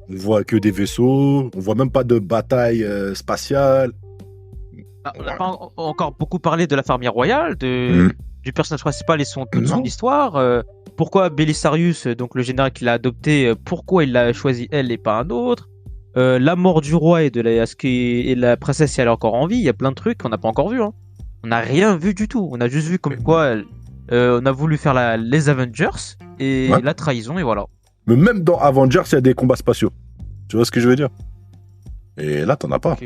On voit que des vaisseaux. On voit même pas de bataille spatiale. Ah, on n'a pas encore beaucoup parlé de la fermière royale, du personnage principal et toute son histoire. Pourquoi Belisarius, donc le général qu'il a adopté, pourquoi il l'a choisi elle et pas un autre. La mort du roi et et la princesse si elle est encore en vie. Il y a plein de trucs qu'on n'a pas encore vu. Hein. On n'a rien vu du tout. On a juste vu comme quoi on a voulu faire les Avengers et la trahison et voilà. Mais même dans Avengers, il y a des combats spatiaux. Tu vois ce que je veux dire? Et là, t'en as pas. Donc,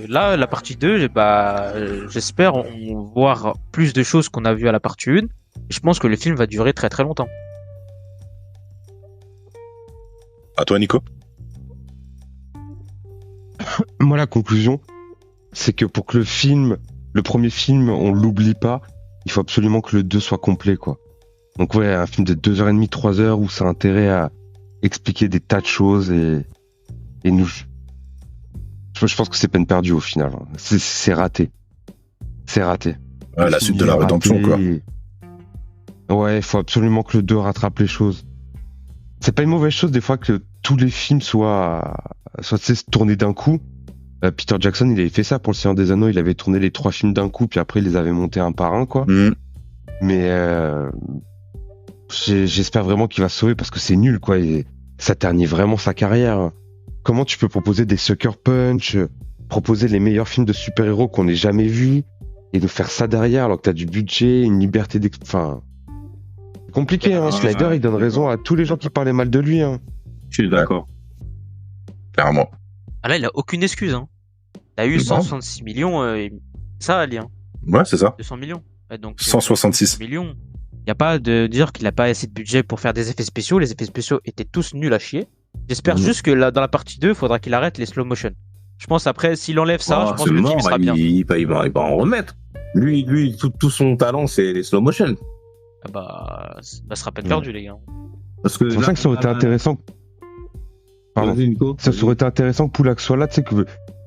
là, la partie 2, bah, j'espère on voir plus de choses qu'on a vues à la partie 1. Et je pense que le film va durer très très longtemps. À toi, Nico. Moi, la conclusion, c'est que pour que le premier film, on l'oublie pas, il faut absolument que le 2 soit complet, quoi. Donc ouais, un film de 2h30, 3h où ça a intérêt à expliquer des tas de choses et nous... Je pense que c'est peine perdue au final. C'est raté. C'est raté. Ouais, la suite de la rédemption, quoi. Ouais, il faut absolument que le 2 rattrape les choses. C'est pas une mauvaise chose des fois que tous les films soient tournés d'un coup. Peter Jackson, il avait fait ça pour Le Seigneur des Anneaux. Il avait tourné les 3 films d'un coup, puis après il les avait montés un par un, quoi. Mais j'espère vraiment qu'il va se sauver parce que c'est nul, quoi. Et ça ternit vraiment sa carrière. Comment tu peux proposer des Sucker Punch, proposer les meilleurs films de super-héros qu'on ait jamais vus et nous faire ça derrière alors que t'as du budget, une liberté enfin, c'est compliqué, hein. Snyder, il donne raison à tous les gens qui parlaient mal de lui, hein. Je suis d'accord. Clairement. Ah là, il a aucune excuse. Hein. Il a eu 166 millions, ça, Ali. Hein. Ouais, c'est ça. 200 millions. Ouais, donc, 166 millions. Il n'y a pas de dire qu'il n'a pas assez de budget pour faire des effets spéciaux. Les effets spéciaux étaient tous nuls à chier. J'espère juste que là, dans la partie 2, il faudra qu'il arrête les slow motion. Je pense après, s'il enlève ça, je pense que le film sera bien. Il va en remettre. Lui, tout son talent, c'est les slow motion. Ah bah, ça sera peine perdue, les gars. Parce que c'est pour ça que ça aurait été intéressant. Pardon. Ça aurait été intéressant que Poulak soit là, tu sais,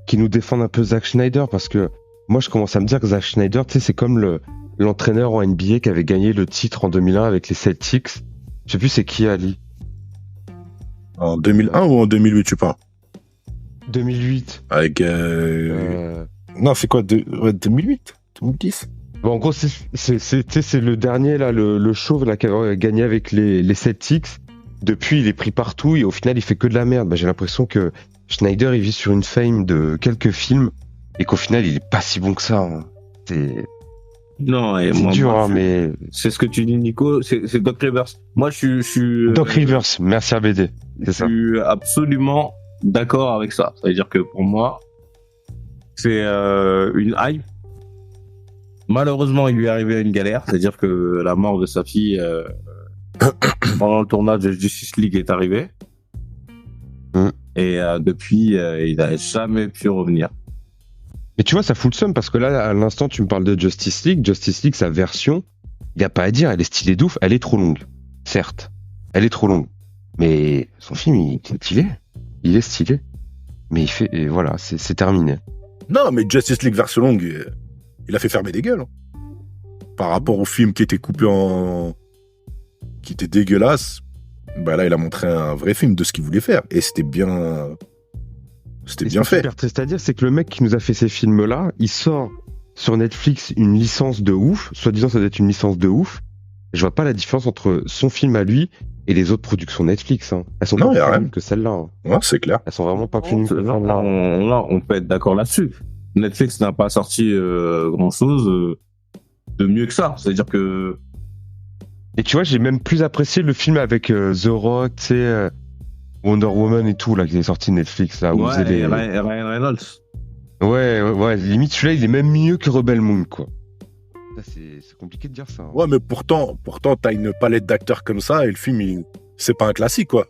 qu'il nous défende un peu Zack Snyder, parce que moi, je commence à me dire que Zack Snyder, tu sais, c'est comme l'entraîneur en NBA qui avait gagné le titre en 2001 avec les Celtics. Je sais plus c'est qui, Ali. En 2001 ou en 2008, tu parles? 2008. Avec... Non, c'est quoi 2008 2010. Bon, en gros, c'est le dernier, là, le chauve là, qui a gagné avec les Celtics. Depuis, il est pris partout et au final, il fait que de la merde. Bah, j'ai l'impression que Schneider, il vit sur une fame de quelques films et qu'au final, il est pas si bon que ça. Hein. Non, et c'est dur, hein, mais... C'est ce que tu dis, Nico, c'est Doc Rivers. Moi, je suis... Doc Rivers, merci ABD. Je suis absolument d'accord avec ça. Ça veut dire que pour moi, c'est une hype. Malheureusement, il lui est arrivé une galère. C'est-à-dire que la mort de sa fille pendant le tournage de Justice League est arrivée. Et depuis, il n'a jamais pu revenir. Mais tu vois, ça fout le seum parce que là, à l'instant, tu me parles de Justice League. Justice League, sa version, il n'y a pas à dire, elle est stylée d'ouf. Elle est trop longue, certes. Elle est trop longue. Mais son film, il est stylé. Il est stylé. Mais il fait... Et voilà, c'est terminé. Non, mais Justice League version longue, il a fait fermer des gueules. Hein. Par rapport au film qui était coupé en... qui était dégueulasse. Bah là, il a montré un vrai film de ce qu'il voulait faire. Et c'était bien Et bien c'est fait. super triste à dire, c'est que le mec qui nous a fait ces films-là, il sort sur Netflix une licence de ouf, soi-disant ça doit être une licence de ouf. Je vois pas la différence entre son film à lui et les autres productions Netflix. Hein. Elles sont Non, pas y a plus rien. nulles que celles-là. Hein. Ouais, c'est clair. Elles sont vraiment pas plus nulles que Là, celles-là. on peut être d'accord là-dessus. Netflix n'a pas sorti grand-chose de mieux que ça. C'est-à-dire que Et tu vois, j'ai même plus apprécié le film avec The Rock, tu sais, Wonder Woman et tout, là, qui est sorti de Netflix, là, où ouais, il faisait les... Ryan Reynolds. Ouais, limite, celui-là, il est même mieux que Rebel Moon, quoi. Ça, c'est compliqué de dire ça. Hein. Ouais, mais pourtant, t'as une palette d'acteurs comme ça et le film, c'est pas un classique, quoi.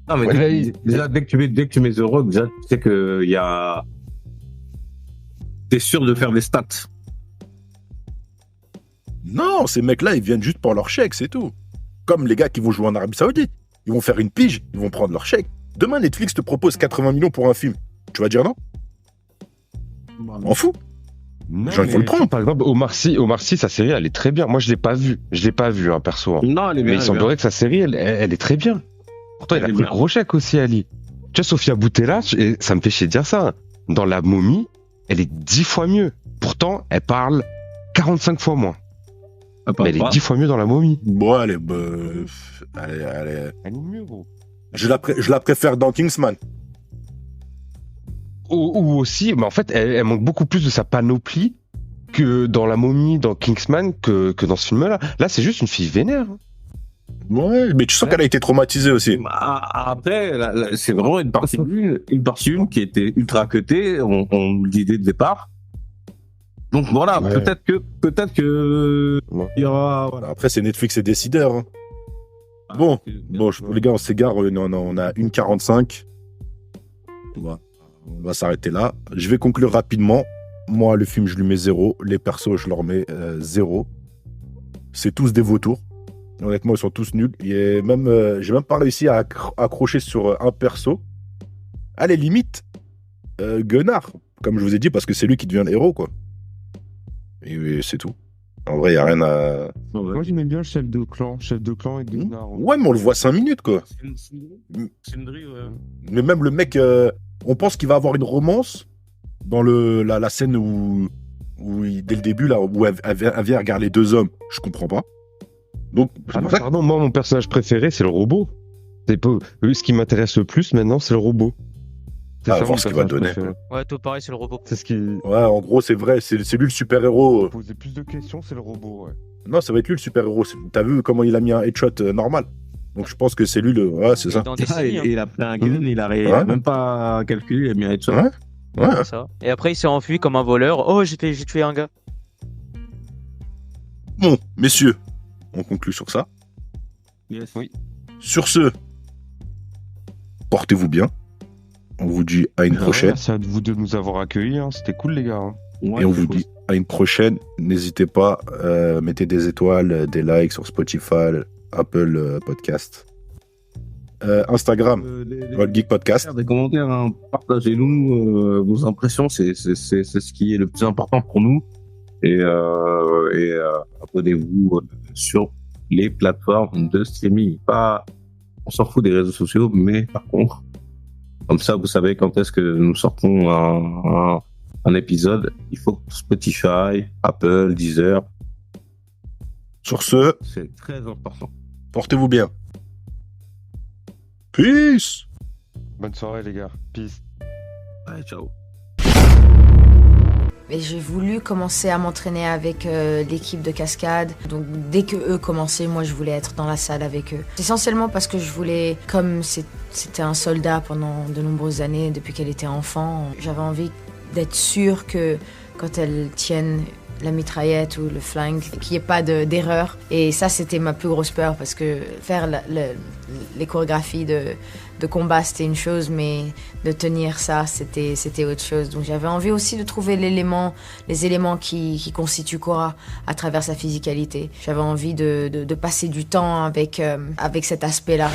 Non, mais Ouais, déjà, dès que tu mets The Rock, déjà, tu sais que t'es sûr de faire des stats. Non, ces mecs-là, ils viennent juste pour leur chèque, c'est tout. Comme les gars qui vont jouer en Arabie Saoudite. Ils vont faire une pige, ils vont prendre leur chèque. Demain, Netflix te propose 80 millions pour un film. Tu vas dire non? M'en fous. Non, Genre, il faut le prendre. Par exemple, Omar Sy, sa série, elle est très bien. Moi, je l'ai pas vue. Hein, perso. Hein. Non, elle est bien. Mais il semblerait que sa série, elle est très bien. Pourtant, il a Elle est pris bien. gros chèque aussi, Ali. Tu vois, Sofia Boutella, et ça me fait chier de dire ça. Hein. Dans La Momie, elle est 10 fois mieux. Pourtant, elle parle 45 fois moins. Mais elle est 10 fois mieux dans La Momie. Bon, elle est Elle est mieux, gros. je la préfère dans Kingsman. Ou aussi, mais en fait, elle manque beaucoup plus de sa panoplie que dans La Momie, dans Kingsman, que dans ce film-là. Là, c'est juste une fille vénère. Hein. Ouais, mais tu sens qu'elle a été traumatisée aussi. Après, c'est vraiment une partie une qui était ultra cutée, on le dit dès le départ. Donc voilà, Ouais. peut-être que Ouais. il y aura. Voilà, après, c'est Netflix et décideur. Hein. Bon, les gars, on s'égare. On a 1h45. On va s'arrêter là. Je vais conclure rapidement. Moi, le film, je lui mets 0. Les persos, je leur mets 0. C'est tous des vautours. Honnêtement, ils sont tous nuls. J'ai même pas réussi à accrocher sur un perso. Allez, limite, Gunnar, comme je vous ai dit, parce que c'est lui qui devient le héros, quoi. Et c'est tout. En vrai, il n'y a rien à... Moi, j'aimais bien le chef de clan et Gunnar. Ouais, mais on le voit 5 minutes, quoi. Sindri, ouais. Mais même le mec, on pense qu'il va avoir une romance dans la scène où dès le début, là, où elle vient regarder les deux hommes. Je comprends pas. Donc, c'est pour ça que- Pardon, moi, mon personnage préféré, c'est le robot. C'est pas... Ce qui m'intéresse le plus, maintenant, c'est le robot. C'est Ah, ça, voir mon ce qu'il va personnage donner. préféré. Ouais, tout pareil, c'est le robot. C'est ce qui... ouais, en gros, c'est vrai, c'est lui le super-héros. Poser plus de questions, c'est le robot, ouais. Non, ça va être lui le super-héros. T'as vu comment il a mis un headshot normal? Donc, je pense que c'est lui le... Ouais, c'est ça. Dans Ah, Destiny, hein. il a pris un kill, il a Ouais. même pas calculé, il a mis un headshot. Ouais. Ouais. C'est ça. Et après, il s'est enfui comme un voleur. Oh, j'ai tué un gars. Bon, messieurs, on conclut sur ça. Yes. Oui. Sur ce, portez-vous bien. On vous dit à une prochaine. Merci à vous de nous avoir accueillis, hein. C'était cool, les gars. Hein. Ouais, Et on c'est vous cool. dit à une prochaine. N'hésitez pas, mettez des étoiles, des likes sur Spotify, Apple Podcast, Instagram, World Geek Podcast. Des commentaires, hein. Partagez-nous vos impressions, c'est ce qui est le plus important pour nous. Et abonnez-vous sur les plateformes de streaming. On s'en fout des réseaux sociaux, mais par contre, comme ça, vous savez quand est-ce que nous sortons un épisode. Il faut Spotify, Apple, Deezer. Sur ce, C'est très important. portez-vous bien. Peace. Bonne soirée, les gars. Peace. Allez, ciao. Et j'ai voulu commencer à m'entraîner avec l'équipe de cascade. Donc dès que eux commençaient, moi je voulais être dans la salle avec eux. Essentiellement parce que je voulais, comme c'était un soldat pendant de nombreuses années, depuis qu'elle était enfant, j'avais envie d'être sûre que quand elle tienne la mitraillette ou le flingue, qu'il n'y ait pas d'erreur. Et ça, c'était ma plus grosse peur parce que faire les chorégraphies de combat, c'était une chose, mais de tenir ça, c'était autre chose. Donc j'avais envie aussi de trouver les éléments qui constituent Korra à travers sa physicalité. J'avais envie de passer du temps avec cet aspect-là.